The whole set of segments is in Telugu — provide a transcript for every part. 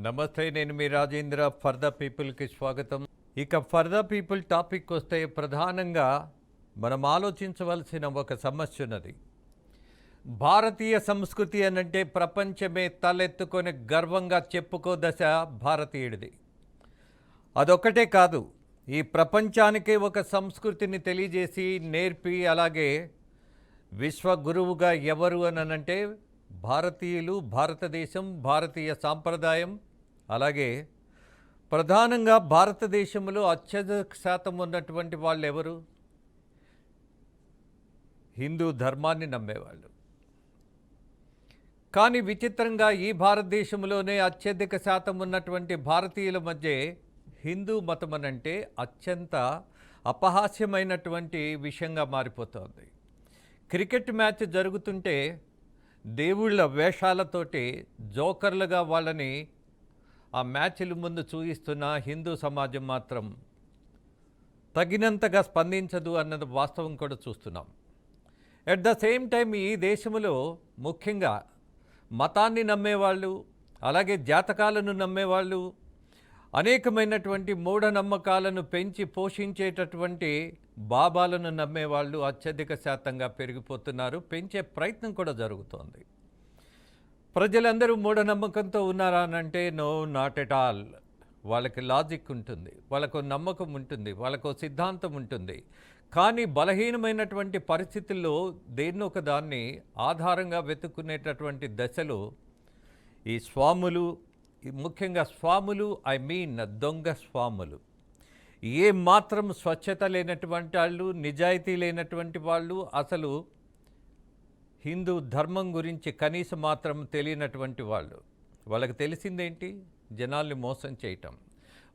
నమస్తే, నేను మీ రాజేంద్ర. ఫర్ ద పీపుల్కి స్వాగతం. ఇక ఫర్ ద పీపుల్ టాపిక్ వస్తే ప్రధానంగా మనం ఆలోచించవలసిన ఒక సమస్య ఉన్నది. భారతీయ సంస్కృతి అనంటే ప్రపంచమే తలెత్తుకొని గర్వంగా చెప్పుకో దశ భారతీయుడిది. అదొక్కటే కాదు, ఈ ప్రపంచానికే ఒక సంస్కృతిని తెలియజేసి నేర్పి అలాగే విశ్వగురువుగా ఎవరు అనంటే భారతీయులు, భారతదేశం, భారతీయ సాంప్రదాయం. అలాగే ప్రధానంగా భారతదేశంలో అత్యధిక శాతం ఉన్నటువంటి వాళ్ళు ఎవరు? హిందూ ధర్మాన్ని నమ్మేవాళ్ళు. కానీ విచిత్రంగా ఈ భారతదేశంలోనే అత్యధిక శాతం ఉన్నటువంటి భారతీయుల మధ్య హిందూ మతం అనంటే అత్యంత అపహాస్యమైనటువంటి విషయంగా మారిపోతోంది. క్రికెట్ మ్యాచ్ జరుగుతుంటే దేవుళ్ళ వేషాలతోటి జోకర్లుగా వాళ్ళని ఆ మ్యాచ్ల ముందు చూయిస్తున్న హిందూ సమాజం మాత్రం తగినంతగా స్పందించదు అన్నది వాస్తవం కూడా చూస్తున్నాం. ఎట్ ద సేమ్ టైం ఈ దేశంలో ముఖ్యంగా మతాన్ని నమ్మేవాళ్ళు, అలాగే జాతకాలను నమ్మేవాళ్ళు, అనేకమైనటువంటి మూఢనమ్మకాలను పెంచి పోషించేటటువంటి బాబాలను నమ్మేవాళ్ళు అత్యధిక శాతంగా పెరిగిపోతున్నారు. పెంచే ప్రయత్నం కూడా జరుగుతోంది. ప్రజలందరూ మూఢనమ్మకంతో ఉన్నారా అనంటే నో, నాట్ ఎట్ ఆల్. వాళ్ళకి లాజిక్ ఉంటుంది, వాళ్ళకు నమ్మకం ఉంటుంది, వాళ్ళకు సిద్ధాంతం ఉంటుంది. కానీ బలహీనమైనటువంటి పరిస్థితుల్లో దేన్నొక దాన్ని ఆధారంగా వెతుక్కునేటటువంటి దశలో ఈ స్వాములు, ముఖ్యంగా స్వాములు, దొంగ స్వాములు, ఏ మాత్రం స్వచ్ఛత లేనటువంటి వాళ్ళు, నిజాయితీ లేనటువంటి వాళ్ళు, అసలు హిందూ ధర్మం గురించి కనీసం మాత్రం తెలియనటువంటి వాళ్ళు. వాళ్ళకి తెలిసిందేంటి? జనాల్ని మోసం చేయటం.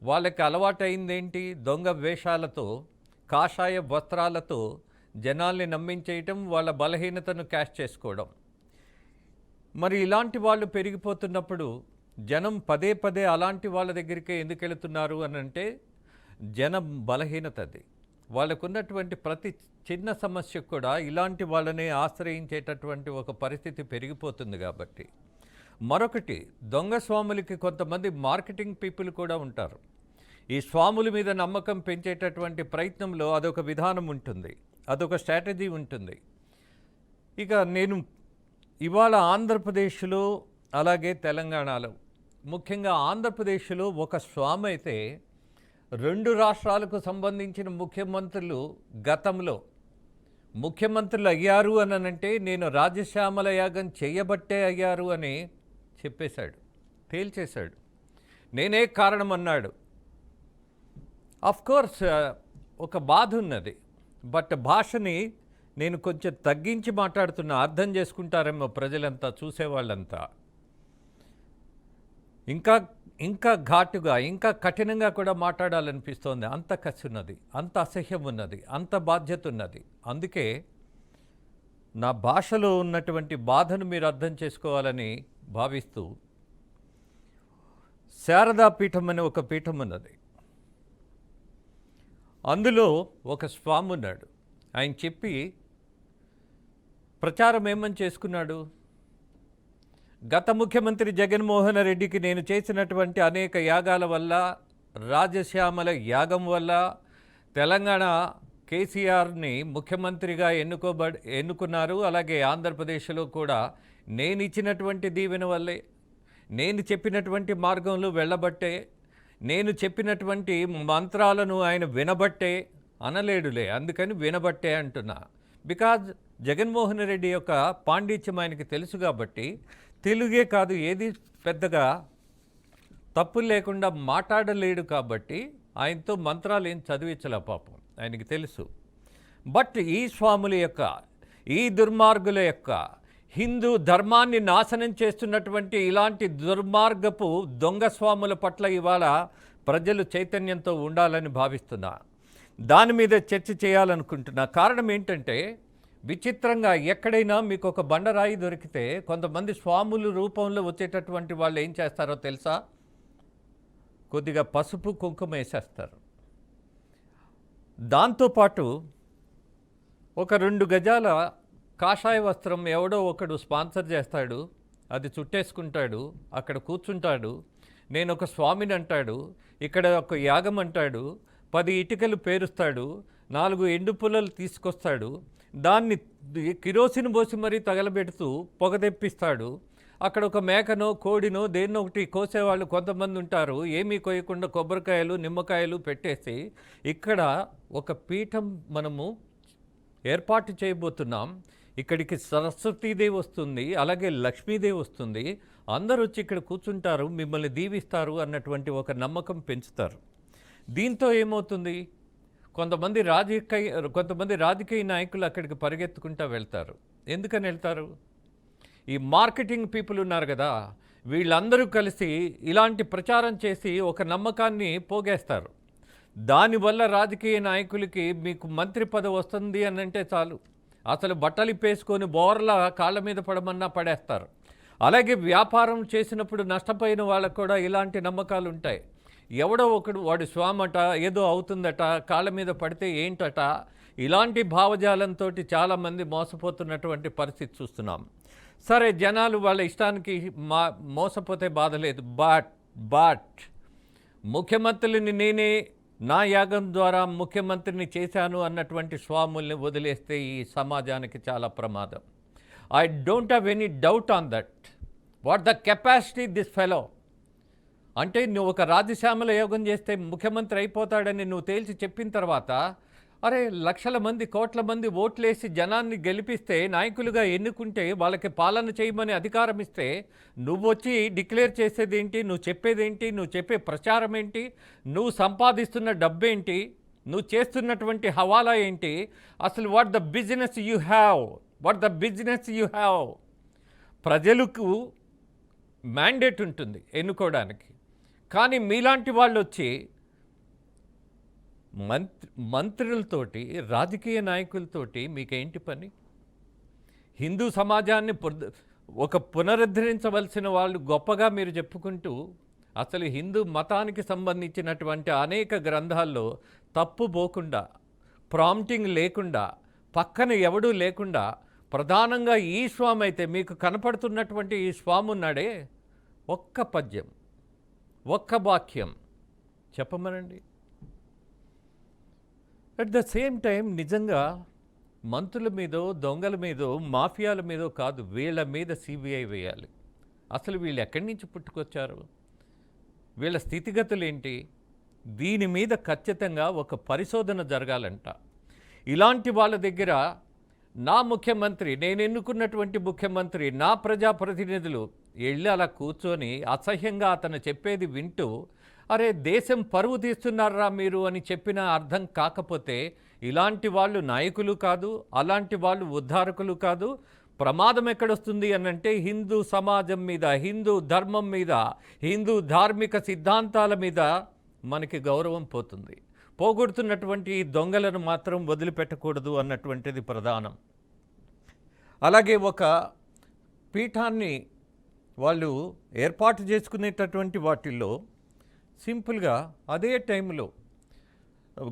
వాళ్ళకి అలవాటైందేంటి? దొంగ వేషాలతో, కాషాయ వస్త్రాలతో జనాల్ని నమ్మించేయటం, వాళ్ళ బలహీనతను క్యాష్ చేసుకోవడం. మరి ఇలాంటి వాళ్ళు పెరిగిపోతున్నప్పుడు జనం పదే పదే అలాంటి వాళ్ళ దగ్గరికే ఎందుకు వెళుతున్నారు అని అంటే జనం బలహీనత అది. వాళ్ళకున్నటువంటి ప్రతి చిన్న సమస్య కూడా ఇలాంటి వాళ్ళనే ఆశ్రయించేటటువంటి ఒక పరిస్థితి పెరిగిపోతుంది. కాబట్టి మరొకటి, దొంగ స్వాములకి కొంతమంది మార్కెటింగ్ పీపుల్ కూడా ఉంటారు. ఈ స్వాముల మీద నమ్మకం పెంచేటటువంటి ప్రయత్నంలో అదొక విధానం ఉంటుంది, అదొక స్ట్రాటజీ ఉంటుంది. ఇక నేను ఇవాళ ఆంధ్రప్రదేశ్లో అలాగే తెలంగాణలో, ముఖ్యంగా ఆంధ్రప్రదేశ్లో ఒక స్వామి అయితే 2 రాష్ట్రాలకు సంబంధించిన ముఖ్యమంత్రులు గతంలో ముఖ్యమంత్రులు అయ్యారు అనంటే నేను రాజశ్యామల యాగం చేయబట్టే అయ్యారు అని చెప్పేశాడు, తేల్చేశాడు. నేనే కారణం అన్నాడు. కోర్స్ ఒక బాధ ఉన్నది, బట్ భాషని నేను కొంచెం తగ్గించి మాట్లాడుతున్నా, అర్థం చేసుకుంటారేమో ప్రజలంతా, చూసేవాళ్ళంతా. ఇంకా ఘాటుగా, ఇంకా కఠినంగా కూడా మాట్లాడాలనిపిస్తోంది. అంత కసి ఉన్నది, అంత అసహ్యం ఉన్నది, అంత బాధ్యత ఉన్నది. అందుకే నా భాషలో ఉన్నటువంటి బాధను మీరు అర్థం చేసుకోవాలని భావిస్తూ, శారదా పీఠం అనే ఒక పీఠం ఉన్నది. అందులో ఒక స్వామి ఉన్నాడు. ఆయన చెప్పి ప్రచారం ఏమని చేసుకున్నాడు? గత ముఖ్యమంత్రి జగన్మోహన్ రెడ్డికి నేను చేసినటువంటి అనేక యాగాల వల్ల, రాజశ్యామల యాగం వల్ల తెలంగాణ కేసీఆర్ని ముఖ్యమంత్రిగా ఎన్నుకున్నారు. అలాగే ఆంధ్రప్రదేశ్లో కూడా నేను ఇచ్చినటువంటి దీవెన వల్లే, నేను చెప్పినటువంటి మార్గంలో వెళ్ళబట్టే, నేను చెప్పినటువంటి మంత్రాలను ఆయన వినబట్టే, అనలేడులే అందుకని వినబట్టే అంటున్నా. బికాజ్ జగన్మోహన్ రెడ్డి యొక్క పాండిత్యం ఆయనకి తెలుసు కాబట్టి, తెలుగే కాదు ఏది పెద్దగా తప్పులు లేకుండా మాట్లాడలేడు కాబట్టి ఆయనతో మంత్రాలు ఏం చదివించలే పాపం, ఆయనకి తెలుసు. బట్ ఈ స్వాముల యొక్క, ఈ దుర్మార్గుల యొక్క, హిందూ ధర్మాన్ని నాశనం చేస్తున్నటువంటి ఇలాంటి దుర్మార్గపు దొంగ స్వాముల పట్ల ఇవాళ ప్రజలు చైతన్యంతో ఉండాలని భావిస్తున్నా. దాని మీద చర్చ చేయాలనుకుంటున్నా. కారణం ఏంటంటే, విచిత్రంగా ఎక్కడైనా మీకు ఒక బండరాయి దొరికితే కొంతమంది స్వాములు రూపంలో వచ్చేటటువంటి వాళ్ళు ఏం చేస్తారో తెలుసా? కొద్దిగా పసుపు కుంకుమ వేసేస్తారు. దాంతోపాటు ఒక 2 గజాల కాషాయ వస్త్రం ఎవడో ఒకడు స్పాన్సర్ చేస్తాడు, అది చుట్టేసుకుంటాడు, అక్కడ కూర్చుంటాడు. నేను ఒక స్వామిని అంటాడు, ఇక్కడ ఒక యాగం అంటాడు, 10 ఇటుకలు పేరుస్తాడు, 4 ఎండు పుల్లలు తీసుకొస్తాడు, దాన్ని కిరోసిన్ పోసి మరీ తగలబెడుతూ పొగ తెప్పిస్తాడు. అక్కడ ఒక మేకనో కోడినో దేన్నో ఒకటి కోసేవాళ్ళు కొంతమంది ఉంటారు. ఏమీ కోయకుండా కొబ్బరికాయలు నిమ్మకాయలు పెట్టేసి ఇక్కడ ఒక పీఠం మనము ఏర్పాటు చేయబోతున్నాం. ఇక్కడికి సరస్వతీదేవి వస్తుంది, అలాగే లక్ష్మీదేవి వస్తుంది, అందరూ వచ్చి ఇక్కడ కూర్చుంటారు, మిమ్మల్ని దీవిస్తారు అన్నటువంటి ఒక నమ్మకం పెంచుతారు. దీంతో ఏమవుతుంది, కొంతమంది రాజకీయ నాయకులు అక్కడికి పరిగెత్తుకుంటూ వెళ్తారు. ఎందుకని వెళ్తారు? ఈ మార్కెటింగ్ పీపుల్ ఉన్నారు కదా, వీళ్ళందరూ కలిసి ఇలాంటి ప్రచారం చేసి ఒక నమ్మకాన్ని పోగేస్తారు. దానివల్ల రాజకీయ నాయకులకి మీకు మంత్రి పదవి వస్తుంది అని అంటే చాలు, అసలు బట్టలు ఇప్పేసుకొని బోర్లా కాళ్ళ మీద పడమన్నా పడేస్తారు. అలాగే వ్యాపారం చేసినప్పుడు నష్టపోయిన వాళ్ళకు కూడా ఇలాంటి నమ్మకాలు ఉంటాయి. ఎవడో ఒకడు వాడు స్వామట, ఏదో అవుతుందట, కాళ్ళ మీద పడితే ఏంటట, ఇలాంటి భావజాలంతో చాలామంది మోసపోతున్నటువంటి పరిస్థితి చూస్తున్నాం. సరే, జనాలు వాళ్ళ ఇష్టానికి మోసపోతే బాధ లేదు. బట్ ముఖ్యమంత్రులని నేనే నా యాగం ద్వారా ముఖ్యమంత్రిని చేశాను అన్నటువంటి స్వాముల్ని వదిలేస్తే ఈ సమాజానికి చాలా ప్రమాదం. I don't have any doubt on that. What the capacity this fellow. అంటే నువ్వు ఒక రాజశ్యామల యోగం చేస్తే ముఖ్యమంత్రి అయిపోతాడని నువ్వు తేల్చి చెప్పిన తర్వాత, అరే లక్షల మంది కోట్ల మంది ఓట్లేసి జనాన్ని గెలిపిస్తే, నాయకులుగా ఎన్నుకుంటే, వాళ్ళకి పాలన చేయమని అధికారం ఇస్తే, నువ్వు వచ్చి డిక్లేర్ చేసేదేంటి, నువ్వు చెప్పేదేంటి, నువ్వు చెప్పే ప్రచారం ఏంటి, నువ్వు సంపాదిస్తున్న డబ్బేంటి, నువ్వు చేస్తున్నటువంటి హవాలా ఏంటి, అసలు what the business you have. ప్రజలకు మ్యాండేట్ ఉంటుంది ఎన్నుకోవడానికి, కానీ మీలాంటి వాళ్ళు వచ్చి మంత్రులతోటి రాజకీయ నాయకులతోటి మీకేంటి పని? హిందూ సమాజాన్ని పునరుద్ధరించవలసిన వాళ్ళు గొప్పగా మీరు చెప్పుకుంటూ, అసలు హిందూ మతానికి సంబంధించినటువంటి అనేక గ్రంథాల్లో తప్పు పోకుండా, ప్రాంప్టింగ్ లేకుండా, పక్కన ఎవడూ లేకుండా, ప్రధానంగా ఈ స్వామి అయితే మీకు కనపడుతున్నటువంటి ఈ స్వామి ఉన్నాడే, ఒక్క పద్యం, ఒక్క వాక్యం చెప్పమనండి. అట్ ద సేమ్ టైం నిజంగా మంత్రుల మీదో, దొంగల మీదో, మాఫియాల మీదో కాదు, వీళ్ళ మీద సిబిఐ వేయాలి. అసలు వీళ్ళు ఎక్కడి నుంచి పుట్టుకొచ్చారు, వీళ్ళ స్థితిగతులు ఏంటి, దీని మీద ఖచ్చితంగా ఒక పరిశోధన జరగాలంట. ఇలాంటి వాళ్ళ దగ్గర నా ముఖ్యమంత్రి, నేను ఎన్నుకున్నటువంటి ముఖ్యమంత్రి, నా ప్రజాప్రతినిధులు వెళ్ళి అలా కూర్చొని అసహ్యంగా అతను చెప్పేది వింటూ, అరే దేశం పరువు తీస్తున్నారా మీరు అని చెప్పినా అర్థం కాకపోతే, ఇలాంటి వాళ్ళు నాయకులు కాదు, అలాంటి వాళ్ళు ఉద్ధారకులు కాదు. ప్రమాదం ఎక్కడొస్తుంది అనంటే హిందూ సమాజం మీద, హిందూ ధర్మం మీద, హిందూ ధార్మిక సిద్ధాంతాల మీద మనకి గౌరవం పోతుంది. పోగొడుతున్నటువంటి దొంగలను మాత్రం వదిలిపెట్టకూడదు అన్నటువంటిది ప్రధానం. అలాగే ఒక పీఠాన్ని వాళ్ళు ఏర్పాటు చేసుకునేటటువంటి వాటిల్లో సింపుల్గా అదే టైంలో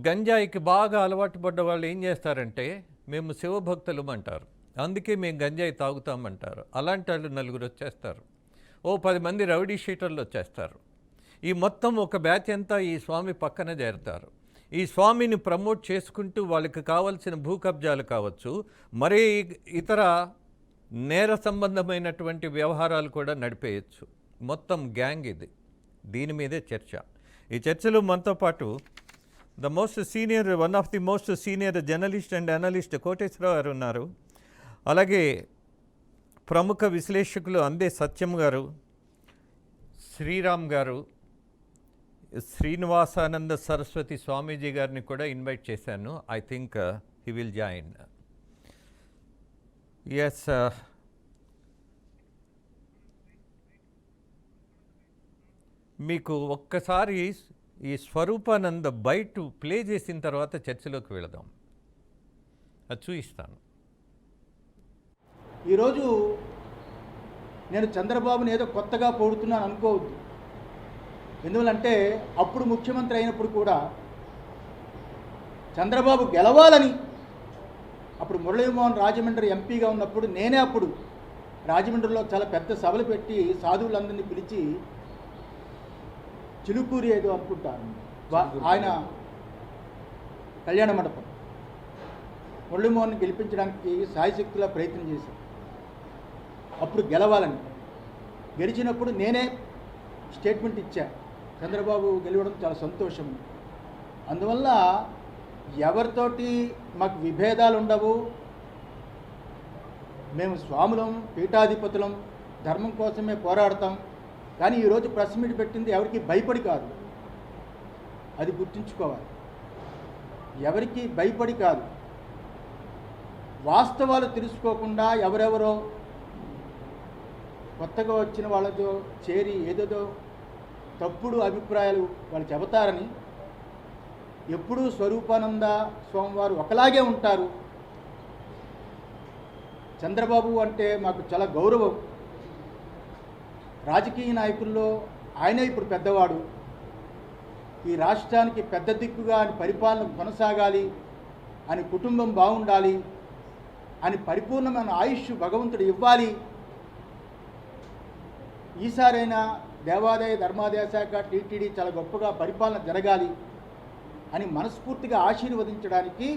గంజాయికి బాగా అలవాటు పడ్డ వాళ్ళు ఏం చేస్తారంటే, మేము శివభక్తులం అంటారు, అందుకే మేము గంజాయి తాగుతామంటారు. అలాంటి వాళ్ళు 4 వచ్చేస్తారు, 10 మంది రౌడీ షీటర్లు వచ్చేస్తారు. ఈ మొత్తం ఒక బ్యాచ్ అంతా ఈ స్వామి పక్కన చేరుతారు. ఈ స్వామిని ప్రమోట్ చేసుకుంటూ వాళ్ళకి కావాల్సిన భూ కబ్జాలు కావచ్చు, మరే ఇతర నేర సంబంధమైనటువంటి వ్యవహారాలు కూడా నడిపేయచ్చు. మొత్తం గ్యాంగ్ ఇది. దీని మీదే చర్చ. ఈ చర్చలో మనతో పాటు one of the most senior journalist and analyst Koteswararao గారు ఉన్నారు. అలాగే ప్రముఖ విశ్లేషకులు అందే సత్యం గారు, శ్రీరామ్ గారు, శ్రీనివాసానంద సరస్వతి స్వామీజీ గారిని కూడా ఇన్వైట్ చేశాను. I think he will join. Yes, మీకు ఒక్కసారి ఈ స్వరూపానంద బైట్ ప్లే చేసిన తర్వాత చర్చలోకి వెళదాం. అది చూపిస్తాను. ఈరోజు నేను చంద్రబాబుని ఏదో కొత్తగా పొగుడుతున్నాను అనుకోవద్దు. ఎందువల్లంటే అప్పుడు ముఖ్యమంత్రి అయినప్పుడు కూడా చంద్రబాబు గెలవాలని, అప్పుడు మురళీమోహన్ రాజమండ్రి ఎంపీగా ఉన్నప్పుడు నేనే అప్పుడు రాజమండ్రిలో చాలా పెద్ద సభలు పెట్టి సాధువులందరినీ పిలిచి చిలుకూరి ఏదో అనుకుంటాను ఆయన కళ్యాణ మండపం మురళీమోహన్ గెలిపించడానికి సాయశక్తిలా ప్రయత్నం చేశాను. అప్పుడు గెలవాలని గెలిచినప్పుడు నేనే స్టేట్మెంట్ ఇచ్చా, చంద్రబాబు గెలవడం చాలా సంతోషం. అందువల్ల ఎవరితోటి మాకు విభేదాలు ఉండవు. మేము స్వాములం, పీఠాధిపతులం, ధర్మం కోసమే పోరాడతాం. కానీ ఈరోజు ప్రెస్ మీట్ పెట్టింది ఎవరికి భయపడి కాదు, అది గుర్తుంచుకోవాలి. ఎవరికి భయపడి కాదు, వాస్తవాలు తెలుసుకోకుండా ఎవరెవరో కొత్తగా వచ్చిన వాళ్ళతో చేరి ఏదేదో తప్పుడు అభిప్రాయాలు వాళ్ళు చెబుతారని. ఎప్పుడూ స్వరూపానంద స్వామివారు ఒకలాగే ఉంటారు. చంద్రబాబు అంటే మాకు చాలా గౌరవం. రాజకీయ నాయకుల్లో ఆయనే ఇప్పుడు పెద్దవాడు. ఈ రాష్ట్రానికి పెద్ద దిక్కుగా అని పరిపాలన కొనసాగాలి అని, కుటుంబం బాగుండాలి అని, పరిపూర్ణమైన ఆయుష్ భగవంతుడు ఇవ్వాలి. ఈసారైనా దేవాదాయ ధర్మాదాయ శాఖ టీటీడీ చాలా గొప్పగా పరిపాలన జరగాలి అని మనస్ఫూర్తిగా ఆశీర్వదించడానికి.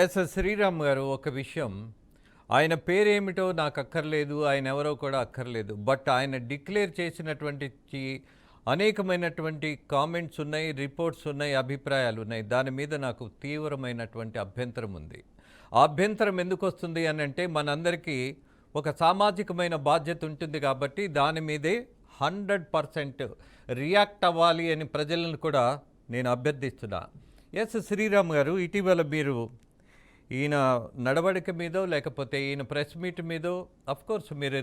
ఎస్ శ్రీరామ్ గారు, ఒక విషయం, ఆయన పేరేమిటో నాకు అక్కర్లేదు, ఆయన ఎవరో కూడా అక్కర్లేదు. బట్ ఆయన డిక్లేర్ చేసినటువంటి అనేకమైనటువంటి కామెంట్స్ ఉన్నాయి, రిపోర్ట్స్ ఉన్నాయి, అభిప్రాయాలు ఉన్నాయి. దాని మీద నాకు తీవ్రమైనటువంటి అభ్యంతరం ఉంది. ఆ అభ్యంతరం ఎందుకు వస్తుంది అని అంటే, మనందరికీ ఒక సామాజికమైన బాధ్యత ఉంటుంది కాబట్టి దాని మీదే 100% రియాక్ట్ అవ్వాలి అని ప్రజలను కూడా నేను అభ్యర్థిస్తున్నా. ఎస్ శ్రీరామ్ గారు, ఇటీవల మీరు ఈయన నడవడిక మీదో లేకపోతే ఈయన ప్రెస్ మీట్ మీదో కోర్స్ మీరు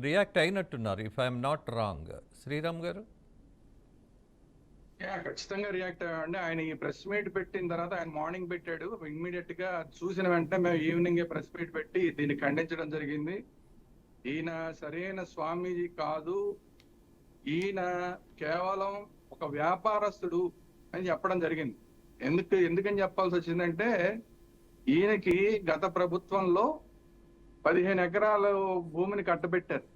రియాక్ట్ అయినట్టున్నారు, if I'm not wrong. Sriram garu ఖచ్చితంగా రియాక్ట్ అయ్యామండి. ఆయన ఈ ప్రెస్ మీట్ పెట్టిన తర్వాత ఆయన మార్నింగ్ పెట్టాడు, ఇమ్మీడియట్ గా చూసిన వెంటనే మేము ఈవినింగ్ ప్రెస్ మీట్ పెట్టి దీన్ని ఖండించడం జరిగింది. ఈయన సరైన స్వామీజీ కాదు, ఈయన కేవలం ఒక వ్యాపారస్తుడు అని చెప్పడం జరిగింది. ఎందుకని చెప్పాల్సి వచ్చిందంటే, ఈయనకి గత ప్రభుత్వంలో 15 ఎకరాల భూమిని కట్టబెట్టారు.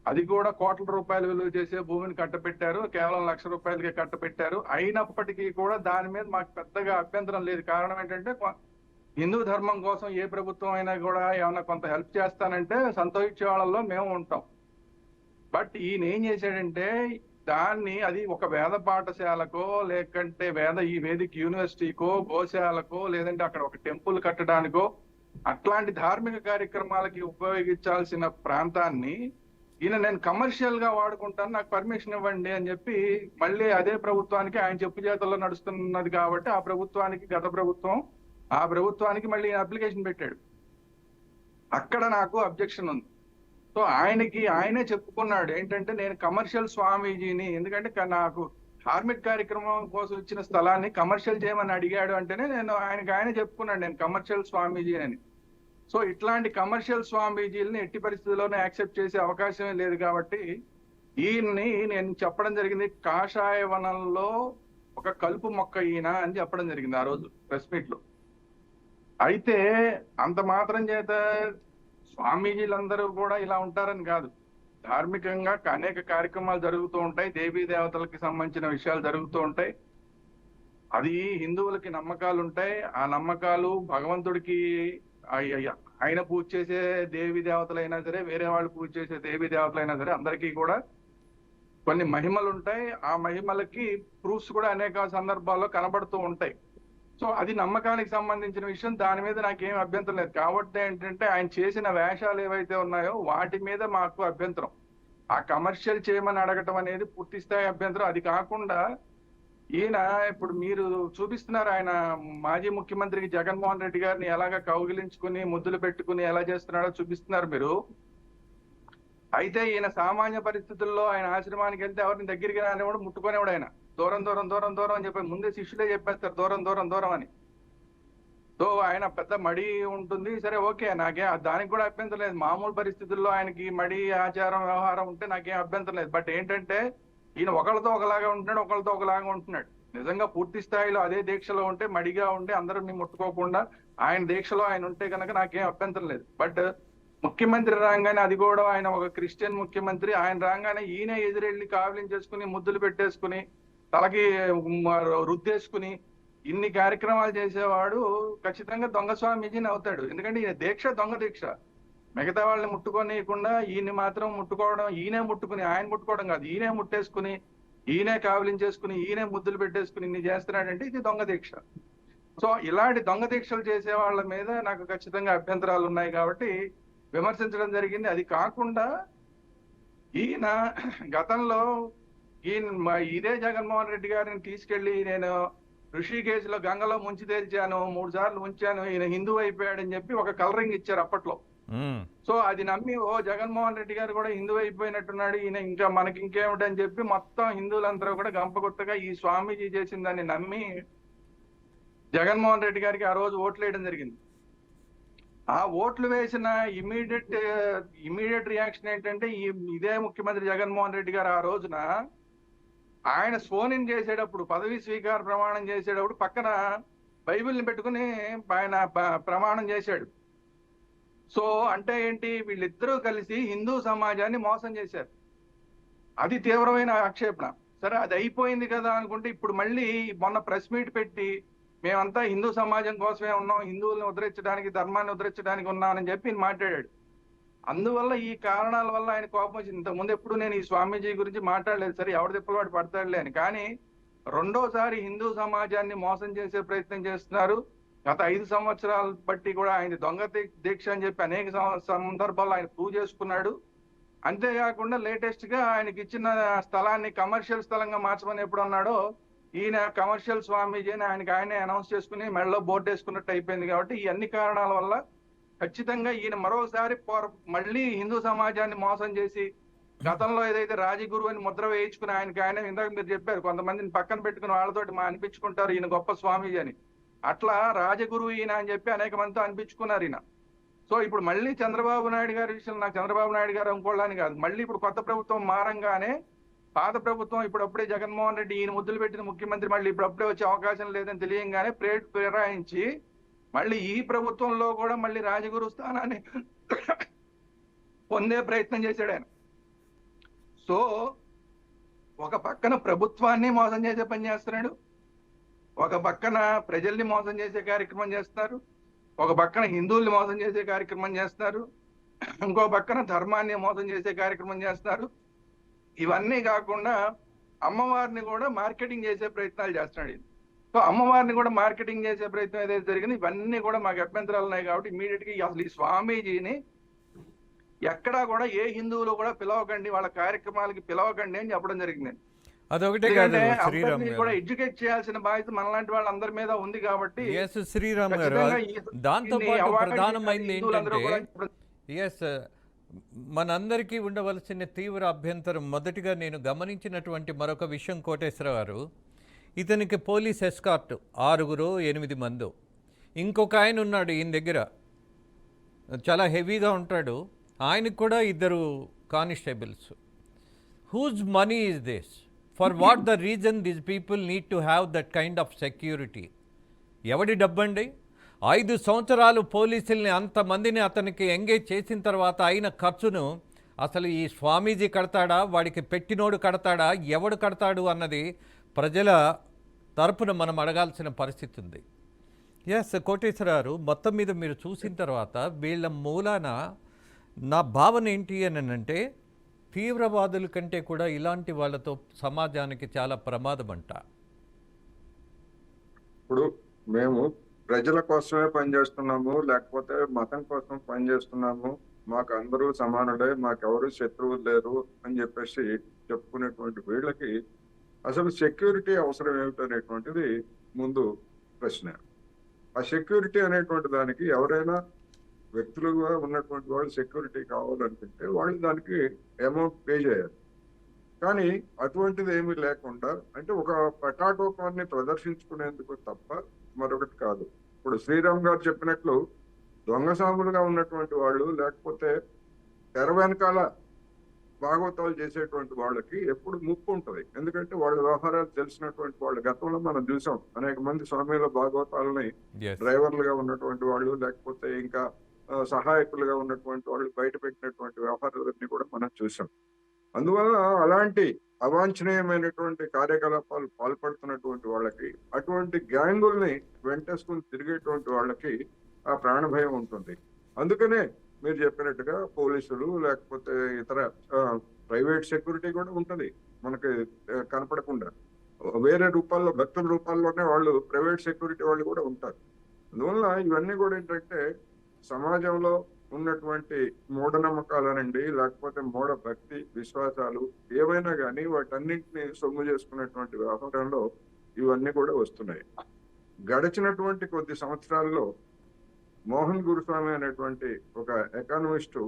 అది కూడా కోట్ల రూపాయలు విలువ చేసే భూమిని కట్టబెట్టారు, కేవలం 1,00,000 రూపాయలకే కట్టబెట్టారు. అయినప్పటికీ కూడా దాని మీద మాకు పెద్దగా అభ్యంతరం లేదు. కారణం ఏంటంటే, హిందూ ధర్మం కోసం ఏ ప్రభుత్వం అయినా కూడా ఏమైనా కొంత హెల్ప్ చేస్తానంటే సంతోషించే వాళ్ళలో మేము ఉంటాం. బట్ ఈయన ఏం చేశాడంటే, దాన్ని అది ఒక వేద పాఠశాలకో లేకంటే ఈ వేదిక యూనివర్సిటీకో గోశాలకో లేదంటే అక్కడ ఒక టెంపుల్ కట్టడానికో అట్లాంటి ధార్మిక కార్యక్రమాలకి ఉపయోగించాల్సిన ప్రాంతాన్ని ఈయన నేను కమర్షియల్ గా వాడుకుంటాను, నాకు పర్మిషన్ ఇవ్వండి అని చెప్పి మళ్ళీ అదే ప్రభుత్వానికి, ఆయన చెప్పు చేతుల్లో నడుస్తున్నది కాబట్టి ఆ ప్రభుత్వానికి, గత ప్రభుత్వం ఆ ప్రభుత్వానికి మళ్ళీ అప్లికేషన్ పెట్టాడు. అక్కడ నాకు అబ్జెక్షన్ ఉంది. సో ఆయనే చెప్పుకున్నాడు ఏంటంటే, నేను కమర్షియల్ స్వామీజీని, ఎందుకంటే నాకు ధార్మిక కార్యక్రమం కోసం ఇచ్చిన స్థలాన్ని కమర్షియల్ చేయమని అడిగాడు అంటేనే నేను ఆయనే చెప్పుకున్నాడు నేను కమర్షియల్ స్వామీజీ అని. సో ఇట్లాంటి కమర్షియల్ స్వామీజీలని ఎట్టి పరిస్థితుల్లోనే యాక్సెప్ట్ చేసే అవకాశమే లేదు. కాబట్టి ఈయన్ని నేను చెప్పడం జరిగింది, కాషాయ వనంలో ఒక కలుపు మొక్క ఈయన అని చెప్పడం జరిగింది ఆ రోజు ప్రెస్ మీట్ లో. అయితే అంత మాత్రం చేత స్వామీజీలందరూ కూడా ఇలా ఉంటారని కాదు. ధార్మికంగా అనేక కార్యక్రమాలు జరుగుతూ ఉంటాయి, దేవీ దేవతలకి సంబంధించిన విషయాలు జరుగుతూ ఉంటాయి. అది హిందువులకి నమ్మకాలు ఉంటాయి. ఆ నమ్మకాలు భగవంతుడికి ఆయన పూజ చేసే దేవీ దేవతలైనా సరే, వేరే వాళ్ళు పూజ చేసే దేవీ దేవతలైనా సరే, అందరికీ కూడా కొన్ని మహిమలు ఉంటాయి. ఆ మహిమలకి ప్రూఫ్స్ కూడా అనేక సందర్భాల్లో కనబడుతూ ఉంటాయి. సో అది నమ్మకానికి సంబంధించిన విషయం, దాని మీద నాకేం అభ్యంతరం లేదు. కాబట్టి ఏంటంటే, ఆయన చేసిన వేషాలు ఏవైతే ఉన్నాయో వాటి మీద మాకు అభ్యంతరం. ఆ కమర్షియల్ చేయమని అడగటం అనేది పూర్తి స్థాయి అభ్యంతరం. అది కాకుండా ఈయన ఇప్పుడు మీరు చూపిస్తున్నారు, ఆయన మాజీ ముఖ్యమంత్రికి జగన్మోహన్ రెడ్డి గారిని ఎలాగ కౌగిలించుకుని ముద్దులు పెట్టుకుని ఎలా చేస్తున్నాడో చూపిస్తున్నారు మీరు. అయితే ఈయన సామాన్య పరిస్థితుల్లో ఆయన ఆశ్రమానికి వెళ్తే ఎవరిని దగ్గరికి రానివాడు, ముట్టుకునేవాడు. ఆయన దూరం దూరం దూరం దూరం అని చెప్పి ముందే శిష్యులే చెప్పేస్తారు దూరం దూరం దూరం అని. సో ఆయన పెద్ద మడి ఉంటుంది, సరే ఓకే, దానికి కూడా అభ్యంతరం లేదు. మామూలు పరిస్థితుల్లో ఆయనకి మడి ఆచారం వ్యవహారం ఉంటే నాకేం అభ్యంతరం లేదు. బట్ ఏంటంటే, ఈయన ఒకళ్ళతో ఒకలాగా ఉంటున్నాడు, ఒకళ్ళతో ఒకలాగా ఉంటున్నాడు. నిజంగా పూర్తి స్థాయిలో అదే దీక్షలో ఉంటే, మడిగా ఉండి అందరిని ముట్టుకోకుండా ఆయన దీక్షలో ఆయన ఉంటే కనుక నాకేం అభ్యంతరం లేదు. బట్ ముఖ్యమంత్రి రాగానే, అది కూడా ఆయన ఒక క్రిస్టియన్ ముఖ్యమంత్రి, ఆయన రాగానే ఈయన ఎదురెళ్ళి కావలించేసుకుని ముద్దులు పెట్టేసుకుని తలకి రుద్దేసుకుని ఇన్ని కార్యక్రమాలు చేసేవాడు ఖచ్చితంగా దొంగ స్వామీజీని అవుతాడు. ఎందుకంటే ఈయన దీక్ష దొంగ దీక్ష. మిగతా వాళ్ళని ముట్టుకోనియకుండా ఈయన్ని మాత్రం ముట్టుకోవడం, ఈయనే ముట్టుకుని, ఆయన ముట్టుకోవడం కాదు, ఈయనే ముట్టేసుకుని, ఈయనే కావలించేసుకుని, ఈయనే ముద్దులు పెట్టేసుకుని ఇన్ని చేస్తున్నాడంటే ఇది దొంగ దీక్ష. సో ఇలాంటి దొంగ దీక్షలు చేసే వాళ్ళ మీద నాకు ఖచ్చితంగా అభ్యంతరాలు ఉన్నాయి కాబట్టి విమర్శించడం జరిగింది. అది కాకుండా ఈయన గతంలో ఇదే జగన్మోహన్ రెడ్డి గారిని తీసుకెళ్లి నేను ఋషికేశ్లో గంగలో ముంచి తేల్చాను, 3 సార్లు ఉంచాను, ఈయన హిందూ అయిపోయాడని చెప్పి ఒక కలరింగ్ ఇచ్చారు అప్పట్లో. సో అది నమ్మి జగన్మోహన్ రెడ్డి గారు కూడా హిందూ అయిపోయినట్టున్నాడు, ఈయన ఇంకా మనకి ఇంకేమిటని చెప్పి మొత్తం హిందువులందరూ కూడా గంపగుత్తగా ఈ స్వామీజీ చేసిన దాన్ని నమ్మి జగన్మోహన్ రెడ్డి గారికి ఆ రోజు ఓట్లు వేయడం జరిగింది. ఆ ఓట్లు వేసిన ఇమీడియట్ రియాక్షన్ ఏంటంటే ఇదే ముఖ్యమంత్రి జగన్మోహన్ రెడ్డి గారు ఆ రోజున ఆయన స్వోనిన్ చేసేటప్పుడు, పదవి స్వీకార ప్రమాణం చేసేటప్పుడు పక్కన బైబిల్ని పెట్టుకుని ఆయన ప్రమాణం చేశాడు. సో అంటే ఏంటి, వీళ్ళిద్దరూ కలిసి హిందూ సమాజాన్ని మోసం చేశారు. అది తీవ్రమైన ఆక్షేపణ. సరే అది అయిపోయింది కదా అనుకుంటే ఇప్పుడు మళ్ళీ మొన్న ప్రెస్ మీట్ పెట్టి మేమంతా హిందూ సమాజం కోసమే ఉన్నాం, హిందువుల్ని ఉద్ధరించడానికి, ధర్మాన్ని ఉద్ధరించడానికి ఉన్నానని చెప్పి మాట్లాడాడు. అందువల్ల ఈ కారణాల వల్ల ఆయన కోపం వచ్చింది. ఇంతకుముందు ఎప్పుడు నేను ఈ స్వామీజీ గురించి మాట్లాడలేదు, సరే ఎవరి తిప్పలు వాడు పడతాడులే అని. కానీ రెండోసారి హిందూ సమాజాన్ని మోసం చేసే ప్రయత్నం చేస్తున్నారు. గత 5 సంవత్సరాలు బట్టి కూడా ఆయన దొంగ దీక్ష అని చెప్పి అనేక సందర్భాల్లో ఆయన ప్రూవ్ చేసుకున్నాడు. అంతేకాకుండా లేటెస్ట్ గా ఆయనకి ఇచ్చిన స్థలాన్ని కమర్షియల్ స్థలంగా మార్చమని ఎప్పుడు అన్నాడో ఈయన కమర్షియల్ స్వామీజీ అని ఆయనే అనౌన్స్ చేసుకుని మెడలో బోర్డు వేసుకున్నట్టు అయిపోయింది. కాబట్టి ఈ అన్ని కారణాల వల్ల ఖచ్చితంగా ఈయన మరోసారి మళ్ళీ హిందూ సమాజాన్ని మోసం చేసి, గతంలో ఏదైతే రాజగురు అని ముద్ర వేయించుకుని ఆయన ఇందాక మీరు చెప్పారు, కొంతమందిని పక్కన పెట్టుకుని వాళ్ళతోటి అనిపించుకుంటారు ఈయన గొప్ప స్వామీజీ అని, అట్లా రాజగురువు ఈయన అని చెప్పి అనేక మందితో అనిపించుకున్నారు ఈయన. సో ఇప్పుడు మళ్ళీ చంద్రబాబు నాయుడు గారి విషయంలో నాకు చంద్రబాబు నాయుడు గారు అనుకోవడానికి కాదు, మళ్ళీ ఇప్పుడు కొత్త ప్రభుత్వం మారంగానే పాత ప్రభుత్వం ఇప్పుడప్పుడే జగన్మోహన్ రెడ్డి ఈయన ముద్దులు పెట్టిన ముఖ్యమంత్రి మళ్ళీ ఇప్పుడప్పుడే వచ్చే అవకాశం లేదని తెలియంగానే ప్రేరాయించి మళ్ళీ ఈ ప్రభుత్వంలో కూడా మళ్ళీ రాజగురు స్థానాన్ని పొందే ప్రయత్నం చేశాడు ఆయన. సో ఒక పక్కన ప్రభుత్వాన్ని మోసం చేసే పని చేస్తున్నాడు, ఒక పక్కన ప్రజల్ని మోసం చేసే కార్యక్రమం చేస్తున్నారు, ఒక పక్కన హిందువుల్ని మోసం చేసే కార్యక్రమం చేస్తున్నారు, ఇంకో పక్కన ధర్మాన్ని మోసం చేసే కార్యక్రమం చేస్తున్నారు. ఇవన్నీ కాకుండా అమ్మవారిని కూడా మార్కెటింగ్ చేసే ప్రయత్నాలు చేస్తున్నాడు. సో అమ్మవారిని కూడా మార్కెటింగ్ చేసే ప్రయత్నం ఏదైతే జరిగింది, ఇవన్నీ కూడా మాకు అభ్యంతరాలు ఉన్నాయి. కాబట్టి ఇమీడియట్ గా అసలు ఈ స్వామీజీని ఎక్కడా కూడా ఏ హిందువులు కూడా పిలవకండి, వాళ్ళ కార్యక్రమాలకి పిలవకండి అని చెప్పడం జరిగింది. అదొకటే కాదు శ్రీరామ్ కూడా ఎడ్యుకేట్ చేయాల్సిన బాధ్యత మనలాంటి వాళ్ళందరి మీద ఉంది. కాబట్టి శ్రీరామ్ గారు దాంతో పాటు ప్రధానమైంది ఏంటంటే మనందరికీ ఉండవలసిన తీవ్ర అభ్యంతరం, మొదటిగా నేను గమనించినటువంటి మరొక విషయం కోటేశ్వర గారు, ఇతనికి పోలీస్ ఎస్కార్ట్ 6-8 మంది, ఇంకొక ఆయన ఉన్నాడు ఈయన దగ్గర చాలా హెవీగా ఉంటాడు, ఆయనకు కూడా 2 constables. Whose money is this? For what the reason these people need to have that kind of security? ఎవడి డబ్బండి? 5 సంవత్సరాలు పోలీసుల్ని అంతమందిని అతనికి ఎంగేజ్ చేసిన తర్వాత అయిన ఖర్చును అసలు ఈ స్వామీజీ కడతాడా, వాడికి పెట్టినోడు కడతాడా, ఎవడు కడతాడు అన్నది ప్రజల తరపున మనం అడగాల్సిన పరిస్థితి ఉంది. ఎస్ కోటేశ్వర గారు, మొత్తం మీద మీరు చూసిన తర్వాత వీళ్ళ మూలాన నా భావన ఏంటి అని అంటే, తీవ్రవాదుల కంటే కూడా ఇలాంటి వాళ్ళతో సమాజానికి చాలా ప్రమాదం అంట. ఇప్పుడు మేము ప్రజల కోసమే పనిచేస్తున్నాము, లేకపోతే మతం కోసం పనిచేస్తున్నాము, మాకు అందరూ సమానులే, మాకెవరు శత్రువులు లేరు అని చెప్పేసి చెప్పుకునేటువంటి వీళ్ళకి అసలు సెక్యూరిటీ అవసరం ఏమిటనేటువంటిది ముందు ప్రశ్న. ఆ సెక్యూరిటీ అనేటువంటి దానికి ఎవరైనా వ్యక్తులుగా ఉన్నటువంటి వాళ్ళు సెక్యూరిటీ కావాలనుకుంటే వాళ్ళు దానికి అమౌంట్ పే చేయాలి. కానీ అటువంటిది ఏమీ లేకుండా, అంటే ఒక పటాటోపాన్ని ప్రదర్శించుకునేందుకు తప్ప మరొకటి కాదు. ఇప్పుడు శ్రీరామ్ గారు చెప్పినట్లు దొంగసాములుగా ఉన్నటువంటి వాళ్ళు, లేకపోతే తెర వెనకాల భాగవతాలు చేసేటువంటి వాళ్ళకి ఎప్పుడు ముప్పు ఉంటుంది. ఎందుకంటే వాళ్ళ వ్యవహారాలు తెలిసినటువంటి వాళ్ళు. గతంలో మనం చూసాం అనేక మంది స్వామిల భాగవతాలని డ్రైవర్లుగా ఉన్నటువంటి వాళ్ళు, లేకపోతే ఇంకా సహాయకులుగా ఉన్నటువంటి వాళ్ళు బయట పెట్టినటువంటి వ్యవహారాలన్నీ కూడా మనం చూసాం. అందువల్ల అలాంటి అవాంఛనీయమైనటువంటి కార్యకలాపాలు పాల్పడుతున్నటువంటి వాళ్ళకి, అటువంటి గ్యాంగుల్ని వెంటేసుకుని తిరిగేటువంటి వాళ్ళకి ఆ ప్రాణ భయం ఉంటుంది. అందుకనే మీరు చెప్పినట్టుగా పోలీసులు లేకపోతే ఇతర ప్రైవేట్ సెక్యూరిటీ కూడా ఉంటది మనకి కనపడకుండా. వేరే రూపాల్లో, భక్తుల రూపాల్లోనే వాళ్ళు ప్రైవేట్ సెక్యూరిటీ వాళ్ళు కూడా ఉంటారు. అందువల్ల ఇవన్నీ కూడా ఏంటంటే సమాజంలో ఉన్నటువంటి మూఢనమ్మకాలనండి, లేకపోతే మూఢ భక్తి విశ్వాసాలు ఏవైనా కానీ వాటన్నింటినీ సొమ్ము చేసుకున్నటువంటి వ్యవహారంలో ఇవన్నీ కూడా వస్తున్నాయి. గడిచినటువంటి కొద్ది సంవత్సరాల్లో మోహన్ గురుస్వామి అనేటువంటి ఒక ఎకానమిస్టు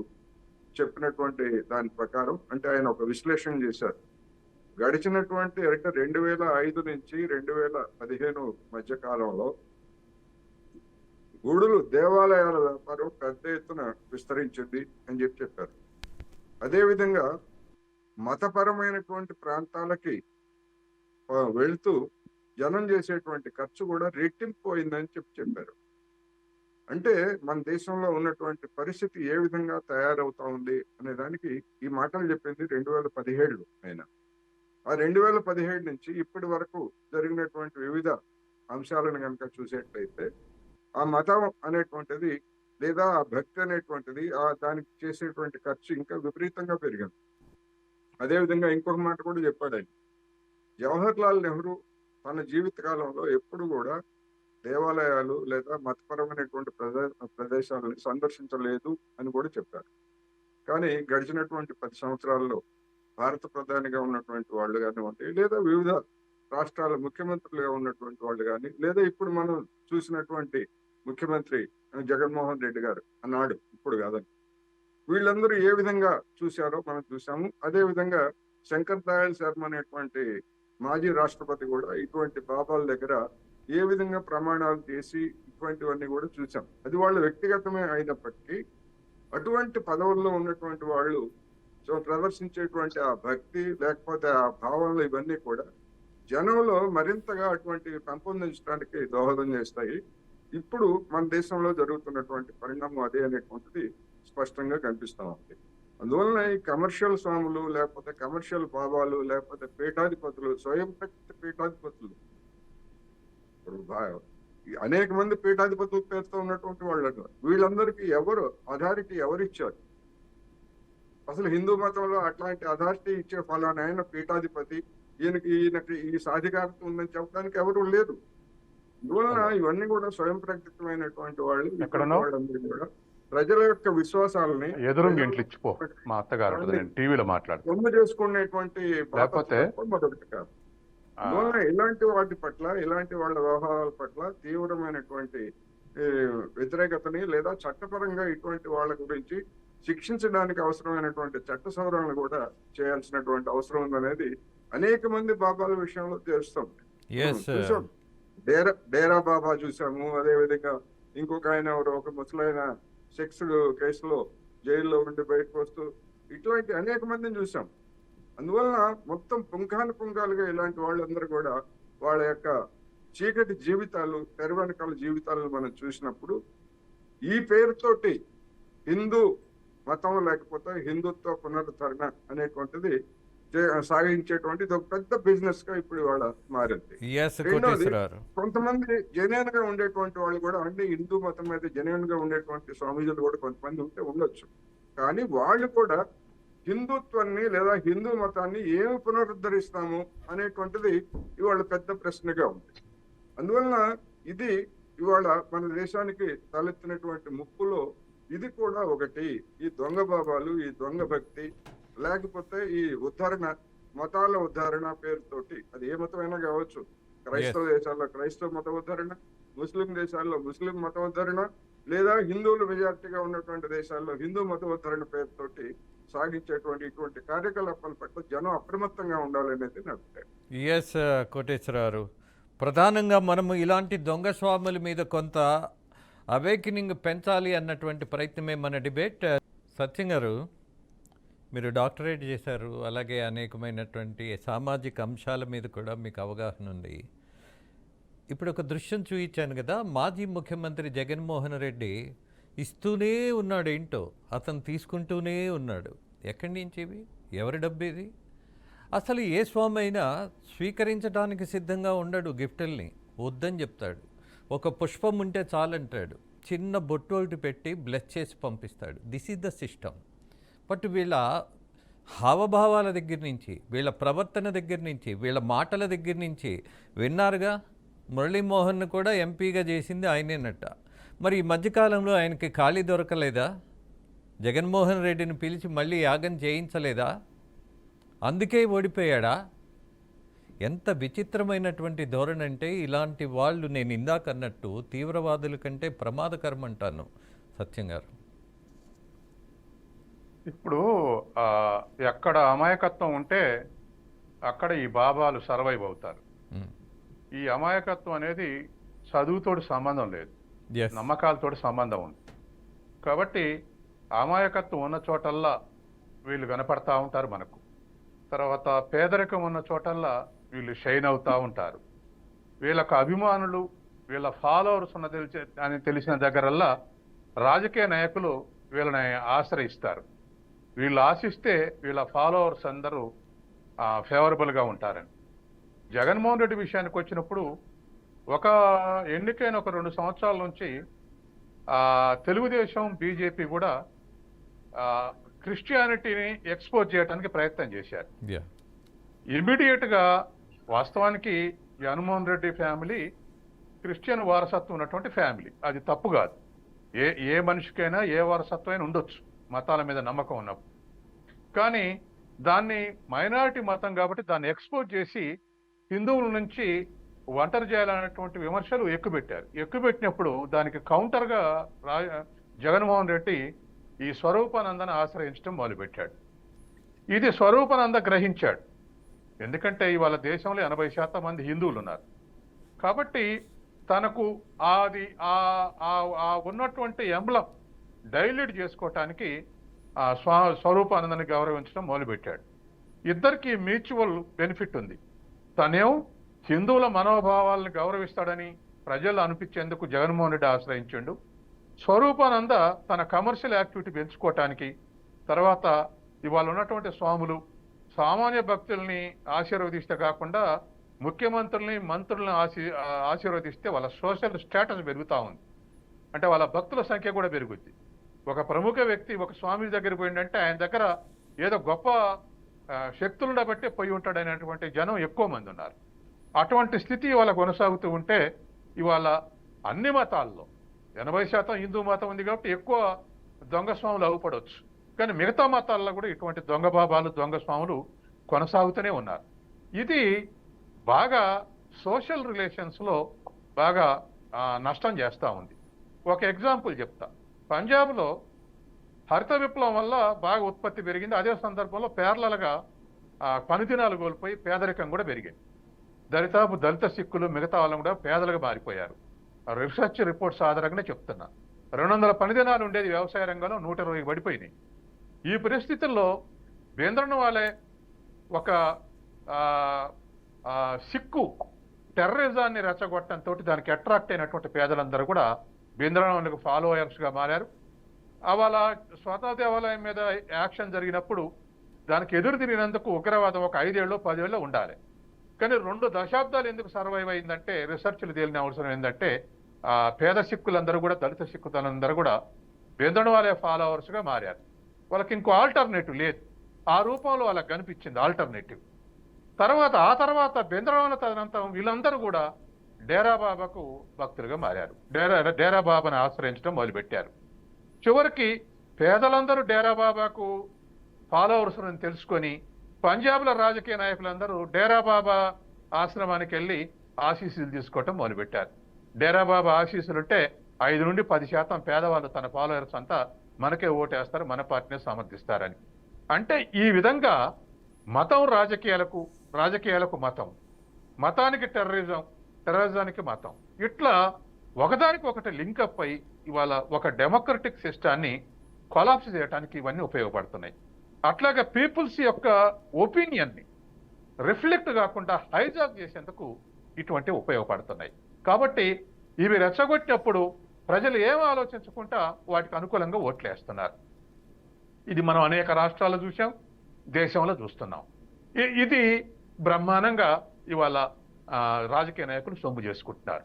చెప్పినటువంటి దాని ప్రకారం, అంటే ఆయన ఒక విశ్లేషణ చేశారు. గడిచినటువంటి అంటే 2005 నుంచి 2015 మధ్య కాలంలో గుడులు, దేవాలయాల వ్యాపారం పెద్ద ఎత్తున విస్తరించింది అని చెప్పారు. అదేవిధంగా మతపరమైనటువంటి ప్రాంతాలకి వెళ్తూ జనం చేసేటువంటి ఖర్చు కూడా రెట్టింపోయిందని చెప్పారు. అంటే మన దేశంలో ఉన్నటువంటి పరిస్థితి ఏ విధంగా తయారవుతా ఉంది అనే దానికి ఈ మాటలు చెప్పింది 2017 ఆయన. ఆ 2017 నుంచి ఇప్పటి వరకు జరిగినటువంటి వివిధ అంశాలను కనుక చూసేట్లయితే ఆ మతం అనేటువంటిది లేదా ఆ భక్తి అనేటువంటిది దానికి చేసేటువంటి ఖర్చు ఇంకా విపరీతంగా పెరిగింది. అదేవిధంగా ఇంకొక మాట కూడా చెప్పాడు ఆయన. జవహర్ లాల్ నెహ్రూ తన జీవిత కాలంలో ఎప్పుడు కూడా దేవాలయాలు లేదా మతపరమైనటువంటి ప్రదేశాలను సందర్శించలేదు అని కూడా చెప్పారు. కానీ గడిచినటువంటి 10 సంవత్సరాల్లో భారత ప్రధానిగా ఉన్నటువంటి వాళ్ళు కానివ్వండి, లేదా వివిధ రాష్ట్రాల ముఖ్యమంత్రులుగా ఉన్నటువంటి వాళ్ళు కానీ, లేదా ఇప్పుడు మనం చూసినటువంటి ముఖ్యమంత్రి జగన్మోహన్ రెడ్డి గారు అన్నాడు, ఇప్పుడు కాదని, వీళ్ళందరూ ఏ విధంగా చూశారో మనం చూసాము. అదే విధంగా శంకర్ దయాళ్ శర్మ అనేటువంటి మాజీ రాష్ట్రపతి కూడా ఇటువంటి బాబాల దగ్గర ఏ విధంగా ప్రమాణాలు చేసి ఇటువంటివన్నీ కూడా చూసాం. అది వాళ్ళ వ్యక్తిగతమే అయినప్పటికీ అటువంటి పదవుల్లో ఉన్నటువంటి వాళ్ళు ప్రదర్శించేటువంటి ఆ భక్తి లేకపోతే ఆ భావనలు ఇవన్నీ కూడా జనంలో మరింతగా అటువంటి పెంపొందించడానికి దోహదం చేస్తాయి. ఇప్పుడు మన దేశంలో జరుగుతున్నటువంటి పరిణామం అదే అనేటువంటిది స్పష్టంగా కనిపిస్తా ఉంది. అందువలన ఈ కమర్షియల్ స్వాములు లేకపోతే కమర్షియల్ బాబాలు లేకపోతే పీఠాధిపతులు, స్వయం ప్రకృతి పీఠాధిపతులు, అనేక మంది పీఠాధిపతులు పేరుతో ఉన్నటువంటి వాళ్ళు, వీళ్ళందరికీ ఎవరు అథారిటీ ఎవరిచ్చారు? అసలు హిందూ మతంలో అట్లాంటి అథారిటీ ఇచ్చే ఫలానా ఆయన పీఠాధిపతి, ఈయనకి ఈ సాధికారత ఉందని చెప్పడానికి ఎవరు లేరు. అందువలన ఇవన్నీ కూడా స్వయం ప్రకటితమైనటువంటి వాళ్ళందరూ కూడా ప్రజల యొక్క విశ్వాసాలని మా అత్తగారు టీవీలో మాట్లాడు సొమ్ము చేసుకునేటువంటి మొదటి కాదు. అందువలన ఇలాంటి వాటి పట్ల, ఇలాంటి వాళ్ళ వ్యవహారాల పట్ల తీవ్రమైనటువంటి వ్యతిరేకతని లేదా చట్టపరంగా ఇటువంటి వాళ్ళ గురించి శిక్షించడానికి అవసరమైనటువంటి చట్ట సవరణలు కూడా చేయాల్సినటువంటి అవసరం ఉందనేది అనేక మంది బాబాల విషయంలో తెలుస్తుంది. చూసాం, డేరా బాబా చూసాము. అదే విధంగా ఇంకొక ఆయన ఎవరు, ఒక ముసలైన సెక్స్ కేసులో జైల్లో ఉండి బయటకు వస్తూ ఇట్లాంటి అనేక మందిని చూసాం. అందువలన మొత్తం పుంఖాలుగా ఇలాంటి వాళ్ళందరూ కూడా వాళ్ళ యొక్క చీకటి జీవితాలు, తెర వెనకాల జీవితాలను మనం చూసినప్పుడు ఈ పేరుతోటి హిందూ మతం లేకపోతే హిందుత్వ పునరుద్ధరణ అనేటువంటిది సాగించేటువంటి ఒక పెద్ద బిజినెస్ గా ఇప్పుడు వాళ్ళ మారింది. కొంతమంది జెన్యున్ గా ఉండేటువంటి వాళ్ళు కూడా, అంటే హిందూ మతం మీద జెన్యున్ గా ఉండేటువంటి స్వామీజీలు కూడా కొంతమంది ఉండొచ్చు. కానీ వాళ్ళు కూడా హిందుత్వాన్ని లేదా హిందూ మతాన్ని ఏమి పునరుద్ధరిస్తాము అనేటువంటిది ఇవాళ పెద్ద ప్రశ్నగా ఉంది. అందువలన ఇది ఇవాళ మన దేశానికి తలెత్తినటువంటి ముప్పులో ఇది కూడా ఒకటి. ఈ దొంగ బాబాలు, ఈ దొంగ భక్తి, లేకపోతే ఈ ఉద్ధరణ, మతాల ఉద్ధరణ పేరుతోటి, అది ఏ మతమైనా కావచ్చు, క్రైస్తవ దేశాల్లో క్రైస్తవ మత ఉద్ధరణ, ముస్లిం దేశాల్లో ముస్లిం మత ఉద్ధరణ, లేదా హిందువులు మెజార్టీగా ఉన్నటువంటి దేశాల్లో హిందూ మత ఉద్ధరణ పేరుతోటి సాగించేటువంటి ఇటువంటి కార్యకలాపాల పట్ల జనం అప్రమత్తంగా ఉండాలనేది నా అభిప్రాయం. ఎస్ కోటేశ్వరరావు, ప్రధానంగా మనము ఇలాంటి దొంగ స్వాముల మీద కొంత అవేకనింగ్ పెంచాలి అన్నటువంటి ప్రయత్నమే మన డిబేట్. సత్యం గారు, మీరు డాక్టరేట్ చేశారు, అలాగే అనేకమైనటువంటి సామాజిక అంశాల మీద కూడా మీకు అవగాహన ఉంది. ఇప్పుడు ఒక దృశ్యం చూపించాను కదా, మాజీ ముఖ్యమంత్రి జగన్మోహన్ రెడ్డి ఇస్తూనే ఉన్నాడు, ఏంటో అతను తీసుకుంటూనే ఉన్నాడు. ఎక్కడి నుంచి ఇవి? ఎవరి డబ్బు ఇది? అసలు ఏ స్వామి అయినా స్వీకరించడానికి సిద్ధంగా ఉండడు గిఫ్టుల్ని, వద్దని చెప్తాడు. ఒక పుష్పం ఉంటే చాలంటాడు, చిన్న బొట్టు ఒకటి పెట్టి బ్లెస్ చేసి పంపిస్తాడు. This is the system. But వీళ్ళ హావభావాల దగ్గర నుంచి, వీళ్ళ ప్రవర్తన దగ్గర నుంచి, వీళ్ళ మాటల దగ్గర నుంచి విన్నారుగా. మురళీమోహన్ను కూడా ఎంపీగా చేసింది ఆయనేనట. మరి ఈ మధ్యకాలంలో ఆయనకి ఖాళీ దొరకలేదా? జగన్మోహన్ రెడ్డిని పిలిచి మళ్ళీ యాగం చేయించలేదా? అందుకే ఓడిపోయాడా? ఎంత విచిత్రమైనటువంటి ధోరణి అంటే, ఇలాంటి వాళ్ళు నేను ఇందాక అన్నట్టు తీవ్రవాదుల కంటే ప్రమాదకరం అంటాను సత్యం గారు. ఇప్పుడు ఎక్కడ అమాయకత్వం ఉంటే అక్కడ ఈ బాబాలు సర్వైవ్ అవుతారు. ఈ అమాయకత్వం అనేది చదువుతోటి సంబంధం లేదు, నమ్మకాలతోటి సంబంధం ఉంది. కాబట్టి అమాయకత్వం ఉన్న చోటల్లా వీళ్ళు కనపడతా ఉంటారు మనకు. తర్వాత పేదరికం ఉన్న చోటల్లా వీళ్ళు షైన్ అవుతూ ఉంటారు. వీళ్ళకు అభిమానులు, వీళ్ళ ఫాలోవర్స్ అని తెలిసిన దగ్గరల్లా రాజకీయ నాయకులు వీళ్ళని ఆశ్రయిస్తారు. వీళ్ళు ఆశిస్తే వీళ్ళ ఫాలోవర్స్ అందరూ ఫేవరబుల్గా ఉంటారని. జగన్మోహన్ రెడ్డి విషయానికి వచ్చినప్పుడు ఒక ఎన్నికైన ఒక 2 సంవత్సరాల నుంచి తెలుగుదేశం, బీజేపీ కూడా క్రిస్టియానిటీని ఎక్స్పోజ్ చేయడానికి ప్రయత్నం చేశారు. ఇమ్మీడియట్గా వాస్తవానికి జగన్మోహన్ రెడ్డి ఫ్యామిలీ క్రిస్టియన్ వారసత్వం ఉన్నటువంటి ఫ్యామిలీ, అది తప్పు కాదు. ఏ మనిషికైనా ఏ వారసత్వం అయినా ఉండొచ్చు మతాల మీద నమ్మకం ఉన్నప్పుడు. కానీ దాన్ని మైనారిటీ మతం కాబట్టి దాన్ని ఎక్స్పోజ్ చేసి హిందువుల నుంచి ఒంటరి చేయాలనేటువంటి విమర్శలు ఎక్కుపెట్టారు. ఎక్కుపెట్టినప్పుడు దానికి కౌంటర్గా జగన్మోహన్ రెడ్డి ఈ స్వరూపానందను ఆశ్రయించడం మొదలుపెట్టాడు. ఇది స్వరూపానంద గ్రహించాడు. ఎందుకంటే ఇవాళ దేశంలో 80% మంది హిందువులు ఉన్నారు. కాబట్టి తనకు అది ఉన్నటువంటి ఎంబ్లం డైల్యూట్ చేసుకోవటానికి స్వరూపానందని గౌరవించడం మొదలుపెట్టాడు. ఇద్దరికి మ్యూచువల్ బెనిఫిట్ ఉంది. తనేం హిందువుల మనోభావాలను గౌరవిస్తాడని ప్రజలు అనిపించేందుకు జగన్మోహన్ రెడ్డి ఆశ్రయించాడు. స్వరూపానంద తన కమర్షియల్ యాక్టివిటీ పెంచుకోవటానికి, తర్వాత ఇవాళ ఉన్నటువంటి స్వాములు సామాన్య భక్తుల్ని ఆశీర్వదిస్తే కాకుండా ముఖ్యమంత్రుల్ని, మంత్రులను ఆశీర్వదిస్తే వాళ్ళ సోషల్ స్టేటస్ పెరుగుతూ ఉంది. అంటే వాళ్ళ భక్తుల సంఖ్య కూడా పెరుగుద్ది. ఒక ప్రముఖ వ్యక్తి ఒక స్వామి దగ్గర పోయిందంటే ఆయన దగ్గర ఏదో గొప్ప శక్తులను బట్టే పోయి ఉంటాడనేటువంటి జనం ఎక్కువ మంది ఉన్నారు. అటువంటి స్థితి ఇవాళ కొనసాగుతూ ఉంటే ఇవాళ అన్ని మతాల్లో 80% హిందూ మతం ఉంది కాబట్టి ఎక్కువ దొంగ స్వాములు అవ్వపడవచ్చు. కానీ మిగతా మతాల్లో కూడా ఇటువంటి దొంగ బాబాలు, దొంగ స్వాములు కొనసాగుతూనే ఉన్నారు. ఇది బాగా సోషల్ రిలేషన్స్లో బాగా నష్టం చేస్తూ ఉంది. ఒక ఎగ్జాంపుల్ చెప్తా. పంజాబ్లో హరిత విప్లవం వల్ల బాగా ఉత్పత్తి పెరిగింది. అదే సందర్భంలో పేర్లలుగా పనిదినాలు కోల్పోయి పేదరికం కూడా పెరిగింది. దళిత సిక్కులు మిగతా వాళ్ళని కూడా పేదలుగా మారిపోయారు. రీసెర్చ్ రిపోర్ట్స్ ఆధారంగానే చెప్తున్నా. 200 పనిదినాలు ఉండేది వ్యవసాయ రంగంలో 120 పడిపోయినాయి. ఈ పరిస్థితుల్లో బేంద్రనవాలే ఒక సిక్కు టెర్రరిజాన్ని రెచ్చగొట్టడంతో దానికి అట్రాక్ట్ అయినటువంటి పేదలందరూ కూడా బేంద్రనవాలకు ఫాలోయర్స్గా మారారు. అవాళ స్వతः దేవాలయం మీద యాక్షన్ జరిగినప్పుడు దానికి ఎదురు తిరిగినందుకు ఉగ్రవాదం ఒక 5 ఏళ్ళు 10 ఏళ్ళు ఉండాలి. కానీ 2 దశాబ్దాలు ఎందుకు సర్వైవ్ అయిందంటే రీసెర్చ్లు తేలిన అవసరం ఏంటంటే పేద సిక్కులందరూ కూడా, దళిత సిక్కులందరూ కూడా బేంద్రనవాలే ఫాలోవర్స్గా మారారు. వాళ్ళకి ఇంకో ఆల్టర్నేటివ్ లేదు. ఆ రూపంలో వాళ్ళకి కనిపించింది ఆల్టర్నేటివ్. ఆ తర్వాత బేంద్రనవాలే తదనంతరం వీళ్ళందరూ కూడా డేరా బాబాకు భక్తులుగా మారారు. డేరా బాబాను ఆశ్రయించడం మొదలుపెట్టారు. చివరికి పేదలందరూ డేరా బాబాకు ఫాలోవర్స్ అని తెలుసుకొని పంజాబ్లో రాజకీయ నాయకులందరూ డేరా బాబా ఆశ్రమానికి వెళ్ళి ఆశీస్సులు తీసుకోవటం మొదలుపెట్టారు. డేరా బాబా ఆశీస్సులుంటే 5 నుండి 10% పేదవాళ్ళు తన ఫాలోవర్స్ అంతా మనకే ఓటేస్తారు, మన పార్టీని సమర్థిస్తారని. అంటే ఈ విధంగా మతం రాజకీయాలకు మతం, మతానికి టెర్రరిజానికి మతం, ఇట్లా ఒకదానికి ఒకటి లింకప్ అయి ఇవాళ ఒక డెమోక్రటిక్ సిస్టాన్ని కొలాప్స్ చేయడానికి ఇవన్నీ ఉపయోగపడుతున్నాయి. అట్లాగే పీపుల్స్ యొక్క ఒపీనియన్ని రిఫ్లెక్ట్ కాకుండా హైజాక్ చేసేందుకు ఇటువంటి ఉపయోగపడుతున్నాయి. కాబట్టి ఇవి రెచ్చగొట్టినప్పుడు ప్రజలు ఏం ఆలోచించకుండా వాటికి అనుకూలంగా ఓట్లేస్తున్నారు. ఇది మనం అనేక రాష్ట్రాల్లో చూసాం, దేశంలో చూస్తున్నాం. ఇది బ్రహ్మాండంగా ఇవాళ రాజకీయ నాయకులు సొమ్ము చేసుకుంటున్నారు.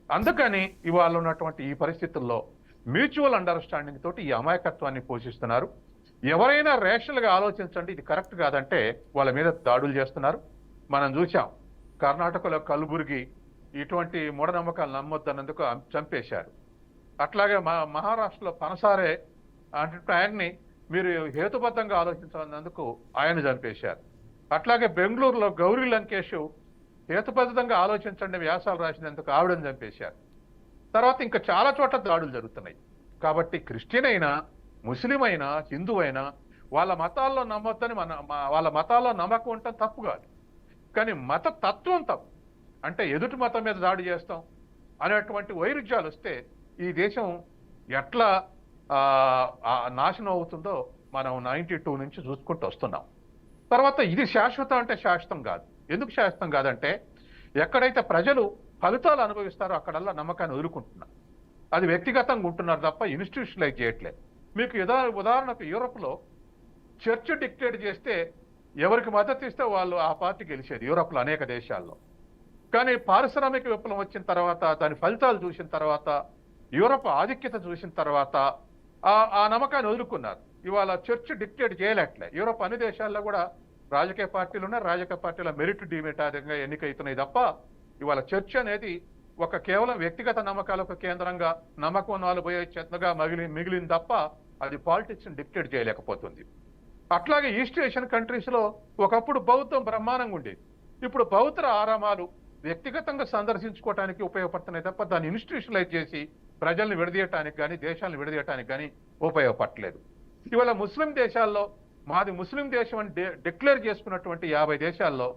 అందుకని ఇవాళ ఉన్నటువంటి ఈ పరిస్థితుల్లో మ్యూచువల్ అండర్స్టాండింగ్ తోటి ఈ అమాయకత్వాన్ని పోషిస్తున్నారు. ఎవరైనా రేషనల్గా ఆలోచించండి ఇది కరెక్ట్ కాదంటే వాళ్ళ మీద దాడులు చేస్తున్నారు. మనం చూసాం కర్ణాటకలో కల్బుర్గి ఇటువంటి మూఢనమ్మకాలు నమ్మొద్దన్నందుకు చంపేశారు. అట్లాగే మహారాష్ట్రలో పనసారే అంటే ఆయన్ని మీరు హేతుబద్ధంగా ఆలోచించినందుకు ఆయన చంపేశారు. అట్లాగే బెంగళూరులో గౌరీ లంకేష్ హేతుబద్ధంగా ఆలోచించండి వ్యాసాలు రాసినందుకు ఆవిడని చంపేశారు. తర్వాత ఇంకా చాలా చోట్ల దాడులు జరుగుతున్నాయి. కాబట్టి క్రిస్టియన్ అయినా, ముస్లిం అయినా, హిందూ అయినా వాళ్ళ మతాల్లో నమ్మొద్దని వాళ్ళ మతాల్లో నమ్మకం ఉండటం తప్పు కాదు. కానీ మత తత్వం తప్పు. అంటే ఎదుటి మతం మీద దాడి చేస్తాం అనేటువంటి వైరుధ్యాలు వస్తే ఈ దేశం ఎట్లా నాశనం అవుతుందో మనం 92 నుంచి చూసుకుంటూ వస్తున్నాం. తర్వాత ఇది శాశ్వతం అంటే శాశ్వతం కాదు. ఎందుకు శాశ్వతం కాదంటే ఎక్కడైతే ప్రజలు ఫలితాలు అనుభవిస్తారో అక్కడల్లా నమ్మకాన్ని వదులుకుంటున్నారు. అది వ్యక్తిగతంగా ఉంటున్నారు తప్ప ఇన్స్టిట్యూషనలైజ్ చేయట్లేదు. మీకు ఉదాహరణకు యూరోప్లో చర్చ్ డిక్టేట్ చేస్తే ఎవరికి మద్దతు ఇస్తే వాళ్ళు ఆ పార్టీ గెలిచేది యూరోప్లో అనేక దేశాల్లో. కానీ పారిశ్రామిక విప్లవం వచ్చిన తర్వాత, దాని ఫలితాలు చూసిన తర్వాత, యూరోప్ ఆధిక్యత చూసిన తర్వాత ఆ నమ్మకాన్ని వదులుకున్నారు. ఇవాళ చర్చ్ డిక్టేట్ చేయలేట్లే. యూరోప్ అన్ని దేశాల్లో కూడా రాజకీయ పార్టీలు ఉన్నాయి. రాజకీయ పార్టీల మెరిట్ డిమెరిట్ ఆధారంగా ఎన్నికవుతున్నాయి తప్ప ఇవాళ చర్చ్ అనేది కేవలం వ్యక్తిగత నమ్మకాలకు కేంద్రంగా నమ్మకం నాలు పోయే చెత్తగా మిగిలింది తప్ప అది పాలిటిక్స్ ని డిక్టేట్ చేయలేకపోతుంది. అట్లాగే ఈస్ట్ ఏషియన్ కంట్రీస్ లో ఒకప్పుడు బౌద్ధం బ్రహ్మాండంగా ఉండేది. ఇప్పుడు బౌద్ధ ఆరామాలు వ్యక్తిగతంగా సందర్శించుకోవడానికి ఉపయోగపడుతున్నాయి తప్ప దాన్ని ఇన్స్టిట్యూషనలైజ్ చేసి ప్రజల్ని విడదీయటానికి కానీ దేశాలను విడదీయటానికి కానీ ఉపయోగపడలేదు. ఇవాళ ముస్లిం దేశాల్లో మాది ముస్లిం దేశం అని డిక్లేర్ చేసుకున్నటువంటి 50 దేశాల్లో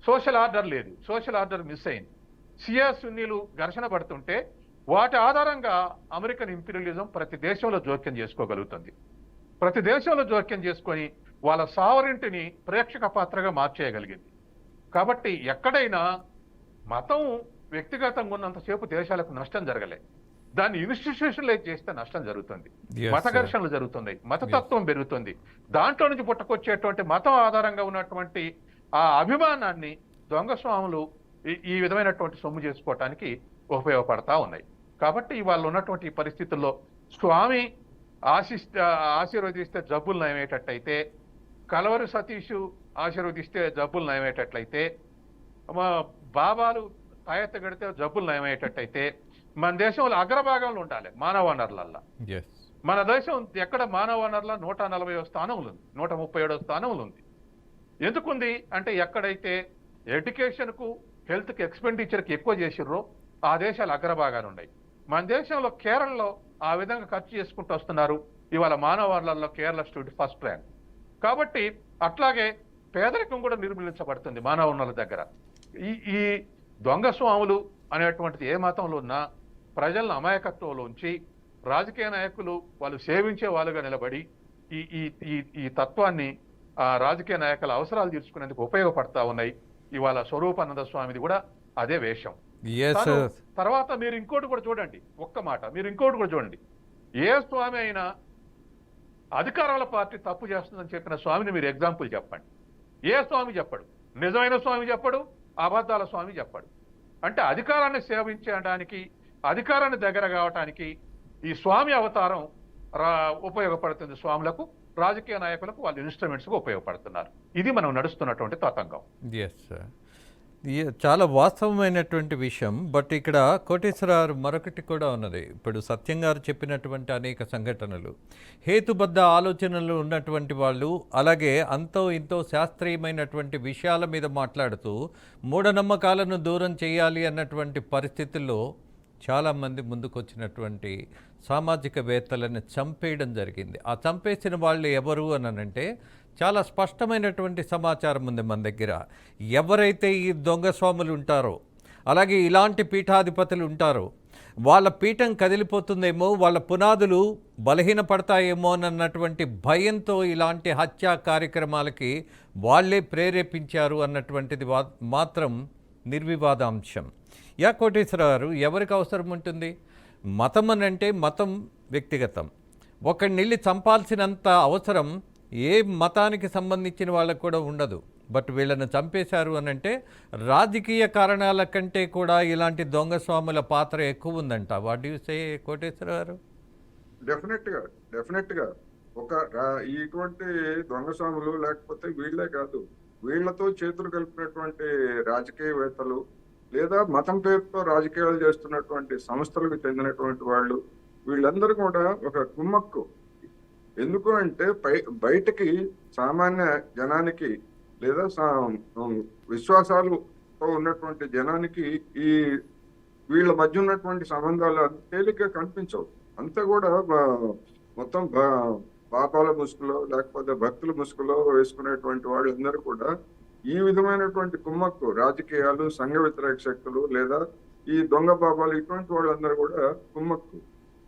సోషల్ ఆర్డర్ లేదు. సోషల్ ఆర్డర్ మిస్ అయింది. షియా సున్నీలు ఘర్షణ పడుతుంటే వాటి ఆధారంగా అమెరికన్ ఇంపీరియలిజం ప్రతి దేశంలో జోక్యం చేసుకోగలుగుతుంది. ప్రతి దేశంలో జోక్యం చేసుకొని వాళ్ళ సావరింటిని ప్రేక్షక పాత్రగా మార్చేయగలిగింది. కాబట్టి ఎక్కడైనా మతం వ్యక్తిగతంగా ఉన్నంతసేపు దేశాలకు నష్టం జరగలే. దాన్ని ఇన్స్టిట్యూషనలైజ్ చేస్తే నష్టం జరుగుతుంది. మత ఘర్షణలు జరుగుతున్నాయి, మతతత్వం పెరుగుతుంది. దాంట్లో నుంచి పుట్టుకొచ్చేటువంటి మతం ఆధారంగా ఉన్నటువంటి ఆ అభిమానాన్ని దొంగ స్వాములు ఈ విధమైనటువంటి సొమ్ము చేసుకోవటానికి ఉపయోగపడతా ఉన్నాయి. కాబట్టి ఇవాళ ఉన్నటువంటి పరిస్థితుల్లో స్వామి ఆశీర్వదిస్తే జబ్బులు నయమయ్యేటట్లయితే, కలవరి సతీష్ ఆశీర్వదిస్తే జబ్బులు నయమయ్యేటట్లయితే, బాబాలు తాయెత్తగడితే జబ్బులు నయమయ్యేటట్టయితే మన దేశంలో అగ్రభాగంలో ఉండాలి మానవ వనరులల్లా. మన దేశం ఎక్కడ మానవ వనరుల 140వ స్థానంలో ఉంది, 137వ స్థానంలో ఉంది. ఎందుకుంది అంటే ఎక్కడైతే ఎడ్యుకేషన్కు హెల్త్కి ఎక్స్పెండిచర్కి ఎక్కువ చేసిర్రో ఆ దేశాలు అగ్రభాగాలు ఉన్నాయి. మన దేశంలో కేరళలో ఆ విధంగా ఖర్చు చేసుకుంటూ వస్తున్నారు. ఇవాళ మానవ వనరులలో కేరళ స్టేట్ ఫస్ట్ ర్యాంక్. కాబట్టి అట్లాగే పేదరికం కూడా నిర్మూలించబడుతుంది మానవ వనరుల దగ్గర. ఈ దొంగ స్వాములు అనేటువంటిది ఏ మతంలో ఉన్నా ప్రజలను అమాయకత్వంలోంచి రాజకీయ నాయకులు వాళ్ళు సేవించే వాళ్ళుగా నిలబడి ఈ తత్వాన్ని రాజకీయ నాయకుల అవసరాలు తీర్చుకునేందుకు ఉపయోగపడతా ఉన్నాయి. ఇవాళ స్వరూపానంద స్వామిది కూడా అదే వేషం. తర్వాత మీరు ఇంకోటి కూడా చూడండి, ఒక్క మాట మీరు ఇంకోటి కూడా చూడండి. ఏ స్వామి అయినా అధికారాల పార్టీ తప్పు చేస్తుందని చెప్పిన స్వామిని మీరు ఎగ్జాంపుల్ చెప్పండి. ఏ స్వామి చెప్పడు, నిజమైన స్వామి చెప్పడు, అబద్ధాల స్వామి చెప్పడు. అంటే అధికారాన్ని సేవించడానికి, అధికారాన్ని దగ్గర కావటానికి ఈ స్వామి అవతారం ఉపయోగపడుతుంది. స్వాములకు, రాజకీయ నాయకులకు వాళ్ళ ఇన్స్ట్రుమెంట్స్గా ఉపయోగపడుతున్నారు. ఇది మనం నడుస్తున్నటువంటి తతంగం. చాలా వాస్తవమైనటువంటి విషయం. బట్ ఇక్కడ కోటేశ్వరరావు మరొకటి కూడా ఉన్నది. ఇప్పుడు సత్యం గారు చెప్పినటువంటి అనేక సంఘటనలు, హేతుబద్ధ ఆలోచనలు ఉన్నటువంటి వాళ్ళు, అలాగే అంతో ఇంతో శాస్త్రీయమైనటువంటి విషయాల మీద మాట్లాడుతూ మూఢనమ్మకాలను దూరం చేయాలి అన్నటువంటి పరిస్థితుల్లో చాలామంది ముందుకొచ్చినటువంటి సామాజికవేత్తలను చంపేయడం జరిగింది. ఆ చంపేసిన వాళ్ళు ఎవరు అనంటే చాలా స్పష్టమైనటువంటి సమాచారం ఉంది మన దగ్గర. ఎవరైతే ఈ దొంగ స్వాములు ఉంటారో, అలాగే ఇలాంటి పీఠాధిపతులు ఉంటారో, వాళ్ళ పీఠం కదిలిపోతుందేమో, వాళ్ళ పునాదులు బలహీనపడతాయేమో అన్నటువంటి భయంతో ఇలాంటి హత్యా కార్యక్రమాలకి వాళ్ళే ప్రేరేపించారు అన్నటువంటిది మాత్రం నిర్వివాదాంశం. కోటేశ్వరరావు, ఎవరికి అవసరం ఉంటుంది? మతం అని అంటే మతం వ్యక్తిగతం. ఒకడిని వెళ్ళి చంపాల్సినంత అవసరం ఏ మతానికి సంబంధించిన వాళ్ళకు కూడా ఉండదు. బట్ వీళ్ళను చంపేశారు అని అంటే రాజకీయ కారణాల కంటే కూడా ఇలాంటి దొంగ స్వాముల పాత్ర ఎక్కువ ఉందంట. వాట్ యు సే కోటేశ్వర గారు? డెఫినెట్ గా ఇటువంటి దొంగ స్వాములు లేకపోతే వీళ్ళే కాదు, వీళ్లతో చేతులు కలిపినటువంటి రాజకీయవేత్తలు లేదా మతం పేరుతో రాజకీయాలు చేస్తున్నటువంటి సంస్థలకు చెందినటువంటి వాళ్ళు, వీళ్ళందరూ కూడా ఒక కుమ్మక్కు. ఎందుకు అంటే బయటకి సామాన్య జనానికి లేదా విశ్వాసాలతో ఉన్నటువంటి జనానికి ఈ వీళ్ళ మధ్య ఉన్నటువంటి సంబంధాలు తేలిగ్గా కనిపించవు. అంతా కూడా మొత్తం పాపాల ముసుగులో లేకపోతే భక్తుల ముసుగులో వేసుకునేటువంటి వాళ్ళందరూ కూడా ఈ విధమైనటువంటి కుమ్మక్కు, రాజకీయాలు, సంఘ వ్యతిరేక శక్తులు లేదా ఈ దొంగ పాపాలు, ఇటువంటి వాళ్ళందరూ కూడా కుమ్మక్కు.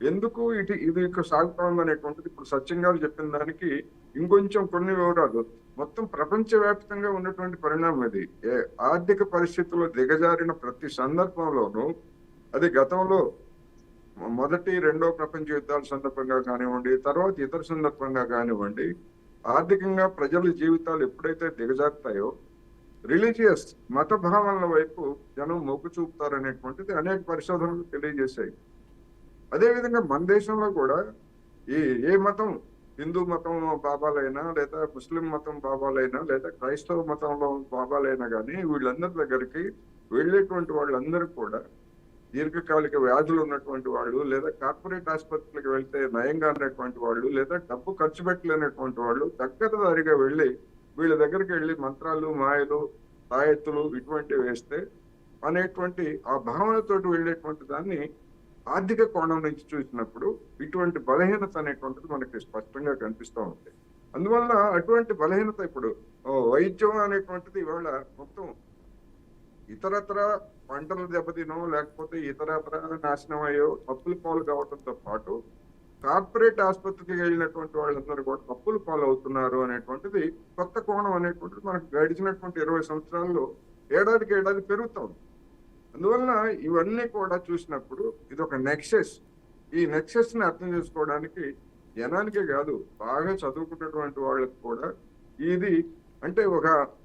ఎందుకు ఇది సాగుతోంది అనేటువంటిది ఇప్పుడు సత్యం గారు చెప్పిన దానికి ఇంకొంచెం కొన్ని వివరాలు. మొత్తం ప్రపంచవ్యాప్తంగా ఉన్నటువంటి పరిణామం ఇది. ఆర్థిక పరిస్థితుల్లో దిగజారిన ప్రతి సందర్భంలోనూ, అది గతంలో మొదటి రెండో ప్రపంచ యుద్ధాల సందర్భంగా కానివ్వండి, తర్వాత ఇతర సందర్భంగా కానివ్వండి, ఆర్థికంగా ప్రజల జీవితాలు ఎప్పుడైతే దిగజారుతాయో రిలీజియస్ మత భావనల వైపు జనం మొగ్గు చూపుతారనేటువంటిది అనేక పరిశోధనలు తెలియజేశాయి. అదేవిధంగా మన దేశంలో కూడా ఏ మతం, హిందూ మతం బాబాలైనా లేదా ముస్లిం మతం బాబాలైనా లేదా క్రైస్తవ మతంలో బాబాలైనా కానీ వీళ్ళందరి దగ్గరికి వెళ్ళేటువంటి వాళ్ళందరూ కూడా దీర్ఘకాలిక వ్యాధులు ఉన్నటువంటి వాళ్ళు లేదా కార్పొరేట్ ఆసుపత్రులకు వెళ్తే నయంగా ఉన్నటువంటి వాళ్ళు లేదా డబ్బు ఖర్చు పెట్టలేనటువంటి వాళ్ళు దగ్గరదారిగా వెళ్ళి వీళ్ళ దగ్గరికి వెళ్ళి మంత్రాలు, మాయలు, తాయెత్తులు ఇటువంటివి వేస్తే అనేటువంటి ఆ భావనతోటి వెళ్ళేటువంటి దాన్ని ఆర్థిక కోణం నుంచి చూసినప్పుడు ఇటువంటి బలహీనత అనేటువంటిది మనకి స్పష్టంగా కనిపిస్తూ ఉంది. అందువల్ల అటువంటి బలహీనత ఇప్పుడు వైద్యం అనేటువంటిది ఇవాళ మొత్తం ఇతరత్ర పంటలు దెబ్బతినో లేకపోతే ఇతరత్ర నాశనం అయ్యో అప్పుల పాలు కావడంతో పాటు కార్పొరేట్ ఆసుపత్రికి వెళ్ళినటువంటి వాళ్ళందరూ కూడా అప్పుల పాలు అవుతున్నారు అనేటువంటిది కొత్త కోణం అనేటువంటిది మనకు గడిచినటువంటి 20 సంవత్సరాల్లో ఏడాదికి ఏడాది పెరుగుతుంది. అందువలన ఇవన్నీ కూడా చూసినప్పుడు ఇది ఒక నెక్సెస్. ఈ నెక్సెస్ ని అర్థం చేసుకోవడానికి జనానికే కాదు, బాగా చదువుకున్నటువంటి వాళ్ళకి కూడా ఇది అంటే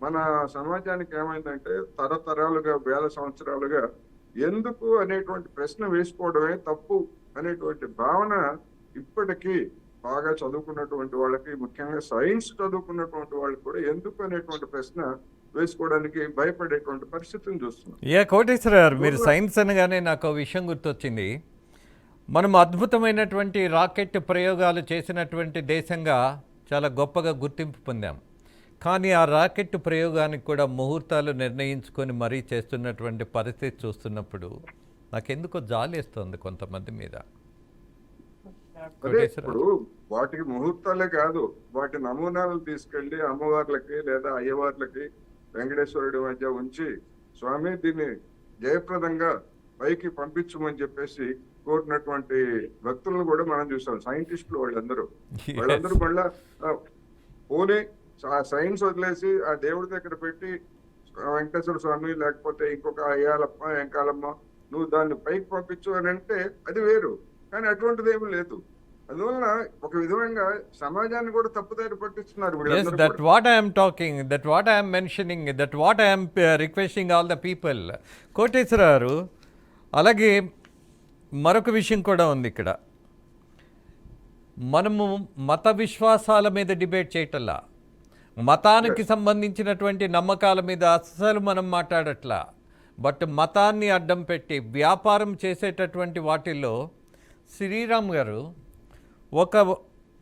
మన సమాజానికి ఏమైందంటే తరతరాలుగా వేల సంవత్సరాలుగా ఎందుకు అనేటువంటి ప్రశ్న వేసుకోవడమే తప్పు అనేటువంటి భావన ఇప్పటికీ బాగా చదువుకున్నటువంటి వాళ్ళకి, ముఖ్యంగా సైన్స్ చదువుకున్నటువంటి వాళ్ళకి కూడా ఎందుకు అనేటువంటి ప్రశ్న వేసుకోవడానికి భయపడేటువంటి పరిస్థితిని చూస్తున్నాం. కోటేశ్వర గారు, మీరు సైన్స్ అనగానే నాకు ఒక విషయం గుర్తొచ్చింది. మనం అద్భుతమైనటువంటి రాకెట్ ప్రయోగాలు చేసినటువంటి దేశంగా చాలా గొప్పగా గుర్తింపు పొందాం. కానీ ఆ రాకెట్ ప్రయోగానికి కూడా ముహూర్తాలు నిర్ణయించుకొని మరీ చేస్తున్నటువంటి పరిస్థితి చూస్తున్నప్పుడు నాకెందుకో జాలేస్తుంది కొంతమంది మీద. అదే ఇప్పుడు వాటికి ముహూర్తాలే కాదు, వాటి నమూనాలు తీసుకెళ్లి అమ్మవార్లకి లేదా అయ్యవార్లకి వెంకటేశ్వరుడి మధ్య ఉంచి స్వామి దీన్ని జయప్రదంగా పైకి పంపించమని చెప్పేసి కోరినటువంటి భక్తులను కూడా మనం చూసాం. సైంటిస్టులు వాళ్ళందరూ మళ్ళా పోనీ సైన్స్ వదిలేసి ఆ దేవుడి దగ్గర పెట్టి వెంకటేశ్వర స్వామి లేకపోతే ఇంకొక అయ్యాలమ్మ, వెంకాలమ్మ నువ్వు దాన్ని పైకి పంపించు అని అంటే అది వేరు. కానీ అటువంటిది ఏమీ లేదు. అందువలన ఒక విధంగా సమాజాన్ని కూడా తప్పుదారి పట్టిస్తున్నారు. That what I am talking, that what I am mentioning, that what I am requesting all the people. Koteswara garu, అలాగే మరొక విషయం కూడా ఉంది ఇక్కడ. మనము మత విశ్వాసాల మీద డిబేట్ చేయటల్లా, మతానికి సంబంధించినటువంటి నమ్మకాల మీద అస్సలు మనం మాట్లాడట్లా. బట్ మతాన్ని అడ్డం పెట్టి వ్యాపారం చేసేటటువంటి వాటిల్లో శ్రీరామ్ గారు ఒక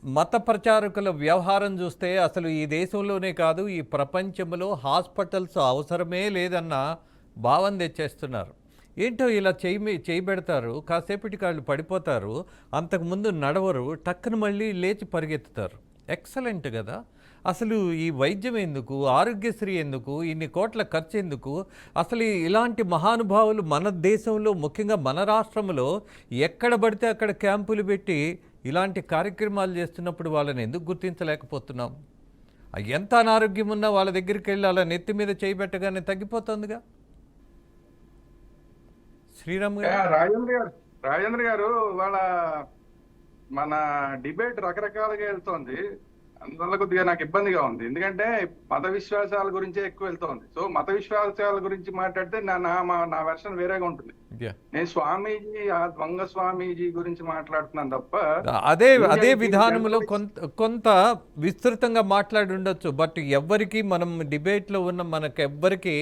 మత ప్రచారకుల వ్యవహారం చూస్తే అసలు ఈ దేశంలోనే కాదు ఈ ప్రపంచంలో హాస్పిటల్స్ అవసరమే లేదన్న భావం తెచ్చేస్తున్నారు. ఏంటో ఇలా చేయబెడతారు, కాసేపటికి వాళ్ళు పడిపోతారు, అంతకుముందు నడవరు, టక్కున మళ్ళీ లేచి పరిగెత్తుతారు. ఎక్సలెంట్ కదా. అసలు ఈ వైద్యం ఎందుకు, ఆరోగ్యశ్రీ ఎందుకు, ఇన్ని కోట్ల ఖర్చు ఎందుకు? అసలు ఇలాంటి మహానుభావులు మన దేశంలో, ముఖ్యంగా మన రాష్ట్రంలో ఎక్కడ పడితే అక్కడ క్యాంపులు పెట్టి ఇలాంటి కార్యక్రమాలు చేస్తున్నప్పుడు వాళ్ళని ఎందుకు గుర్తించలేకపోతున్నాం? ఎంత అనారోగ్యం ఉన్నా వాళ్ళ దగ్గరికి వెళ్ళి అలా నెత్తి మీద చేయబెట్టగానే తగ్గిపోతుందిగా. శ్రీరామ్ గారు, రాజేంద్ర గారు వాళ్ళ మన డిబేట్ రకరకాలుగా వెళ్తోంది. అందువల్ల కొద్దిగా నాకు ఇబ్బందిగా ఉంది. ఎందుకంటే మత విశ్వాసాల గురించే ఎక్కువ వెళ్తోంది. సో మత విశ్వాసాల గురించి మాట్లాడితే నా వెర్షన్ వేరేగా ఉంటుంది. నేను స్వామీజీ, ఆ దొంగ స్వామీజీ గురించి మాట్లాడుతున్నాను తప్ప అదే విధానంలో కొంత విస్తృతంగా మాట్లాడి ఉండొచ్చు. బట్ ఎవ్వరికి మనం డిబేట్లో ఉన్న మనకెవ్వరికి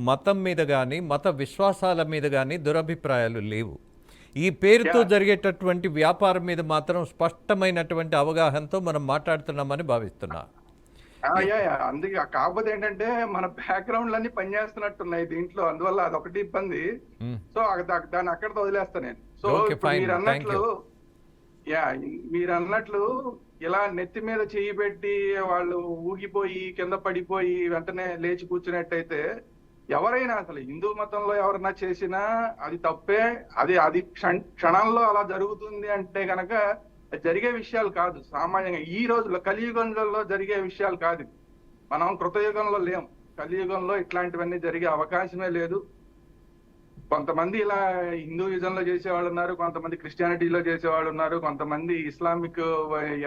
మతం మీద కానీ మత విశ్వాసాల మీద కానీ దురభిప్రాయాలు లేవు. ఈ పేరుతో జరిగేటటువంటి వ్యాపారం మీద మాత్రం స్పష్టమైనటువంటి అవగాహనతో మనం మాట్లాడుతున్నామని భావిస్తున్నా. అందుకే కాకపోతే ఏంటంటే మన బ్యాక్గ్రౌండ్ అన్ని పనిచేస్తున్నట్టున్నాయి దీంట్లో, అందువల్ల అదొకటి ఇబ్బంది. సో దాన్ని అక్కడితో వదిలేస్తాను నేను. సో మీరు అన్నట్లు ఇలా నెత్తి మీద చెయ్యి పెట్టి వాళ్ళు ఊగిపోయి కింద పడిపోయి వెంటనే లేచి కూర్చున్నట్టయితే ఎవరైనా అసలు హిందూ మతంలో ఎవరైనా చేసినా అది తప్పే. అది క్షణంలో అలా జరుగుతుంది అంటే గనక జరిగే విషయాలు కాదు. సామాన్యంగా ఈ రోజుల్లో కలియుగంలో జరిగే విషయాలు కాదు. మనం కృతయుగంలో లేం. కలియుగంలో ఇట్లాంటివన్నీ జరిగే అవకాశమే లేదు. కొంతమంది ఇలా హిందూయిజంలో చేసేవాళ్ళు ఉన్నారు, కొంతమంది క్రిస్టియానిటీలో చేసేవాళ్ళు ఉన్నారు, కొంతమంది ఇస్లామిక్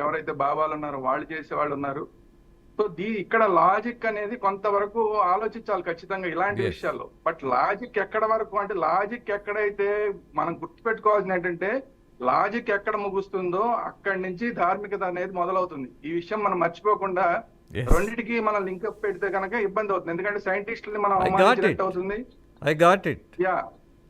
ఎవరైతే బాబాలు ఉన్నారో వాళ్ళు చేసేవాళ్ళు ఉన్నారు. సో ఇక్కడ లాజిక్ అనేది కొంతవరకు ఆలోచించాలి ఖచ్చితంగా ఇలాంటి విషయాల్లో. బట్ లాజిక్ ఎక్కడ వరకు అంటే లాజిక్ ఎక్కడైతే మనం గుర్తుపెట్టుకోవాల్సింది ఏంటంటే లాజిక్ ఎక్కడ ముగుస్తుందో అక్కడి నుంచి ధార్మికత అనేది మొదలవుతుంది. ఈ విషయం మనం మర్చిపోకుండా రెండింటికి మనం లింకప్ పెడితే కనుక ఇబ్బంది అవుతుంది. ఎందుకంటే సైంటిస్టులని మనం అవమానించినట్టు అవుతుంది.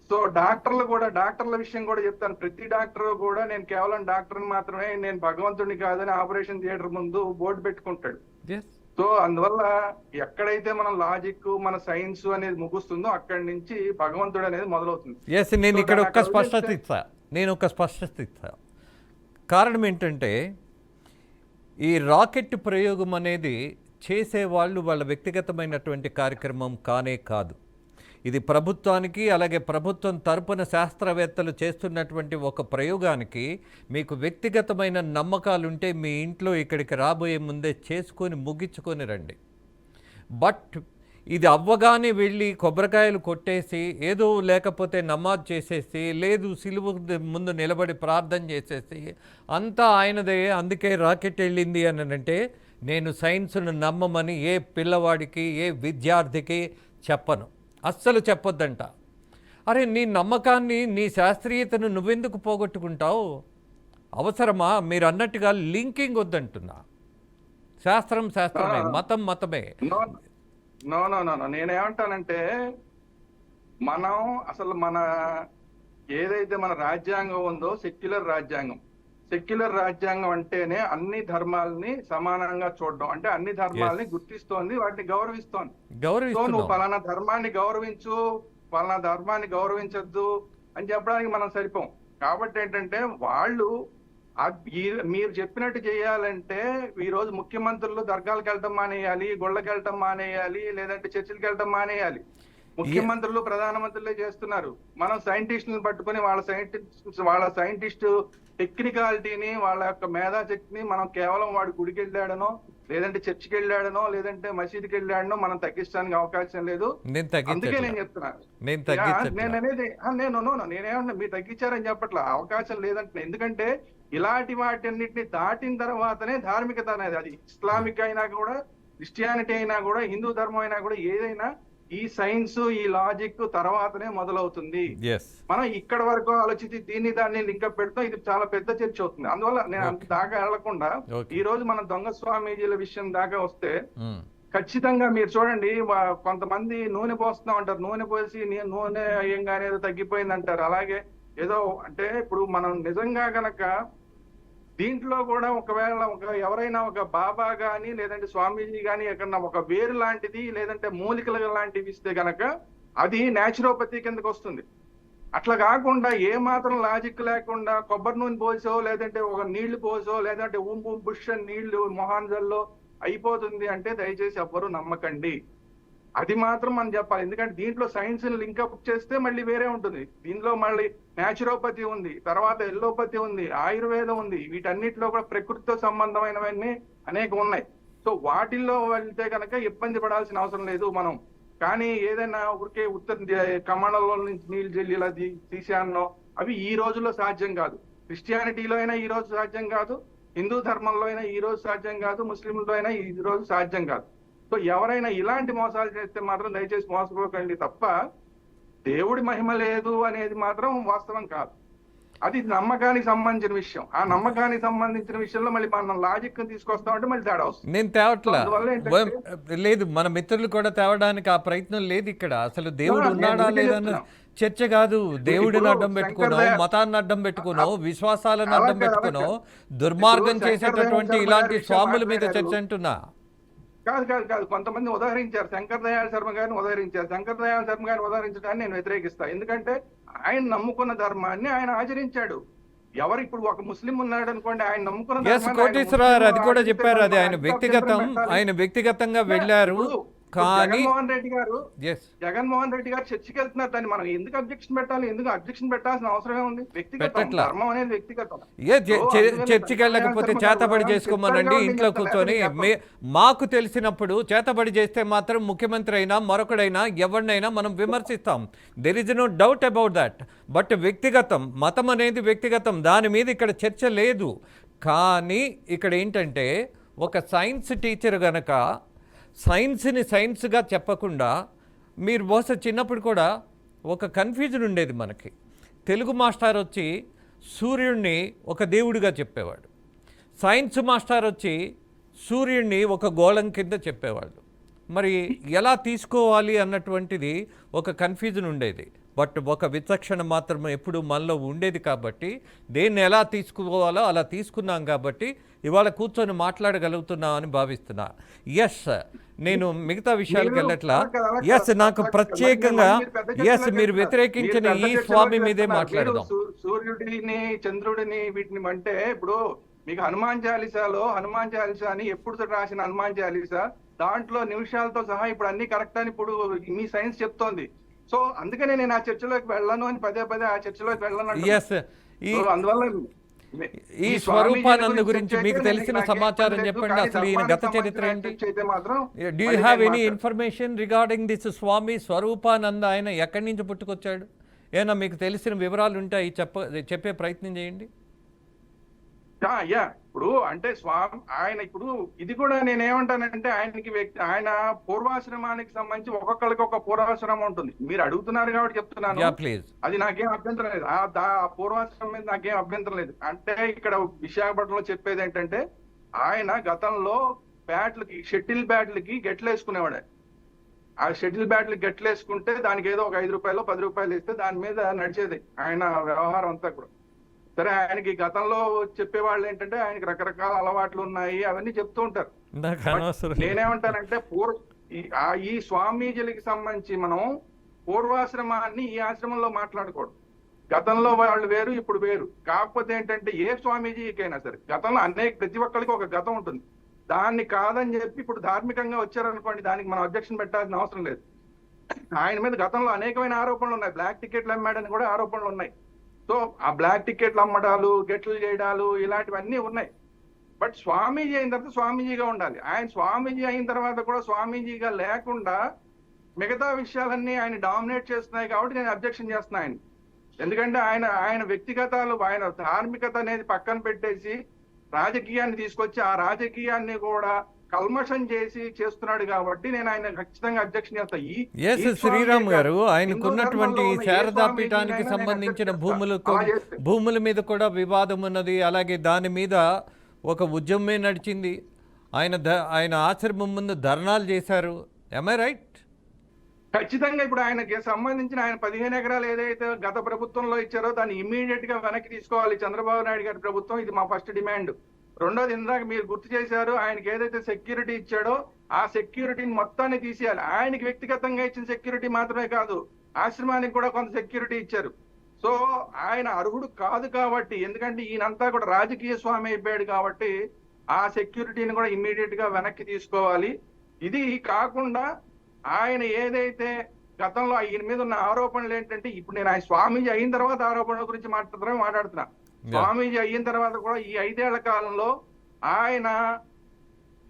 సో డాక్టర్ల విషయం కూడా చెప్తాను. ప్రతి డాక్టర్ కూడా నేను కేవలం డాక్టర్ని మాత్రమే, నేను భగవంతుడిని కాదని ఆపరేషన్ థియేటర్ ముందు బోర్డు పెట్టుకుంటాడు. సో అందువల్ల ఎక్కడైతే మన లాజిక్ మన సైన్స్ అనేది ముగుస్తుందో అక్కడి నుంచి భగవంతుడు అనేది మొదలవుతుంది. నేను ఇక్కడ ఒక స్పష్టత ఇస్తా. కారణం ఏంటంటే ఈ రాకెట్ ప్రయోగం అనేది చేసేవాళ్ళు వాళ్ళ వ్యక్తిగతమైనటువంటి కార్యక్రమం కానే కాదు. ఇది ప్రభుత్వానికి, అలాగే ప్రభుత్వం తరపున శాస్త్రవేత్తలు చేస్తున్నటువంటి ఒక ప్రయోగానికి మీకు వ్యక్తిగతమైన నమ్మకాలుంటే మీ ఇంట్లో ఇక్కడికి రాబోయే ముందే చేసుకొని ముగించుకొని రండి. బట్ ఇది అవ్వగానే వెళ్ళి కొబ్బరికాయలు కొట్టేసి ఏదో లేకపోతే నమాజ్ చేసేసి లేదు సిలువ ముందు నిలబడి ప్రార్థన చేసేసి అంతా ఆయనదే అందుకే రాకెట్ వెళ్ళింది అని అంటే నేను సైన్స్ను నమ్మమని ఏ పిల్లవాడికి ఏ విద్యార్థికి చెప్పను, అస్సలు చెప్పొద్దంట. అరే నీ నమ్మకాన్ని నీ శాస్త్రీయతను నువ్వెందుకు పోగొట్టుకుంటావు? అవసరమా? మీరు అన్నట్టుగా లింకింగ్ వద్దంటున్నా. శాస్త్రం శాస్త్రమే, మతం మతమే. నో నేనేమంటానంటే మనం అసలు మన ఏదైతే మన రాజ్యాంగం ఉందో సెక్యులర్ రాజ్యాంగం అంటేనే అన్ని ధర్మాలని సమానంగా చూడడం, అంటే అన్ని ధర్మాలని గుర్తిస్తోంది, వాటిని గౌరవిస్తోంది. నువ్వు పలానా ధర్మాన్ని గౌరవించు, పలానా ధర్మాన్ని గౌరవించద్దు అని చెప్పడానికి మనం సరిపోం. కాబట్టి ఏంటంటే వాళ్ళు మీరు చెప్పినట్టు చేయాలంటే ఈ రోజు ముఖ్యమంత్రులు దర్గాలకు వెళ్ళటం మానేయాలి, గుళ్ళకి వెళ్ళటం మానేయాలి, లేదంటే చర్చిలకు వెళ్ళటం మానేయాలి. ముఖ్యమంత్రులు ప్రధానమంత్రులే చేస్తున్నారు. మనం సైంటిస్టులను పట్టుకుని వాళ్ళ సైంటిస్టు టెక్నికాలిటీని, వాళ్ళ యొక్క మేధాశక్తిని మనం కేవలం వాడు గుడికి వెళ్ళాడనో లేదంటే చర్చికి వెళ్ళాడనో లేదంటే మసీదుకి వెళ్ళాడనో మనం తగ్గించడానికి అవకాశం లేదు. అందుకే నేను చెప్తున్నాను. నేనేమన్నా మీరు తగ్గించారని చెప్పట్లా, అవకాశం లేదంటున్నా. ఎందుకంటే ఇలాంటి వాటన్నిటిని దాటిన తర్వాతనే ధార్మికత అనేది, అది ఇస్లామిక్ అయినా కూడా, క్రిస్టియానిటీ అయినా కూడా, హిందూ ధర్మం అయినా కూడా, ఏదైనా ఈ సైన్స్ ఈ లాజిక్ తర్వాతనే మొదలవుతుంది. మనం ఇక్కడ వరకు ఆలోచించి దాన్ని లింకప్ పెడతాం, ఇది చాలా పెద్ద చర్చ అవుతుంది. అందువల్ల నేను అంత దాకా వెళ్లకుండా ఈ రోజు మనం దొంగ స్వామీజీల విషయం దాకా వస్తే ఖచ్చితంగా మీరు చూడండి, కొంతమంది నూనె పోస్తున్నాం అంటారు, నూనె పోసి నూనె అయ్యంగానే ఏదో తగ్గిపోయింది అంటారు. అలాగే ఏదో అంటే ఇప్పుడు మనం నిజంగా గనక దీంట్లో కూడా ఒకవేళ ఎవరైనా ఒక బాబా గాని లేదంటే స్వామీజీ గాని ఎక్కడన్నా ఒక వేరు లాంటిది లేదంటే మూలికలు లాంటివి ఇస్తే గనక అది న్యాచురోపతి కిందకి వస్తుంది. అట్లా కాకుండా ఏ మాత్రం లాజిక్ లేకుండా కొబ్బరి నూనె పోసో లేదంటే ఒక నీళ్లు పోసో లేదంటే బుష్ నీళ్లు మొహాన్జల్లో అయిపోతుంది అంటే దయచేసి ఎవ్వరూ నమ్మకండి. అది మాత్రం మనం చెప్పాలి. ఎందుకంటే దీంట్లో సైన్స్ లింకప్ చేస్తే మళ్ళీ వేరే ఉంటుంది. దీనిలో మళ్ళీ న్యాచురోపతి ఉంది, తర్వాత ఎల్లోపతి ఉంది, ఆయుర్వేదం ఉంది. వీటన్నిటిలో కూడా ప్రకృతితో సంబంధమైనవన్నీ అనేక ఉన్నాయి. సో వాటిల్లో వెళ్తే కనుక ఇబ్బంది పడాల్సిన అవసరం లేదు మనం. కానీ ఏదైనా ఊరికే ఉత్తర కమండలో నుంచి నీళ్ళు జల్లి ఇలా తీసానో అవి ఈ రోజుల్లో సాధ్యం కాదు. క్రిస్టియానిటీలో అయినా ఈ రోజు సాధ్యం కాదు, హిందూ ధర్మంలో అయినా ఈ రోజు సాధ్యం కాదు, ముస్లింలో అయినా ఈ రోజు సాధ్యం కాదు. సో ఎవరైనా ఇలాంటి మోసాలు చేస్తే మాత్రం దయచేసి మోసపోకండి తప్ప దేవుడి మహిమ లేదు అనేది మాత్రం వాస్తవం కాదు. అది నమ్మకానికి సంబంధించిన విషయం. ఆ నమ్మకానికి సంబంధించిన విషయంలో మళ్ళీ మనం లాజిక్ తీసుకొస్తామంటే మళ్ళీ తేడా వస్తుంది. నేను తేవట్లా అందువల్ల ఏంటంటే- లేదు, మన మిత్రులు కూడా తేవడానికి ఆ ప్రయత్నం లేదు ఇక్కడ. అసలు దేవుడు నేను ఉన్నాడా అందుకే లేదన్న చెప్తున్నా. చర్చ కాదు. దేవుడిని ఇప్పుడు అడ్డం పెట్టుకునో, శంకర్ దయాళ్ మతాన్ని అడ్డం పెట్టుకునో, విశ్వాసాలను అలా అడ్డం కాదు, పెట్టుకునో, అలా కాదు. దుర్మార్గం ఇప్పుడు శంకర్ చేసేటటువంటి దయాళ్ ఇలాంటి శర్మ గారి స్వాముల మీద విషయం చర్చ మాట్లాడారు. అంటున్నా. కాదు కొంతమంది ఉదాహరించారు. శంకర్ దయాళ్ శర్మ గారిని ఉదాహరించారు. శంకర్ దయాళ్ శర్మ గారిని ఉదాహరించడాన్ని నేను వ్యతిరేకిస్తాను. ఎందుకంటే ఆయన నమ్ముకున్న ధర్మాన్ని ఆయన ఆచరించాడు. ఎవరు ఇప్పుడు ఒక ముస్లిం ఉన్నాడు అనుకోండి, ఆయన నమ్ముకున్న ఎస్, ధర్మాన్ని ఆయన కోటేశ్వరరావు అది ముస్లింలు కూడా ఆచరిస్తే చెప్పారు. అది ఆయన మనం వ్యక్తిగతం, అభ్యంతరం పెట్టాలి. ఆయన వ్యక్తిగతంగా వెళ్ళారు. ఇప్పుడు కానీ జగన్మోహన్ రెడ్డి గారు ఎస్, జగన్మోహన్ రెడ్డి గారు చర్చికి వెళ్తున్నారు. దాన్ని మనం ఎందుకు అబ్జెక్షన్ పెట్టాలి? ఎందుకు అబ్జెక్షన్ పెట్టాల్సిన అవసరం ఏముంది? వ్యక్తిగతం, పెట్టట్లా. ధర్మం అనేది వ్యక్తిగతం. చర్చికి వెళ్ళకపోతే చేతబడి చేసుకోమనండి ఇంట్లో కూర్చొని. మాకు తెలిసినప్పుడు చేతబడి చేస్తే మాత్రం ముఖ్యమంత్రి అయినా మరొకడైనా ఎవరినైనా మనం విమర్శిస్తాం. There is no doubt about that. But వ్యక్తిగతం, మతం అనేది వ్యక్తిగతం, దాని మీద ఇక్కడ చర్చ లేదు. కానీ ఇక్కడ ఏంటంటే ఒక సైన్స్ టీచర్ గనక సైన్స్ని సైన్స్గా చెప్పకుండా, మీరు బహుశా చిన్నప్పుడు కూడా ఒక కన్ఫ్యూజన్ ఉండేది మనకి. తెలుగు మాస్టర్ వచ్చి సూర్యుడిని ఒక దేవుడిగా చెప్పేవాడు, సైన్స్ మాస్టర్ వచ్చి సూర్యుడిని ఒక గోళం కింద చెప్పేవాడు. మరి ఎలా తీసుకోవాలి అన్నటువంటిది ఒక కన్ఫ్యూజన్ ఉండేది. బట్ ఒక విచక్షణ మాత్రం ఎప్పుడు మనలో ఉండేది. కాబట్టి దేన్ని ఎలా తీసుకోవాలో అలా తీసుకున్నాం. కాబట్టి ఇవాళ కూర్చొని మాట్లాడగలుగుతున్నాం అని భావిస్తున్నా. ఎస్, నేను మిగతా విషయాలకు వెళ్ళట్లా. ఎస్, నాకు ప్రత్యేకంగా ఎస్, మీరు వ్యతిరేకించిన ఈ స్వామి మీదే మాట్లాడదాం. సూర్యుడిని, చంద్రుడిని, వీటిని అంటే ఇప్పుడు మీకు హనుమాన్ చాలీసాలో హనుమాన్ చాలీసా అని ఎప్పుడు రాసిన హనుమాన్ చాలీసా, దాంట్లో నిమిషాలతో సహా ఇప్పుడు అన్ని కరెక్ట్ అని ఇప్పుడు మీ సైన్స్ చెప్తోంది. సో అందుకనే నేను ఆ చర్చలోకి వెళ్ళను అని పదే ఆ చర్చలోకి వెళ్ళను. ఎస్, అందువల్ల ఈ స్వరూపానంద గురించి మీకు తెలిసిన సమాచారం చెప్పండి. అసలు ఈయన గత చరిత్ర ఏంటి? Do you have any information regarding this Swami Swaroopananda? ఆయన ఎక్కడి నుంచి పుట్టుకొచ్చాడు? ఏమన్నా మీకు తెలిసిన వివరాలు ఉంటే అవి చెప్పే ప్రయత్నం చేయండి. ఇప్పుడు అంటే స్వామి ఆయన ఇప్పుడు ఇది కూడా నేనేమంటానంటే ఆయన పూర్వాశ్రమానికి సంబంధించి ఒక్కొక్కరికి ఒక పూర్వాశ్రమం ఉంటుంది. మీరు అడుగుతున్నారు కాబట్టి చెప్తున్నాను. ప్లీజ్, అది నాకేం అభ్యంతరం లేదు. ఆ పూర్వాశ్రమం మీద నాకేం అభ్యంతరం లేదు. అంటే ఇక్కడ విశాఖపట్నంలో చెప్పేది ఏంటంటే ఆయన గతంలో బ్యాట్లకి, షటిల్ బ్యాట్లకి గెట్లు వేసుకునేవాడు. ఆ షటిల్ బ్యాట్లకి గెట్లు వేసుకుంటే దానికి ఏదో ఒక 5 రూపాయలు 10 రూపాయలు ఇస్తే దాని మీద నడిచేది ఆయన వ్యవహారం అంతా కూడా. సరే, ఆయనకి గతంలో చెప్పేవాళ్ళు ఏంటంటే ఆయనకి రకరకాల అలవాట్లు ఉన్నాయి, అవన్నీ చెప్తూ ఉంటారు. నేనేమంటానంటే ఈ స్వామీజీలకి సంబంధించి మనం పూర్వాశ్రమాన్ని ఈ ఆశ్రమంలో మాట్లాడకూడదు. గతంలో వాళ్ళు వేరు, ఇప్పుడు వేరు. కాకపోతే ఏంటంటే ఏ స్వామీజీకైనా సరే గతంలో ప్రతి ఒక్కరికి ఒక గతం ఉంటుంది. దాన్ని కాదని చెప్పి ఇప్పుడు ధార్మికంగా వచ్చారనుకోండి, దానికి మనం అబ్జెక్షన్ పెట్టాల్సిన అవసరం లేదు. ఆయన మీద గతంలో అనేకమైన ఆరోపణలు ఉన్నాయి. బ్లాక్ టికెట్లు అమ్మాడని కూడా ఆరోపణలు ఉన్నాయి. సో ఆ బ్లాక్ టికెట్లు అమ్మడాలు, గెట్లు చేయడాలు ఇలాంటివన్నీ ఉన్నాయి. బట్ స్వామీజీ అయిన తర్వాత స్వామీజీగా ఉండాలి. ఆయన స్వామీజీ అయిన తర్వాత కూడా స్వామీజీగా లేకుండా మిగతా విషయాలన్నీ ఆయన డామినేట్ చేస్తున్నాయి. కాబట్టి నేను అబ్జెక్షన్ చేస్తున్నా ఆయన. ఎందుకంటే ఆయన వ్యక్తిగతాలు, ఆయన ధార్మికత అనేది పక్కన పెట్టేసి రాజకీయాన్ని తీసుకొచ్చి ఆ రాజకీయాన్ని కూడా కల్మషం చేసి చేస్తున్నాడు. కాబట్టి నేను ఆయన ఖచ్చితంగా అబ్జెక్షన్ చేస్తాను. శ్రీరామ్ గారు, ఆయనకున్నటువంటి శారదాపీఠానికి సంబంధించిన భూముల మీద కూడా వివాదం ఉన్నది. అలాగే దాని మీద ఒక ఉద్యమమే నడిచింది. ఆయన ఆశ్రమం ముందు ధర్నాలు చేశారు. am I right? ఖచ్చితంగా ఇప్పుడు ఆయనకి సంబంధించిన ఆయన 15 ఎకరాలు ఏదైతే గత ప్రభుత్వంలో ఇచ్చారో దాన్ని ఇమ్మీడియట్ గా వెనక్కి తీసుకోవాలి చంద్రబాబు నాయుడు గారి ప్రభుత్వం. ఇది మా ఫస్ట్ డిమాండ్. రెండోది, ఇందాక మీరు గుర్తు చేశారు, ఆయనకి ఏదైతే సెక్యూరిటీ ఇచ్చాడో ఆ సెక్యూరిటీని మొత్తాన్ని తీసేయాలి. ఆయనకి వ్యక్తిగతంగా ఇచ్చిన సెక్యూరిటీ మాత్రమే కాదు, ఆశ్రమానికి కూడా కొంత సెక్యూరిటీ ఇచ్చారు. సో ఆయన అర్హుడు కాదు కాబట్టి, ఎందుకంటే ఈయనంతా కూడా రాజకీయ స్వామి అయిపోయాడు కాబట్టి ఆ సెక్యూరిటీని కూడా ఇమ్మీడియట్ గా వెనక్కి తీసుకోవాలి. ఇది కాకుండా ఆయన ఏదైతే గతంలో ఈయన మీద ఉన్న ఆరోపణలు ఏంటంటే, ఇప్పుడు నేను ఆయన స్వామీజీ అయిన తర్వాత ఆరోపణల గురించి మాట్లాడుతున్నా. స్వామీజీ అయిన తర్వాత కూడా ఈ 5 ఏళ్ల కాలంలో ఆయన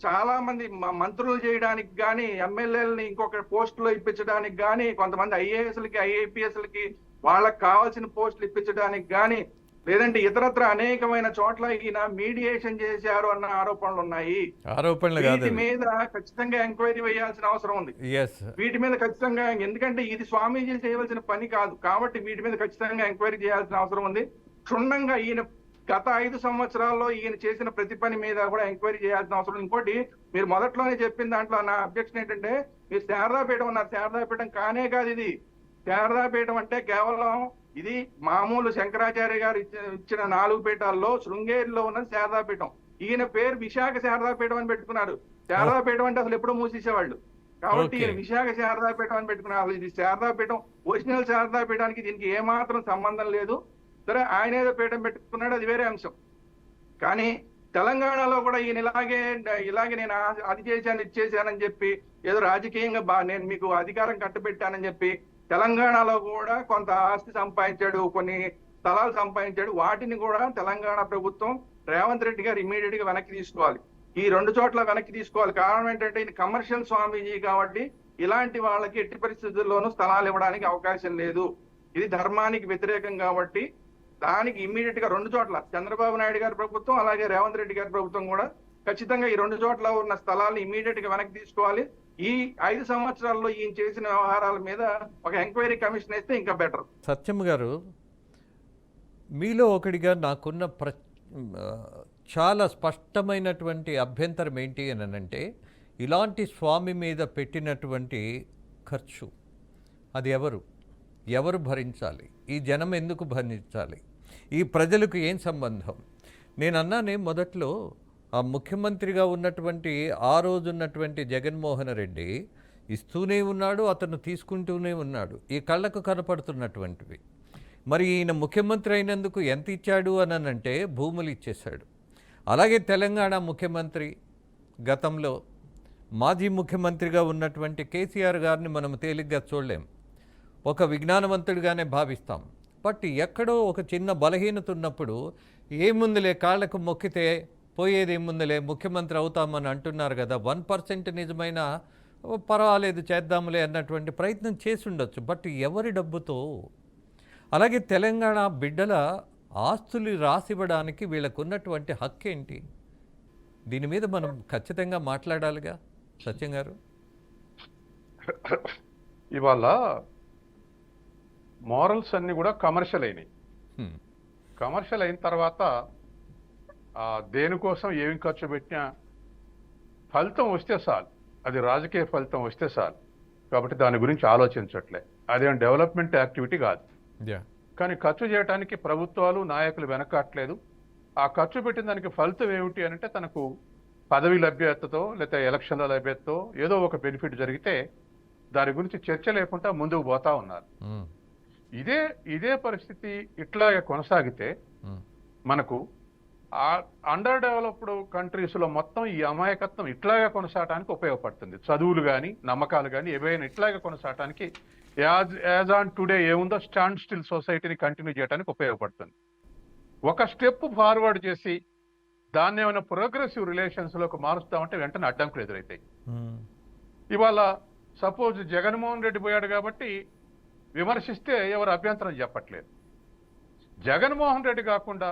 చాలా మంది మంత్రులు చేయడానికి కానీ, ఎమ్మెల్యేలని ఇంకొక పోస్టులో ఇప్పించడానికి కానీ, కొంతమంది ఐఏఎస్లకి, ఐఏపీఎస్లకి వాళ్ళకి కావాల్సిన పోస్టులు ఇప్పించడానికి కానీ లేదంటే ఇతరత్ర అనేకమైన చోట్ల ఈయన మీడియేషన్ చేశారు అన్న ఆరోపణలు ఉన్నాయి. ఆరోపణలు కాదు, వీటి మీద ఖచ్చితంగా ఎంక్వైరీ వేయాల్సిన అవసరం ఉంది. ఎస్, వీటి మీద ఖచ్చితంగా, ఎందుకంటే ఇది స్వామీజీలు చేయవలసిన పని కాదు కాబట్టి వీటి మీద ఖచ్చితంగా ఎంక్వైరీ చేయాల్సిన అవసరం ఉంది. క్షుణ్ణంగా ఈయన గత 5 సంవత్సరాల్లో ఈయన చేసిన ప్రతి పని మీద కూడా ఎంక్వైరీ చేయాల్సిన అవసరం. ఇంకోటి, మీరు మొదట్లోనే చెప్పిన దాంట్లో నా అబ్జెక్షన్ ఏంటంటే, మీరు శారదాపీఠం అన్నారు. శారదాపీఠం కానే కాదు ఇది. శారదాపీఠం అంటే కేవలం ఇది మామూలు శంకరాచార్య గారు ఇచ్చిన 4 పీఠాల్లో శృంగేరిలో ఉన్న శారదాపీఠం. ఈయన పేరు విశాఖ శారదాపీఠం అని పెట్టుకున్నారు. శారదాపీఠం అంటే అసలు ఎప్పుడో మూసేసేవాళ్ళు. కాబట్టి ఈయన విశాఖ శారదాపీఠం అని పెట్టుకున్నారు. ఇది శారదాపీఠం, ఒరిజినల్ శారదాపీఠానికి దీనికి ఏమాత్రం సంబంధం లేదు. సరే, ఆయన ఏదో పీఠం పెట్టుకున్నాడు, అది వేరే అంశం. కానీ తెలంగాణలో కూడా ఈయన ఇలాగే నేను అది చేశాను ఇది చేశానని చెప్పి ఏదో రాజకీయంగా నేను మీకు అధికారం కట్టబెట్టానని చెప్పి తెలంగాణలో కూడా కొంత ఆస్తి సంపాదించాడు, కొన్ని స్థలాలు సంపాదించాడు. వాటిని కూడా తెలంగాణ ప్రభుత్వం రేవంత్ రెడ్డి గారు ఇమీడియట్ గా వెనక్కి తీసుకోవాలి. ఈ 2 చోట్ల వెనక్కి తీసుకోవాలి. కారణం ఏంటంటే ఇది కమర్షియల్ స్వామీజీ కాబట్టి ఇలాంటి వాళ్ళకి ఎట్టి పరిస్థితుల్లోనూ స్థలాలు ఇవ్వడానికి అవకాశం లేదు. ఇది ధర్మానికి వ్యతిరేకం కాబట్టి దానికి ఇమ్మీడియట్ గా 2 చోట్ల చంద్రబాబు నాయుడు గారి ప్రభుత్వం అలాగే రేవంత్ రెడ్డి గారి ప్రభుత్వం కూడా ఖచ్చితంగా ఈ 2 చోట్ల ఉన్న స్థలాలను ఇమ్మీడియట్ గా వెనక్కి తీసుకోవాలి. ఈ 5 సంవత్సరాల్లో ఈయన చేసిన వ్యవహారాల మీద ఒక ఎంక్వైరీ కమిషన్ వేస్తే ఇంకా బెటర్. సత్యం గారు, మీలో ఒకటిగా నాకున్న చాలా స్పష్టమైనటువంటి అభ్యంతరం ఏంటి అని అంటే, ఇలాంటి స్వామి మీద పెట్టినటువంటి ఖర్చు అది ఎవరు భరించాలి? ఈ జనం ఎందుకు భరించాలి? ఈ ప్రజలకు ఏం సంబంధం? నేను అన్నానే మొదట్లో, ఆ ముఖ్యమంత్రిగా ఉన్నటువంటి ఆ రోజు ఉన్నటువంటి జగన్మోహన్ రెడ్డి ఇస్తూనే ఉన్నాడు, అతను తీసుకుంటూనే ఉన్నాడు, ఈ కళ్ళకు కనపడుతున్నటువంటివి. మరి ఈయన ముఖ్యమంత్రి అయినందుకు ఎంత ఇచ్చాడు అని అంటే భూములు ఇచ్చేశాడు. అలాగే తెలంగాణ ముఖ్యమంత్రి గతంలో మాజీ ముఖ్యమంత్రిగా ఉన్నటువంటి కేసీఆర్ గారిని మనం తేలిగ్గా చూడలేం, ఒక విజ్ఞానవంతుడిగానే భావిస్తాం. బట్ ఎక్కడో ఒక చిన్న బలహీనత ఉన్నప్పుడు ఏముందులే కాళ్ళకు మొక్కితే పోయేదేముందులే ముఖ్యమంత్రి అవుతామని అంటున్నారు కదా, 1% నిజమైన పర్వాలేదు చేద్దాంలే అన్నటువంటి ప్రయత్నం చేసి ఉండొచ్చు. బట్ ఎవరి డబ్బుతో? అలాగే తెలంగాణ బిడ్డల ఆస్తులు రాసివ్వడానికి వీళ్ళకు ఉన్నటువంటి హక్కు ఏంటి? దీని మీద మనం ఖచ్చితంగా మాట్లాడాలిగా సత్యం గారు. ఇవాళ మోరల్స్ అన్ని కూడా కమర్షియల్ అయినాయి. కమర్షియల్ అయిన తర్వాత దేనికోసం ఏమి ఖర్చు పెట్టినా ఫలితం వస్తే చాలు, అది రాజకీయ ఫలితం వస్తే చాలు. కాబట్టి దాని గురించి ఆలోచించట్లే, అదేం డెవలప్మెంట్ యాక్టివిటీ కాదు. కానీ ఖర్చు చేయడానికి ప్రభుత్వాలు నాయకులు వెనకట్లేదు. ఆ ఖర్చు పెట్టిన దానికి ఫలితం ఏమిటి అంటే తనకు పదవి లభ్యతతో లేకపోతే ఎలక్షన్ల లభ్యతతో ఏదో ఒక బెనిఫిట్ జరిగితే దాని గురించి చర్చ లేకుండా ముందుకు పోతా ఉన్నారు. ఇదే పరిస్థితి ఇట్లాగే కొనసాగితే మనకు అండర్ డెవలప్డ్ కంట్రీస్లో మొత్తం ఈ అమాయకత్వం ఇట్లాగే కొనసాగడానికి ఉపయోగపడుతుంది. చదువులు కానీ నమ్మకాలు కానీ ఏవైనా ఇట్లాగే కొనసాగడానికి యాజ్ ఆన్ టుడే ఏముందో స్టాండ్ స్టిల్ సొసైటీని కంటిన్యూ చేయడానికి ఉపయోగపడుతుంది. ఒక స్టెప్ ఫార్వర్డ్ చేసి దాన్ని ఏమైనా ప్రోగ్రెసివ్ రిలేషన్స్లోకి మారుస్తామంటే వెంటనే అడ్డంకులు ఎదురవుతాయి. ఇవాళ సపోజ్ జగన్మోహన్ రెడ్డి పోయాడు కాబట్టి విమర్శిస్తే ఎవరు అభ్యంతరం చెప్పట్లేదు. జగన్మోహన్ రెడ్డి కాకుండా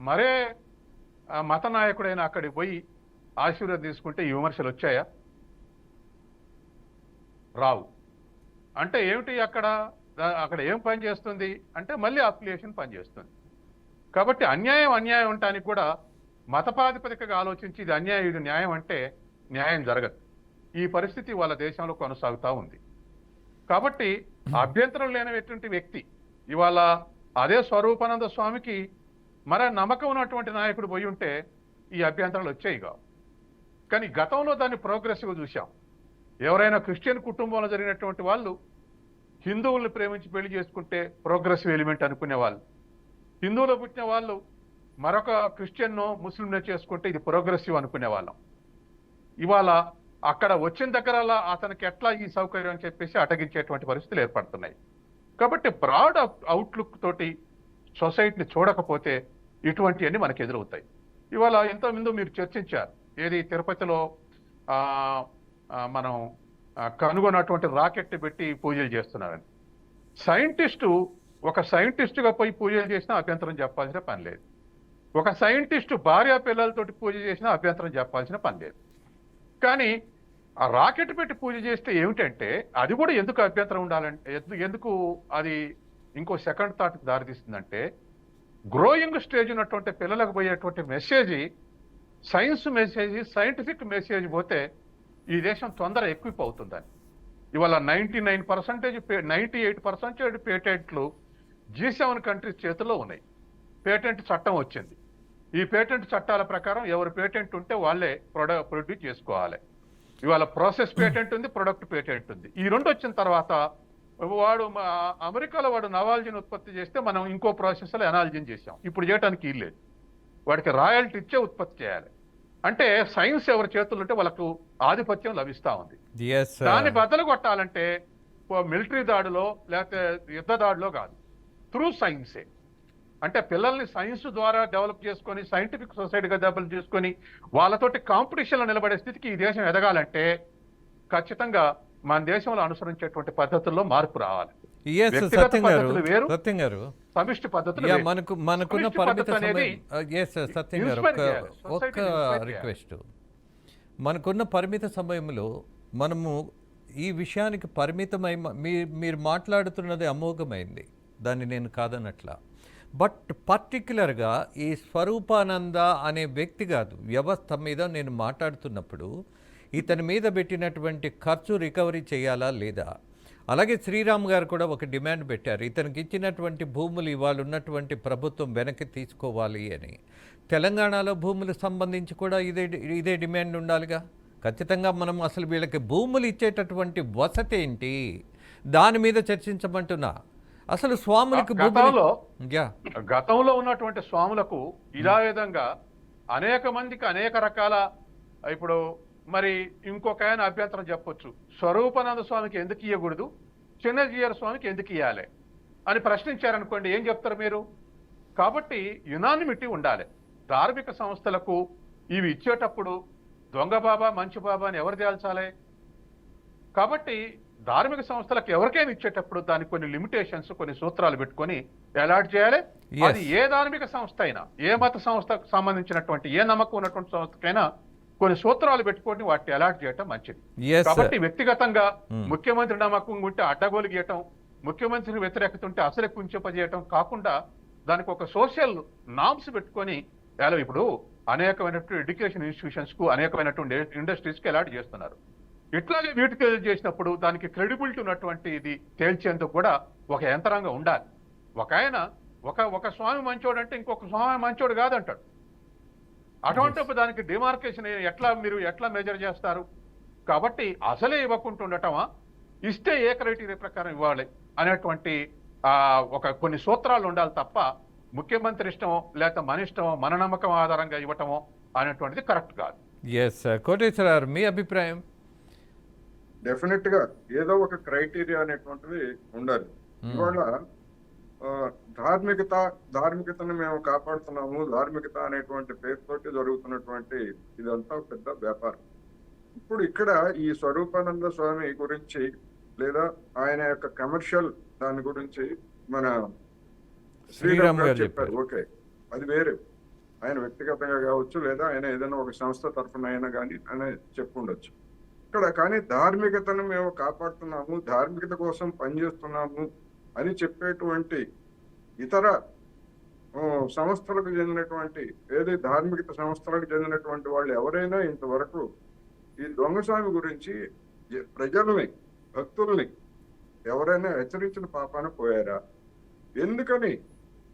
మరే మత నాయకుడైనా అక్కడికి పోయి ఆశీర్వాదం తీసుకుంటే ఈ విమర్శలు వచ్చాయా? రావు. అంటే ఏమిటి అక్కడ ఏం పని చేస్తుంది అంటే మళ్ళీ అఫిలియేషన్ పనిచేస్తుంది. కాబట్టి అన్యాయం ఉండటానికి కూడా మత ప్రాతిపదికగా ఆలోచించి ఇది అన్యాయం ఇది న్యాయం అంటే న్యాయం జరగదు. ఈ పరిస్థితి వాళ్ళ దేశంలో కొనసాగుతూ ఉంది. కాబట్టి అభ్యంతరం లేనటువంటి వ్యక్తి ఇవాళ అదే స్వరూపానంద స్వామికి మరే నమ్మకం ఉన్నటువంటి నాయకుడు పోయి ఉంటే ఈ అభ్యంతరాలు వచ్చాయి కావు. కానీ గతంలో దాన్ని ప్రోగ్రెసివ్గా చూసాం. ఎవరైనా క్రిస్టియన్ కుటుంబంలో జరిగినటువంటి వాళ్ళు హిందువుల్ని ప్రేమించి పెళ్లి చేసుకుంటే ప్రోగ్రెసివ్ ఎలిమెంట్ అనుకునేవాళ్ళు. హిందువులో పుట్టిన వాళ్ళు మరొక క్రిస్టియన్నో ముస్లింనో చేసుకుంటే ఇది ప్రోగ్రెసివ్ అనుకునేవాళ్ళం. ఇవాళ అక్కడ వచ్చిన దగ్గరలా అతనికి ఎట్లా ఈ సౌకర్యం అని చెప్పేసి అటగించేటువంటి పరిస్థితులు ఏర్పడుతున్నాయి. కాబట్టి బ్రాడ్ అవుట్లుక్ తోటి సొసైటీని చూడకపోతే ఇటువంటివన్నీ మనకు ఎదురవుతాయి. ఇవాళ ఇంతకుముందు మీరు చర్చించారు ఏది తిరుపతిలో మనం కనుగొన్నటువంటి రాకెట్ పెట్టి పూజలు చేస్తున్నారని. సైంటిస్టు ఒక సైంటిస్టుగా పోయి పూజలు చేసినా అభ్యంతరం చెప్పాల్సిన పని లేదు. ఒక సైంటిస్టు భార్య పిల్లలతోటి పూజ చేసినా అభ్యంతరం చెప్పాల్సిన పని లేదు. కానీ ఆ రాకెట్ పెట్టి పూజ చేస్తే ఏమిటంటే అది కూడా ఎందుకు అభ్యంతరం ఉండాలంటే, ఎందుకు అది ఇంకో సెకండ్ థాట్కి దారితీస్తుందంటే, గ్రోయింగ్ స్టేజ్ ఉన్నటువంటి పిల్లలకు పోయేటువంటి message, science message, scientific message పోతే ఈ దేశం తొందర ఎక్విప్ అవుతుందని. ఇవాళ 98% పేటెంట్లు G7 కంట్రీస్ చేతుల్లో ఉన్నాయి. పేటెంట్ చట్టం వచ్చింది. ఈ పేటెంట్ చట్టాల ప్రకారం ఎవరు పేటెంట్ ఉంటే వాళ్ళే ప్రొడ్యూస్ చేసుకోవాలి. ఇవాళ ప్రాసెస్ పేటెంట్ ఉంది, ప్రొడక్ట్ పేటెంట్ ఉంది. ఈ రెండు వచ్చిన తర్వాత వాడు అమెరికాలో వాడు నవాల్జీని ఉత్పత్తి చేస్తే మనం ఇంకో ప్రాసెస్లో ఎనాలజీని చేసాం. ఇప్పుడు చేయడానికి లేదు. వాడికి రాయల్టీ ఇచ్చే ఉత్పత్తి చేయాలి. అంటే సైన్స్ ఎవరి చేతుల్లో ఉంటే వాళ్ళకు ఆధిపత్యం లభిస్తా ఉంది. దాన్ని బద్దలు కొట్టాలంటే మిలిటరీ దాడిలో లేకపోతే యుద్ధ దాడిలో కాదు, త్రూ సైన్సే. అంటే పిల్లల్ని సైన్స్ ద్వారా డెవలప్ చేసుకొని, సైంటిఫిక్ సొసైటీగా డెవలప్ చేసుకొని వాళ్ళతోటి కాంపిటీషన్లో నిలబడే స్థితికి ఈ దేశం ఎదగాలంటే ఖచ్చితంగా మన దేశంలో అనుసరించేటువంటి పద్ధతుల్లో మార్పు రావాలి. వ్యక్తిగత పద్ధతులు వేరు, సమిష్టి పద్ధతులు వేరు. మనకున్న పరిమిత సమయం, సత్యం గారు ఒక రిక్వెస్ట్, మనకున్న పరిమిత సమయంలో మనము ఈ విషయానికి పరిమితమై మీరు మాట్లాడుతున్నది అమోఘమైంది, దాన్ని నేను కాదనట్లా. బట్ పర్టిక్యులర్గా ఈ స్వరూపానంద అనే వ్యక్తి కాదు, వ్యవస్థ మీద నేను మాట్లాడుతున్నప్పుడు ఇతని మీద పెట్టినటువంటి ఖర్చు రికవరీ చేయాలా లేదా? అలాగే శ్రీరామ్ గారు కూడా ఒక డిమాండ్ పెట్టారు, ఇతనికి ఇచ్చినటువంటి భూములు ఇవాళ ఉన్నటువంటి ప్రభుత్వం వెనక్కి తీసుకోవాలి అని. తెలంగాణలో భూములకు సంబంధించి కూడా ఇదే డిమాండ్ ఉండాలిగా. ఖచ్చితంగా మనం అసలు వీళ్ళకి భూములు ఇచ్చేటటువంటి వసతి ఏంటి దాని మీద చర్చించమంటున్నా. అసలు స్వాములకు గతంలో ఉన్నటువంటి స్వాములకు ఇలా విధంగా అనేక మందికి అనేక రకాల, ఇప్పుడు మరి ఇంకొక ఆయన అభ్యంతరం చెప్పొచ్చు, స్వరూపానంద స్వామికి ఎందుకు ఇవ్వకూడదు, చిన్నజీయర్ స్వామికి ఎందుకు ఇవ్వాలి అని ప్రశ్నించారనుకోండి, ఏం చెప్తారు మీరు? కాబట్టి యునానిమిటీ ఉండాలి. ధార్మిక సంస్థలకు ఇవి ఇచ్చేటప్పుడు దొంగ బాబా మంచి బాబా అని ఎవరు తేల్చాలి? కాబట్టి ధార్మిక సంస్థలకు ఎవరికైనా ఇచ్చేటప్పుడు దానికి కొన్ని లిమిటేషన్స్, కొన్ని సూత్రాలు పెట్టుకొని అలాట్ చేయాలి. అది ఏ ధార్మిక సంస్థ అయినా, ఏ మత సంస్థకు సంబంధించినటువంటి, ఏ నమ్మకం ఉన్నటువంటి సంస్థకైనా కొన్ని సూత్రాలు పెట్టుకొని వాటిని అలాట్ చేయటం మంచిది. కాబట్టి వ్యక్తిగతంగా ముఖ్యమంత్రి నమ్మకం ఉంటే అడ్డగోలు గీయటం, ముఖ్యమంత్రికి వ్యతిరేకత ఉంటే అసలు కుంచెపజేయటం కాకుండా దానికి ఒక సోషల్ నామ్స్ పెట్టుకొని, ఇప్పుడు అనేకమైనటువంటి ఎడ్యుకేషన్ ఇన్స్టిట్యూషన్స్ కు, అనేకమైనటువంటి ఇండస్ట్రీస్ కి అలాట్ చేస్తున్నారు. ఇట్లాగే వీటికి చేసినప్పుడు దానికి క్రెడిబిలిటీ ఉన్నటువంటి ఇది తేల్చేందుకు కూడా ఒక యంత్రాంగం ఉండాలి. ఒక ఆయన ఒక స్వామి మంచోడు అంటే ఇంకొక స్వామి మంచోడు కాదంటాడు. అటువంటిప్పుడు దానికి డిమార్కేషన్ మీరు ఎట్లా మెజర్ చేస్తారు? కాబట్టి అసలే ఇవ్వకుండా ఉండటమా, ఇస్తే ఏ క్రైటీరియా ప్రకారం ఇవ్వాలి అనేటువంటి కొన్ని సూత్రాలు ఉండాలి తప్ప ముఖ్యమంత్రి ఇష్టమో లేకపోతే మన ఇష్టమో, మన నమ్మకం ఆధారంగా ఇవ్వటమో అనేటువంటిది కరెక్ట్ కాదు. కోటేశ్వర మీ అభిప్రాయం? డెఫినెట్ గా ఏదో ఒక క్రైటీరియా అనేటువంటిది ఉండాలి. ఇవాళ ధార్మికతను మేము కాపాడుతున్నాము, ధార్మికత అనేటువంటి పేరుతోటి జరుగుతున్నటువంటి ఇదంతా పెద్ద వ్యాపారం. ఇప్పుడు ఇక్కడ ఈ స్వరూపానంద స్వామి గురించి లేదా ఆయన యొక్క కమర్షియల్ దాని గురించి మన శ్రీరామ్ గారు చెప్పారు. ఓకే, అది వేరే, ఆయన వ్యక్తిగతంగా కావచ్చు లేదా ఆయన ఏదైనా ఒక సంస్థ తరఫున అయినా కానీ ఆయన చెప్పుండొచ్చు ఇక్కడ. కానీ ధార్మికతను మేము కాపాడుతున్నాము, ధార్మికత కోసం పనిచేస్తున్నాము అని చెప్పేటువంటి ఇతర సంస్థలకు చెందినటువంటి, ఏది ధార్మికత సంస్థలకు చెందినటువంటి వాళ్ళు ఎవరైనా ఇంతవరకు ఈ దొంగస్వామి గురించి ప్రజల్ని, భక్తుల్ని ఎవరైనా హెచ్చరించిన పాపాన పోయారా? ఎందుకని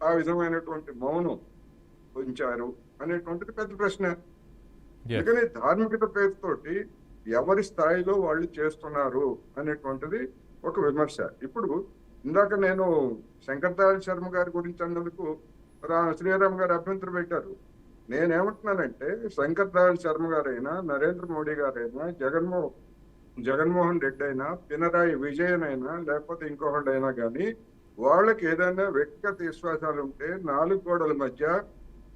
ఆ విధమైనటువంటి మౌనం ఉంచారు అనేటువంటిది పెద్ద ప్రశ్న. ఎందుకని ధార్మికత పేరుతోటి ఎవరి స్థాయిలో వాళ్ళు చేస్తున్నారు అనేటువంటిది ఒక విమర్శ. ఇప్పుడు ఇందాక నేను శంకర్ దయాళ్ శర్మ గారి గురించి అన్నందుకు శ్రీరామ్ గారు అభ్యంతరం పెట్టారు. నేనేమంటున్నానంటే శంకర్ దయాళ్ శర్మ గారైనా, నరేంద్ర మోడీ గారైనా, జగన్మోహన్ రెడ్డి అయినా, పినరాయి విజయన్ అయినా, లేకపోతే ఇంకొకళ్ళైనా కానీ వాళ్ళకి ఏదైనా వ్యక్తిగత విశ్వాసాలు ఉంటే 4 గోడల మధ్య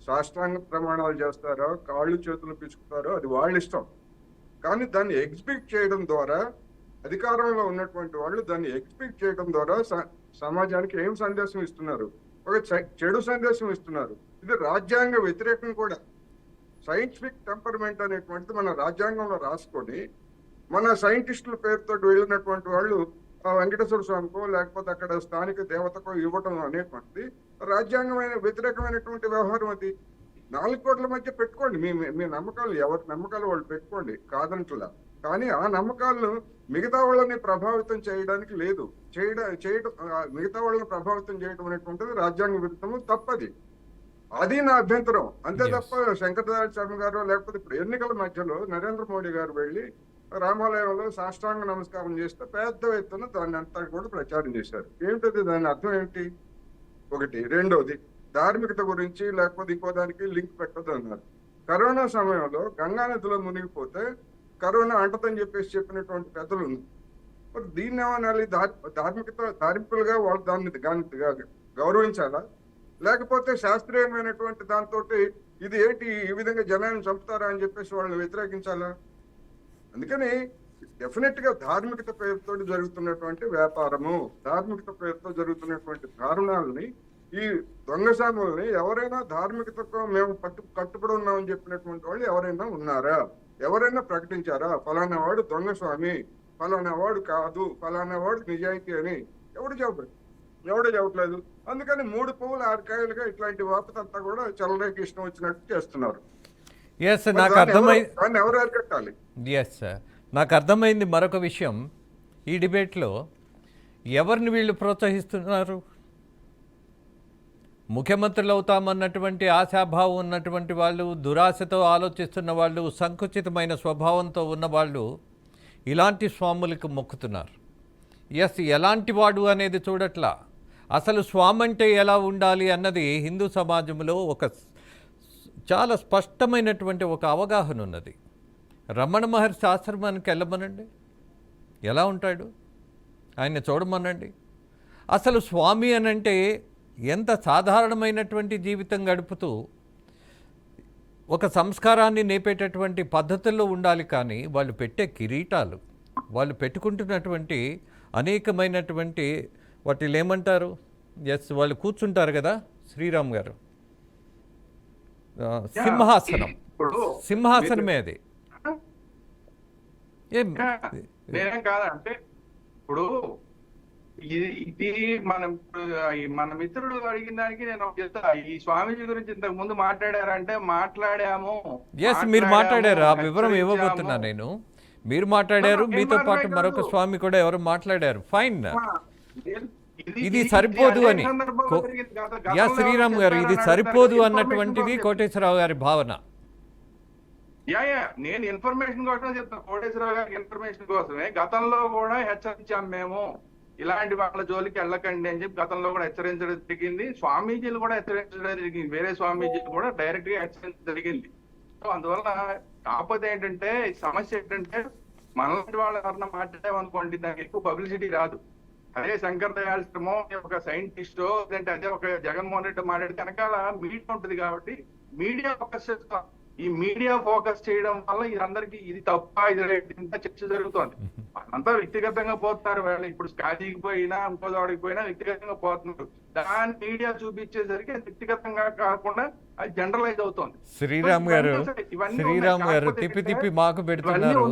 సాష్టాంగ ప్రమాణాలు చేస్తారో, కాళ్ళు చేతులు పిసుకుతారో అది వాళ్ళ ఇష్టం. కానీ దాన్ని ఎగ్జిక్యూట్ చేయడం ద్వారా, అధికారంలో ఉన్నటువంటి వాళ్ళు దాన్ని ఎగ్జిక్యూట్ చేయడం ద్వారా సమాజానికి ఏం సందేశం ఇస్తున్నారు? ఒక చెడు సందేశం ఇస్తున్నారు. ఇది రాజ్యాంగ వ్యతిరేకం కూడా. సైంటిఫిక్ టెంపర్మెంట్ అనేటువంటిది మన రాజ్యాంగంలో రాసుకొని మన సైంటిస్టుల పేరుతో వెళ్ళినటువంటి వాళ్ళు వెంకటేశ్వర స్వామికో లేకపోతే అక్కడ స్థానిక దేవతకో ఇవ్వటం అనేటువంటిది రాజ్యాంగమైన వ్యతిరేకమైనటువంటి వ్యవహారం. అది 4 కోట్ల మధ్య పెట్టుకోండి, మీ నమ్మకాలు, ఎవరి నమ్మకాలు వాళ్ళు పెట్టుకోండి, కాదంటలా. కానీ ఆ నమ్మకాలను మిగతా వాళ్ళని ప్రభావితం చేయడానికి లేదు. చేయడం మిగతా వాళ్ళని ప్రభావితం చేయడం అనేటువంటిది రాజ్యాంగ విరుద్ధము, తప్పది. అది నా అభ్యంతరం, అంతే తప్ప శంకరదయాళ శర్మ గారు లేకపోతే ఇప్పుడు ఎన్నికల మధ్యలో నరేంద్ర మోడీ గారు వెళ్ళి రామాలయంలో సాష్టాంగ నమస్కారం చేస్తే పెద్ద ఎత్తున దాన్ని అంతా కూడా ప్రచారం చేశారు. ఏమిటది? దాని అర్థం ఏమిటి? ఒకటి. రెండోది, ధార్మికత గురించి లేకపోతే ఇంకో దానికి లింక్ పెట్టదు అన్నారు. కరోనా సమయంలో గంగా నదిలో మునిగిపోతే కరోనా అంటదని చెప్పినటువంటి పెద్దలు ఉంది. మరి దీన్ని ఏమనాలి? ధార్మికులుగా వాళ్ళు దాన్ని గౌరవించాలా? లేకపోతే శాస్త్రీయమైనటువంటి దాంతో ఇది ఏంటి, ఈ విధంగా జనాన్ని చంపుతారా అని చెప్పేసి వాళ్ళని వ్యతిరేకించాలా? అందుకని డెఫినెట్ గా ధార్మికత పేరుతో జరుగుతున్నటువంటి వ్యాపారము, ధార్మికత పేరుతో జరుగుతున్నటువంటి దారుణాలని, ఈ దొంగసాములని ఎవరైనా ధార్మికతకు మేము కట్టుబడి ఉన్నామని చెప్పినటువంటి వాళ్ళు ఎవరైనా ఉన్నారా? ఎవరైనా ప్రకటించారా ఫలానా వాడు దొంగ స్వామి, ఫలానా వాడు కాదు, ఫలానా వాడు నిజాయితీ అని? ఎవడు చెప్పట్లేదు. అందుకని 3 పువ్వులు 6 కాయలుగా ఇట్లాంటి వాపతంతా కూడా చల్లరేకి ఇష్టం వచ్చినట్టు చేస్తున్నారు. ఎస్, నాకు అర్థమైంది. దాన్ని ఎవరు అరికట్టాలి? ఎస్ సార్, నాకు అర్థమైంది. మరొక విషయం, ఈ డిబేట్లో ఎవరిని వీళ్ళు ప్రోత్సహిస్తున్నారు? ముఖ్యమంత్రులు అవుతామన్నటువంటి ఆశాభావం ఉన్నటువంటి వాళ్ళు, దురాశతో ఆలోచిస్తున్న వాళ్ళు, సంకుచితమైన స్వభావంతో ఉన్నవాళ్ళు ఇలాంటి స్వాములకు మొక్కుతున్నారు. ఎస్, ఎలాంటి వాడు అనేది చూడట్లా. అసలు స్వామి అంటే ఎలా ఉండాలి అన్నది హిందూ సమాజంలో ఒక చాలా స్పష్టమైనటువంటి ఒక అవగాహన ఉన్నది. రమణ మహర్షి ఆశ్రమానికి వెళ్ళమనండి, ఎలా ఉంటాడు? ఆయన చూడమనండి. అసలు స్వామి అనంటే ఎంత సాధారణమైనటువంటి జీవితం గడుపుతూ ఒక సంస్కారాన్ని నేపేటటువంటి పద్ధతుల్లో ఉండాలి. కానీ వాళ్ళు పెట్టే కిరీటాలు, వాళ్ళు పెట్టుకుంటున్నటువంటి అనేకమైనటువంటి వాటిని ఏమంటారు? ఎస్, వాళ్ళు కూర్చుంటారు కదా శ్రీరామ్ గారు, సింహాసనమే అది. నేనేం కాదంటే ఇప్పుడు ఇది మన మిత్రుడు అడిగిన దానికి నేను చెప్తా. ఈ స్వామీజీ గురించి ఇంతకు ముందు మాట్లాడారంటే మాట్లాడాము. ఎస్, మీరు మాట్లాడారు, ఆ వివరం ఇవ్వబోతున్నా నేను. మీరు మాట్లాడారు, మీతో పాటు మరొక స్వామి కూడా ఎవరు మాట్లాడారు. ఫైన్, ఇది సరిపోదు అని. యా శ్రీరామ్ గారు, ఇది సరిపోదు అన్నటువంటిది కోటేశ్వరరావు గారి భావన. నేను ఇన్ఫర్మేషన్ కోసమే చెప్తాను. కోటేశ్వరరావు గారి ఇన్ఫర్మేషన్ కోసమే గతంలో కూడా హెచ్చరించాం మేము, ఇలాంటి వాళ్ళ జోలికి వెళ్ళకండి అని చెప్పి గతంలో కూడా హెచ్చరించడం జరిగింది. స్వామీజీలు కూడా హెచ్చరించడం జరిగింది, వేరే స్వామీజీలు కూడా డైరెక్ట్ గా హెచ్చరించడం జరిగింది. సో అందువల్ల కాకపోతే ఏంటంటే సమస్య ఏంటంటే మనలాంటి వాళ్ళు ఎవరన్నా మాట్లాడామనుకోండి దానికి ఎక్కువ పబ్లిసిటీ రాదు. అదే శంకర్ దయాళ్ శర్మ ఒక సైంటిస్టో లేదంటే అదే ఒక జగన్మోహన్ రెడ్డి మాట్లాడితే వెనకాల మీడియా ఉంటుంది కాబట్టి మీడియా ఫోకస్ చేస్తాం. ఈ మీడియా ఫోకస్ చేయడం వల్ల ఇదందరికి ఇది తప్ప, ఇది ఇంత చర్చ జరుగుతోంది. అంతా వ్యక్తిగతంగా పోతున్నారు. వాళ్ళు ఇప్పుడు కాజీకి పోయినా ఇంకో చోడికి పోయినా వ్యక్తిగతంగా పోతున్నారు. దాన్ని మీడియా చూపించేసరికి వ్యక్తిగతంగా కాకుండా అది జనరలైజ్ అవుతోంది. శ్రీరామ్ గారు తిప్పి మాకు పెడుతున్నారు,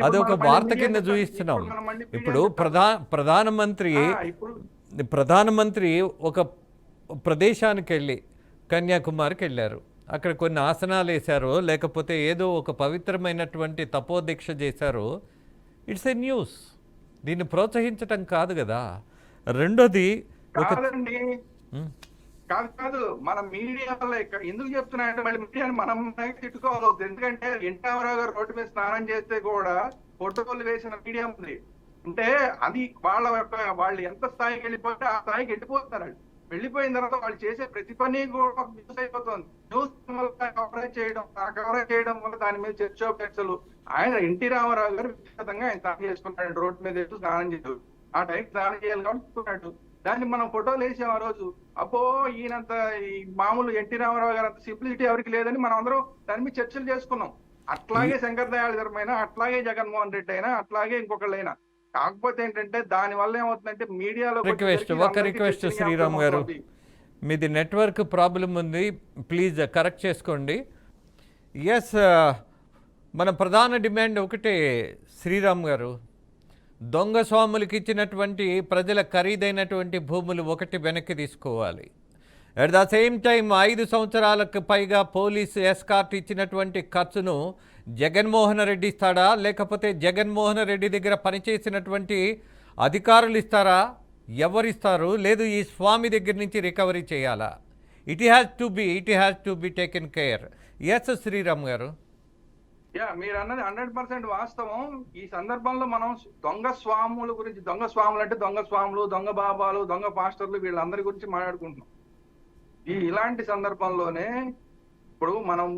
అదొక వార్త కింద చూపిస్తున్నాం. ఇప్పుడు ప్రధానమంత్రి ఒక ప్రదేశానికి వెళ్ళి కన్యాకుమారికి వెళ్ళారు. అక్కడ కొన్ని ఆసనాలు వేశారో లేకపోతే ఏదో ఒక పవిత్రమైనటువంటి తపోదీక్ష చేశారో, ఇట్స్ ఏ న్యూస్. దీన్ని ప్రోత్సహించటం కాదు కదా. రెండోది కాదు మన మీడియా ఎందుకు చెప్తున్నాయంటే మళ్ళీ మీడియాని మనం తిట్టుకోవాలి. ఎందుకంటే ఎన్టీ రామారావు గారు రోడ్డు మీద స్నానం చేస్తే కూడా ఫోటోలు వేసిన మీడియా ఉంది. అంటే అది వాళ్ళు ఎంత స్థాయికి వెళ్ళిపోతే ఆ స్థాయికి వెళ్ళిపోతున్నారు. వెళ్ళిపోయిన తర్వాత వాళ్ళు చేసే ప్రతి పని కూడా న్యూస్ అయిపోతుంది. న్యూస్ కవరేజ్ చేయడం వల్ల దాని మీద చర్చలు. ఆయన ఎన్టీ రామారావు గారు వ్యక్తిగతంగా ఆయన స్నానం చేసుకున్నాడు, రోడ్డు మీద వేస్తూ స్నానం చేయడు. ఆ టైం స్నానం చేయాలి కాబట్టి దాన్ని మనం ఫోటోలు వేసాం ఆ రోజు. అబ్బో ఈయనంత ఈ మామూలు ఎన్టీ రామారావు గారు అంత సింప్లిసిటీ ఎవరికి లేదని మనం అందరం దాని మీద చర్చలు చేసుకున్నాం. అట్లాగే శంకర్ దయాళ్ శర్మ అయినా, అట్లాగే జగన్మోహన్ రెడ్డి అయినా, అట్లాగే ఇంకొకళ్ళైనా కాకపోతే ఏంటంటే దాని వల్ల ఏమవుతుందంటే మీడియాలో రిక్వెస్ట్ శ్రీరామ్ గారు, మీది నెట్వర్క్ ప్రాబ్లం ఉంది, ప్లీజ్ కరెక్ట్ చేసుకోండి. ఎస్, మన ప్రధాన డిమాండ్ ఒకటే శ్రీరామ్ గారు, దొంగ స్వాములకి ఇచ్చినటువంటి ప్రజల ఖరీదైనటువంటి భూములు ఒకటి వెనక్కి తీసుకోవాలి. అట్ ద సేమ్ టైం 5 సంవత్సరాలకు పైగా పోలీసు ఎస్కార్ట్ ఇచ్చినటువంటి ఖర్చును జగన్మోహన్ రెడ్డి ఇస్తాడా, లేకపోతే జగన్మోహన్ రెడ్డి దగ్గర పనిచేసినటువంటి అధికారులు ఇస్తారా, ఎవరిస్తారు? లేదు ఈ స్వామి దగ్గర నుంచి రికవరీ చేయాలా? It has to be taken care. Yes Sriram గారు. మీరు అన్నది 100% వాస్తవం. ఈ సందర్భంలో మనం దొంగ స్వాముల గురించి, దొంగ స్వాములు అంటే దొంగ స్వాములు, దొంగ బాబాలు, దొంగ పాస్టర్లు, వీళ్ళందరి గురించి మాట్లాడుకుంటున్నాం. ఇలాంటి సందర్భంలోనే ఇప్పుడు మనం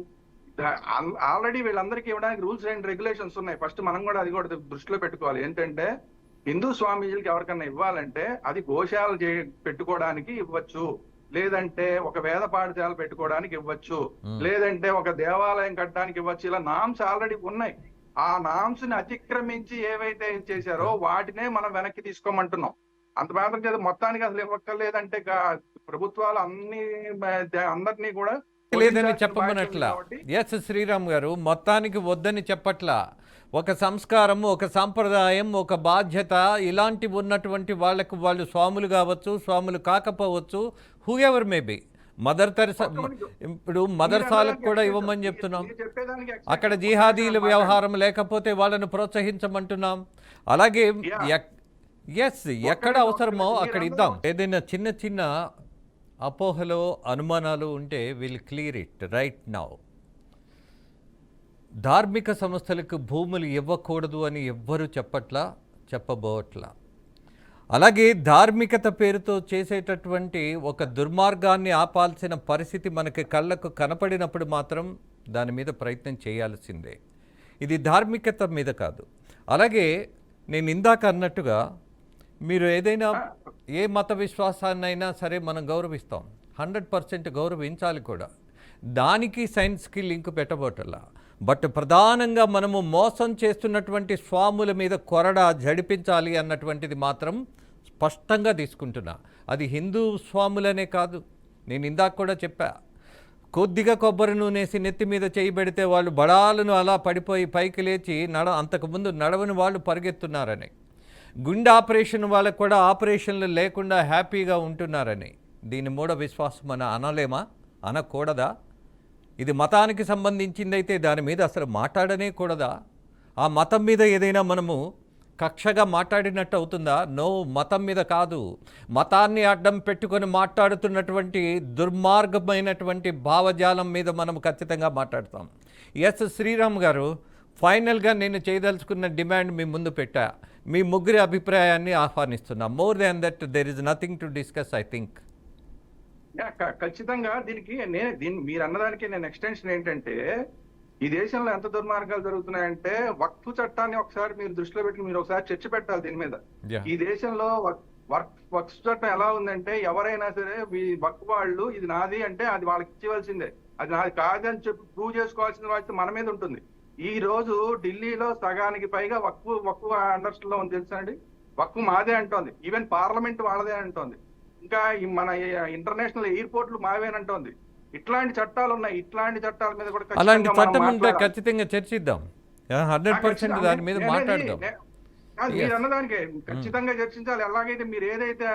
ఆల్రెడీ వీళ్ళందరికీ ఇవ్వడానికి రూల్స్ అండ్ రెగ్యులేషన్స్ ఉన్నాయి. ఫస్ట్ మనం కూడా అది కూడా దృష్టిలో పెట్టుకోవాలి. ఏంటంటే హిందూ స్వామీజీలకి ఎవరికన్నా ఇవ్వాలంటే అది గోశాల పెట్టుకోవడానికి ఇవ్వచ్చు, లేదంటే ఒక వేద పాఠశాల పెట్టుకోవడానికి ఇవ్వచ్చు, లేదంటే ఒక దేవాలయం కట్టడానికి ఇవ్వచ్చు. ఇలా నామ్స్ ఆల్రెడీ ఉన్నాయి. ఆ నామ్స్ ని అతిక్రమించి ఏవైతే చేశారో వాటినే మనం వెనక్కి తీసుకోమంటున్నాం. అంత మాత్రం చేత మొత్తానికి అసలు ఇవ్వక్కర్లేదంటే ప్రభుత్వాలు అందరినీ కూడా లేదని చెప్పమనట్లా. ఎస్ శ్రీరామ్ గారు, మొత్తానికి వద్దని చెప్పట్లా. ఒక సంస్కారం, ఒక సంప్రదాయం, ఒక బాధ్యత ఇలాంటివి ఉన్నటువంటి వాళ్ళకు వాళ్ళు స్వాములు కావచ్చు, స్వాములు కాకపోవచ్చు, who ever maybe. Mother Teresa ఇప్పుడు మదర్సాలకు కూడా ఇవ్వమని చెప్తున్నాం. అక్కడ జిహాదీల వ్యవహారం లేకపోతే వాళ్ళను ప్రోత్సహించమంటున్నాం. అలాగే ఎస్, ఎక్కడ అవసరమో అక్కడ ఇద్దాం. ఏదైనా చిన్న చిన్న అపోహలో అనుమానాలు ఉంటే will clear it right now. ధార్మిక సంస్థలకు భూములు ఇవ్వకూడదు అని ఎవ్వరూ చెప్పబోవట్లా. అలాగే ధార్మికత పేరుతో చేసేటటువంటి ఒక దుర్మార్గాన్ని ఆపాల్సిన పరిస్థితి మనకి కళ్ళకు కనపడినప్పుడు మాత్రం దాని మీద ప్రయత్నం చేయాల్సిందే. ఇది ధార్మికత మీద కాదు. అలాగే నేను ఇందాక అన్నట్టుగా మీరు ఏదైనా ఏ మత విశ్వాసాన్నైనా సరే మనం గౌరవిస్తాం, 100% గౌరవించాలి కూడా. దానికి సైన్స్కి లింక్ పెట్టబోటల్లా. బట్ ప్రధానంగా మనము మోసం చేస్తున్నటువంటి స్వాముల మీద కొరడా జడిపించాలి అన్నటువంటిది మాత్రం స్పష్టంగా తీసుకుంటున్నా. అది హిందూ స్వాములనే కాదు, నేను ఇందాక కూడా చెప్పా, కొద్దిగా కొబ్బరి నూనెసి నెత్తి మీద చేయబెడితే వాళ్ళు బడాలను అలా పడిపోయి పైకి లేచి అంతకుముందు నడవని వాళ్ళు పరిగెత్తున్నారని, గుండె ఆపరేషన్ వాళ్ళకు కూడా ఆపరేషన్లు లేకుండా హ్యాపీగా ఉంటున్నారని. దీని మూఢ విశ్వాసం అని అనలేమా? అనకూడదా? ఇది మతానికి సంబంధించిందైతే దాని మీద అసలు మాట్లాడనే కూడదా? ఆ మతం మీద ఏదైనా మనము కక్షగా మాట్లాడినట్టు అవుతుందా? నో, మతం మీద కాదు. మతాన్ని అడ్డం పెట్టుకొని మాట్లాడుతున్నటువంటి దుర్మార్గమైనటువంటి భావజాలం మీద మనం ఖచ్చితంగా మాట్లాడతాం. ఎస్ శ్రీరామ్ గారు, ఫైనల్గా నేను చేయదలుచుకున్న డిమాండ్ మీ ముందు పెట్టా. మీ ముగ్గురి అభిప్రాయాన్ని ఆహ్వానిస్తున్నా. More than that there is nothing to discuss I think. ఖచ్చితంగా దీనికి మీరు అన్నదానికి నేను ఎక్స్టెన్షన్ ఏంటంటే, ఈ దేశంలో ఎంత దుర్మార్గాలు జరుగుతున్నాయంటే వక్ఫ్ చట్టాన్ని ఒకసారి మీరు దృష్టిలో పెట్టి మీరు ఒకసారి చర్చ పెట్టాలి దీని మీద. ఈ దేశంలో వక్ఫ్ చట్టం ఎలా ఉందంటే, ఎవరైనా సరే వక్ఫ్ వాళ్ళు ఇది నాది అంటే అది వాళ్ళకి ఇచ్చేవలసిందే, అది నాది కాదని చెప్పి ప్రూవ్ చేసుకోవాల్సిన బాధ్యత మన మీద ఉంటుంది. ఈ రోజు ఢిల్లీలో సగానికి పైగా వక్ఫ్ అండర్స్టాండ్ లో ఉంది తెలుసా అండి. వక్ఫ్ మాదే అంటోంది, ఈవెన్ పార్లమెంట్ వాళ్ళదే అంటోంది, ఇంకా మన ఇంటర్నేషనల్ ఎయిర్పోర్ట్లు మావేనంటోంది. ఇట్లాంటి చట్టాలు ఉన్నాయి. ఇట్లాంటి చట్టాల మీద కూడా అలాంటి చట్టం ఉంటే ఖచ్చితంగా చర్చిద్దాం, 100% దాని మీద మాట్లాడదాం. మీరు అన్నదానికి ఖచ్చితంగా చర్చించాలి. ఎలాగైతే మీరు ఏదైతే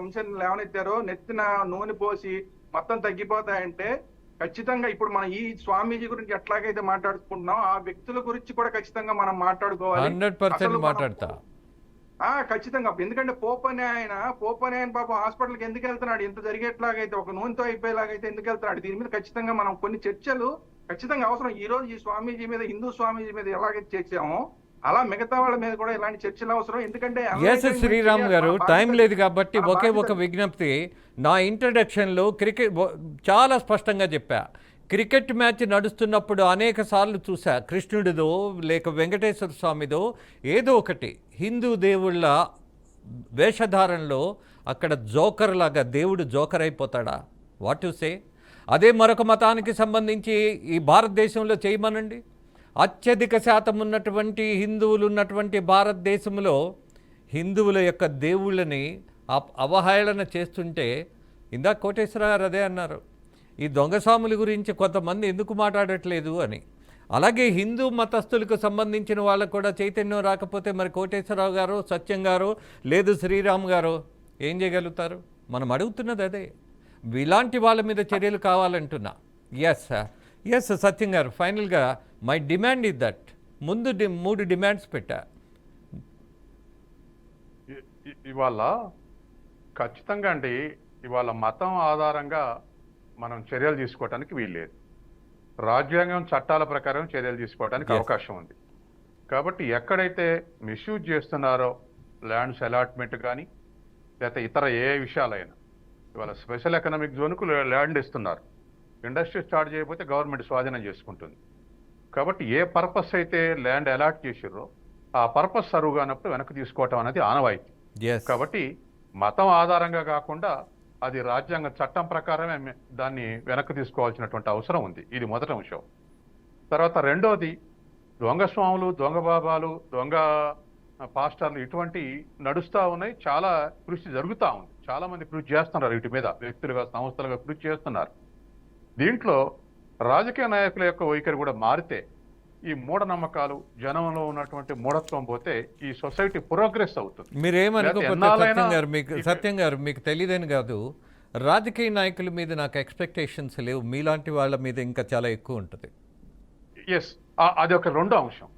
అంశం లేవనెత్తారో నెత్తిన నూనె పోసి మొత్తం తగ్గిపోతాయంటే, ఖచ్చితంగా ఇప్పుడు మనం ఈ స్వామీజీ గురించి ఎట్లాగైతే మాట్లాడుకుంటున్నాం ఆ వ్యక్తుల గురించి కూడా ఖచ్చితంగా మనం మాట్లాడుకోవాలి. 100% మాట్లాడతా ఖచ్చితంగా. ఎందుకంటే పోపనే ఆయన పాపం హాస్పిటల్కి ఎందుకు వెళ్తున్నాడు, ఇంత జరిగేట్లాగైతే ఒక నూనెతో అయిపోయేలాగైతే ఎందుకు వెళ్తున్నాడు? దీని మీద ఖచ్చితంగా మనం కొన్ని చర్చలు ఖచ్చితంగా అవసరం. ఈ రోజు ఈ స్వామీజీ మీద, హిందూ స్వామీజీ మీద ఎలాగైతే చేసామో అలా మిగతా వాళ్ళ మీద కూడా ఇలాంటి చర్చలు అవసరం. ఎందుకంటే శ్రీరామ్ గారు, టైం లేదు కాబట్టి ఒకే ఒక విజ్ఞప్తి. నా ఇంట్రడక్షన్లో చాలా స్పష్టంగా చెప్పా. క్రికెట్ మ్యాచ్ నడుస్తున్నప్పుడు అనేక సార్లు చూసా, కృష్ణుడిదో లేక వెంకటేశ్వర స్వామిదో ఏదో ఒకటి హిందూ దేవుళ్ళ వేషధారణలో అక్కడ జోకర్ లాగా దేవుడు జోకర్ అయిపోతాడా? What to say? అదే మరొక మతానికి సంబంధించి ఈ భారతదేశంలో చేయమనండి. అత్యధిక శాతం ఉన్నటువంటి హిందువులు ఉన్నటువంటి భారతదేశంలో హిందువుల యొక్క దేవుళ్ళని అవహేళన చేస్తుంటే ఇందాక కోటేశ్వర గారు అదే అన్నారు, ఈ దొంగస్వాముల గురించి కొంతమంది ఎందుకు మాట్లాడట్లేదు అని. అలాగే హిందూ మతస్థులకు సంబంధించిన వాళ్ళకు కూడా చైతన్యం రాకపోతే మరి కోటేశ్వరరావు గారు, సత్యం గారు, లేదు శ్రీరామ్ గారు ఏం చేయగలుగుతారు? మనం అడుగుతున్నది అదే. ఇలాంటి వాళ్ళ మీద చర్యలు కావాలంటున్నా. ఎస్ సత్యం గారు, ఫైనల్గా మై డిమాండ్ ఇస్ దట్. ముందు 3 డిమాండ్స్ పెట్టా. ఇవాళ ఖచ్చితంగా అండి, ఇవాళ మతం ఆధారంగా మనం చర్యలు తీసుకోవడానికి వీల్లేదు. రాజ్యాంగం చట్టాల ప్రకారం చర్యలు తీసుకోవడానికి అవకాశం ఉంది. కాబట్టి ఎక్కడైతే మిస్యూజ్ చేస్తున్నారో ల్యాండ్స్ అలాట్మెంట్ కానీ లేకపోతే ఇతర ఏ విషయాలైనా, ఇవాళ స్పెషల్ ఎకనామిక్ జోన్కు ల్యాండ్ ఇస్తున్నారు, ఇండస్ట్రీ స్టార్ట్ చేయకపోతే గవర్నమెంట్ స్వాధీనం చేసుకుంటుంది. కాబట్టి ఏ పర్పస్ అయితే ల్యాండ్ అలాట్ చేసిర్రో ఆ పర్పస్ సర్వ్ కానప్పుడు వెనక్కి తీసుకోవటం అనేది ఆనవాయితీ. కాబట్టి మతం ఆధారంగా కాకుండా అది రాజ్యాంగ చట్టం ప్రకారమే దాన్ని వెనక్కి తీసుకోవాల్సినటువంటి అవసరం ఉంది. ఇది మొదటి అంశం. తర్వాత రెండోది, దొంగ స్వాములు, దొంగ బాబాలు, దొంగ పాస్టర్లు ఇటువంటి నడుస్తూ ఉన్నాయి. చాలా కృషి జరుగుతూ ఉంది. చాలా మంది కృషి చేస్తున్నారు, వీటి మీద వ్యక్తులుగా సంస్థలుగా కృషి చేస్తున్నారు. దీంట్లో రాజకీయ నాయకుల యొక్క వైఖరి కూడా మారితే ఈ మూఢనమ్మకాలు, జనంలో ఉన్నటువంటి మూఢత్వం పోతే ఈ సొసైటీ ప్రోగ్రెస్ అవుతుంది. మీరేమనుకోకపోతే సత్యం గారు మీకు తెలియదని కాదు, రాజకీయ నాయకుల మీద నాకు ఎక్స్పెక్టేషన్స్ లేవు, మీలాంటి వాళ్ళ మీద ఇంకా చాలా ఎక్కువ ఉంటుంది. ఎస్, అది ఒక రెండో అంశం.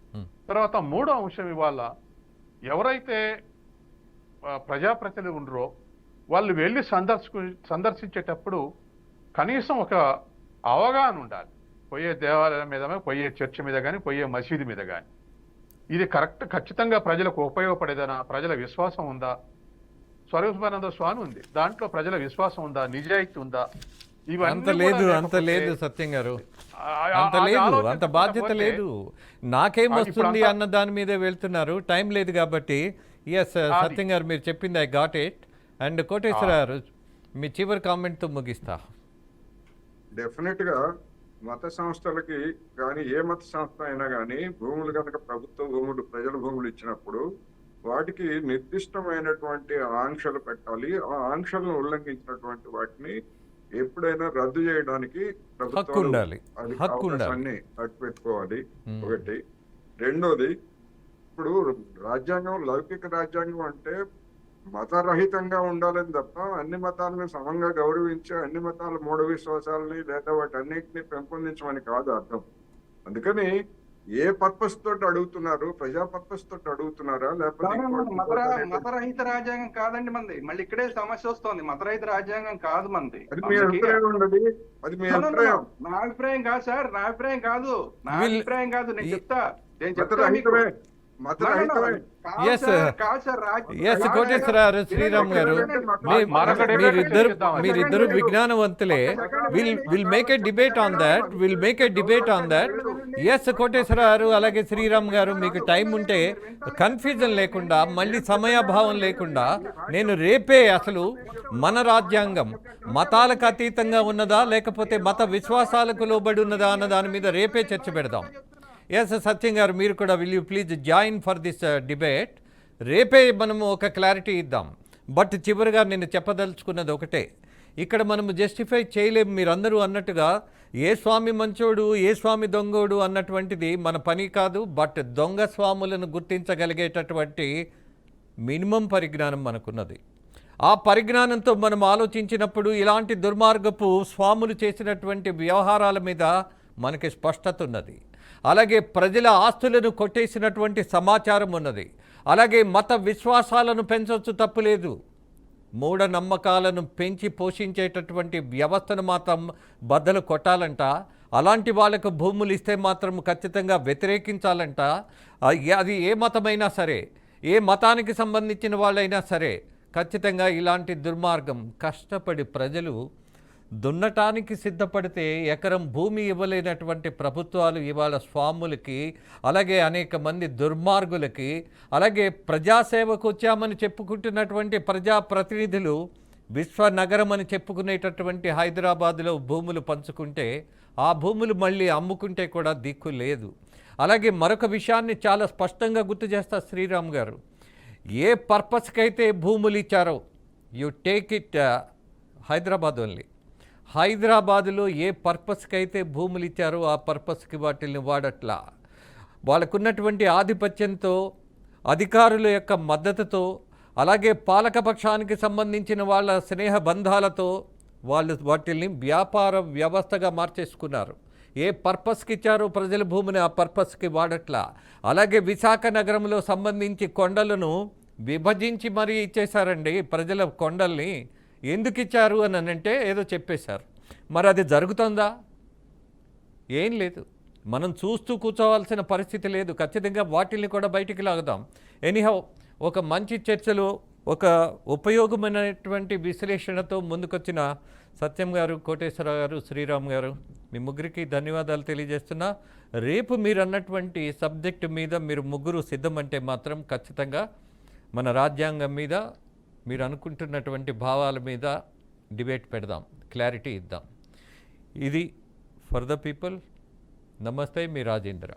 తర్వాత మూడో అంశం, ఇవాళ ఎవరైతే ప్రజాప్రతినిధులు ఉండరో వాళ్ళు వెళ్ళి సందర్శించేటప్పుడు కనీసం ఒక అవగాహన ఉండాలి. పోయే దేవాలయం మీద, పోయే చర్చ్ మీద కానీ, పోయే మసీదు మీద కానీ ఇది ఖచ్చితంగా ప్రజలకు ఉపయోగపడేదనా, ప్రజల విశ్వాసం ఉందా? స్వరూపానంద స్వామి ఉంది, దాంట్లో ప్రజల విశ్వాసం ఉందా, నిజాయితీ ఉందా? అంత లేదు సత్యం గారు, అంత బాధ్యత లేదు. నాకేం వస్తుంది అన్న దాని మీదే వెళ్తున్నారు. టైం లేదు కాబట్టి. ఎస్ సత్యం గారు, మీరు చెప్పింది I got it. And Koteswara గారు, మీ చివరి కామెంట్తో ముగిస్తా. డెఫినెట్ గా మత సంస్థలకి కానీ ఏ మత సంస్థ అయినా కానీ భూములు కనుక ప్రభుత్వ భూములు, ప్రజల భూములు ఇచ్చినప్పుడు వాటికి నిర్దిష్టమైనటువంటి ఆంక్షలు పెట్టాలి. ఆ ఆంక్షలను ఉల్లంఘించినటువంటి వాటిని ఎప్పుడైనా రద్దు చేయడానికి ప్రభుత్వాన్ని అవకాశాన్ని అట్టుపెట్టుకోవాలి. ఒకటి. రెండోది, ఇప్పుడు రాజ్యాంగం, లౌకిక రాజ్యాంగం అంటే మతరహితంగా ఉండాలని తప్ప అన్ని మతాలను సమంగా గౌరవించి అన్ని మతాల మూఢ విశ్వాసాలని లేదా వాటి అన్నింటినీ పెంపొందించమని కాదు అర్థం. అందుకని ఏ పర్పస్ తోటి అడుగుతున్నారు? ప్రజా పర్పస్ తోటి అడుగుతున్నారా లేకపోతే మతరహిత రాజ్యాంగం కాదండి మంది. మళ్ళీ ఇక్కడే సమస్య వస్తుంది. మతరహిత రాజ్యాంగం కాదు మంది. అది మీ అభిప్రాయం ఉండదు. అది మీ అభిప్రాయం. నా అభిప్రాయం కాదు సార్, నా అభిప్రాయం కాదు, నా అభిప్రాయం కాదు. నేను చెప్తా. కోటేశ్వర శ్రీరామ్ గారు, మీరిద్దరు విజ్ఞానవంతులే. Will make a debate on that. Yes Koteswara garu, అలాగే శ్రీరామ్ గారు, మీకు టైం ఉంటే కన్ఫ్యూజన్ లేకుండా, మళ్ళీ సమయాభావం లేకుండా, నేను రేపే అసలు మన రాజ్యాంగం మతాలకు అతీతంగా ఉన్నదా లేకపోతే మత విశ్వాసాలకు లోబడి ఉన్నదా అన్న దాని మీద రేపే చర్చ పెడదాం. ఎస్ సత్యం గారు, మీరు కూడా will you please join for this debate. రేపే మనము ఒక క్లారిటీ ఇద్దాం. బట్ చివరిగా నేను చెప్పదలుచుకున్నది ఒకటే, ఇక్కడ మనము జస్టిఫై చేయలేము. మీరందరూ అన్నట్టుగా ఏ స్వామి మంచోడు, ఏ స్వామి దొంగోడు అన్నటువంటిది మన పని కాదు. బట్ దొంగ స్వాములను గుర్తించగలిగేటటువంటి మినిమం పరిజ్ఞానం మనకున్నది. ఆ పరిజ్ఞానంతో మనం ఆలోచించినప్పుడు ఇలాంటి దుర్మార్గపు స్వాములు చేసినటువంటి వ్యవహారాల మీద మనకి స్పష్టత ఉన్నది. అలాగే ప్రజల ఆస్తులను కొట్టేసినటువంటి సమాచారం ఉన్నది. అలాగే మత విశ్వాసాలను పెంచవచ్చు, తప్పులేదు. మూఢనమ్మకాలను పెంచి పోషించేటటువంటి వ్యవస్థను మాత్రం బద్దలు కొట్టాలంట. అలాంటి వాళ్ళకు భూములు ఇస్తే మాత్రం ఖచ్చితంగా వ్యతిరేకించాలంట. అది ఏ మతమైనా సరే, ఏ మతానికి సంబంధించిన వాళ్ళైనా సరే, ఖచ్చితంగా ఇలాంటి దుర్మార్గం కష్టపడి ప్రజలు దున్నటానికి సిద్ధపడితే ఎకరం భూమి ఇవ్వలేనటువంటి ప్రభుత్వాలు ఇవాళ స్వాములకి, అలాగే అనేక మంది దుర్మార్గులకి, అలాగే ప్రజాసేవకు వచ్చామని చెప్పుకుంటున్నటువంటి ప్రజాప్రతినిధులు విశ్వనగరం అని చెప్పుకునేటటువంటి హైదరాబాదులో భూములు పంచుకుంటే ఆ భూములు మళ్ళీ అమ్ముకుంటే కూడా దిక్కు లేదు. అలాగే మరొక విషయాన్ని చాలా స్పష్టంగా గుర్తు చేస్తారు శ్రీరామ్ గారు. ఏ పర్పస్కి అయితే భూములు ఇచ్చారో you take it Hyderabad only. హైదరాబాదులో ఏ పర్పస్కి అయితే భూములు ఇచ్చారో ఆ పర్పస్కి వాటిని వాడట్లా. వాళ్ళకున్నటువంటి ఆధిపత్యంతో, అధికారుల యొక్క మద్దతుతో, అలాగే పాలకపక్షానికి సంబంధించిన వాళ్ళ స్నేహ బంధాలతో వాళ్ళు వాటిల్ని వ్యాపార వ్యవస్థగా మార్చేసుకున్నారు. ఏ పర్పస్కి ఇచ్చారో ప్రజల భూమిని ఆ పర్పస్కి వాడట్లా. అలాగే విశాఖ నగరంలో సంబంధించి కొండలను విభజించి మరీ ఇచ్చేశారండి ప్రజల కొండల్ని. ఎందుకు ఇచ్చారు అని అంటే ఏదో చెప్పేశారు. మరి అది జరుగుతుందా? ఏం లేదు. మనం చూస్తూ కూర్చోవాల్సిన పరిస్థితి లేదు. ఖచ్చితంగా వాటిల్ని కూడా బయటికి లాగుదాం. ఎనీహౌ, ఒక మంచి చర్చలు, ఒక ఉపయోగమైనటువంటి విశ్లేషణతో ముందుకొచ్చిన సత్యం గారు, కోటేశ్వరరావు గారు, శ్రీరామ్ గారు, మీ ముగ్గురికి ధన్యవాదాలు తెలియజేస్తున్నా. రేపు మీరు అన్నటువంటి సబ్జెక్టు మీద మీరు ముగ్గురు సిద్ధమంటే మాత్రం ఖచ్చితంగా మన రాజ్యాంగం మీద, మీరు అనుకుంటున్నటువంటి భావాల మీద డిబేట్ పెడదాం, క్లారిటీ ఇద్దాం. ఇది ఫర్ ద పీపుల్. నమస్తే, మీ రాజేంద్ర.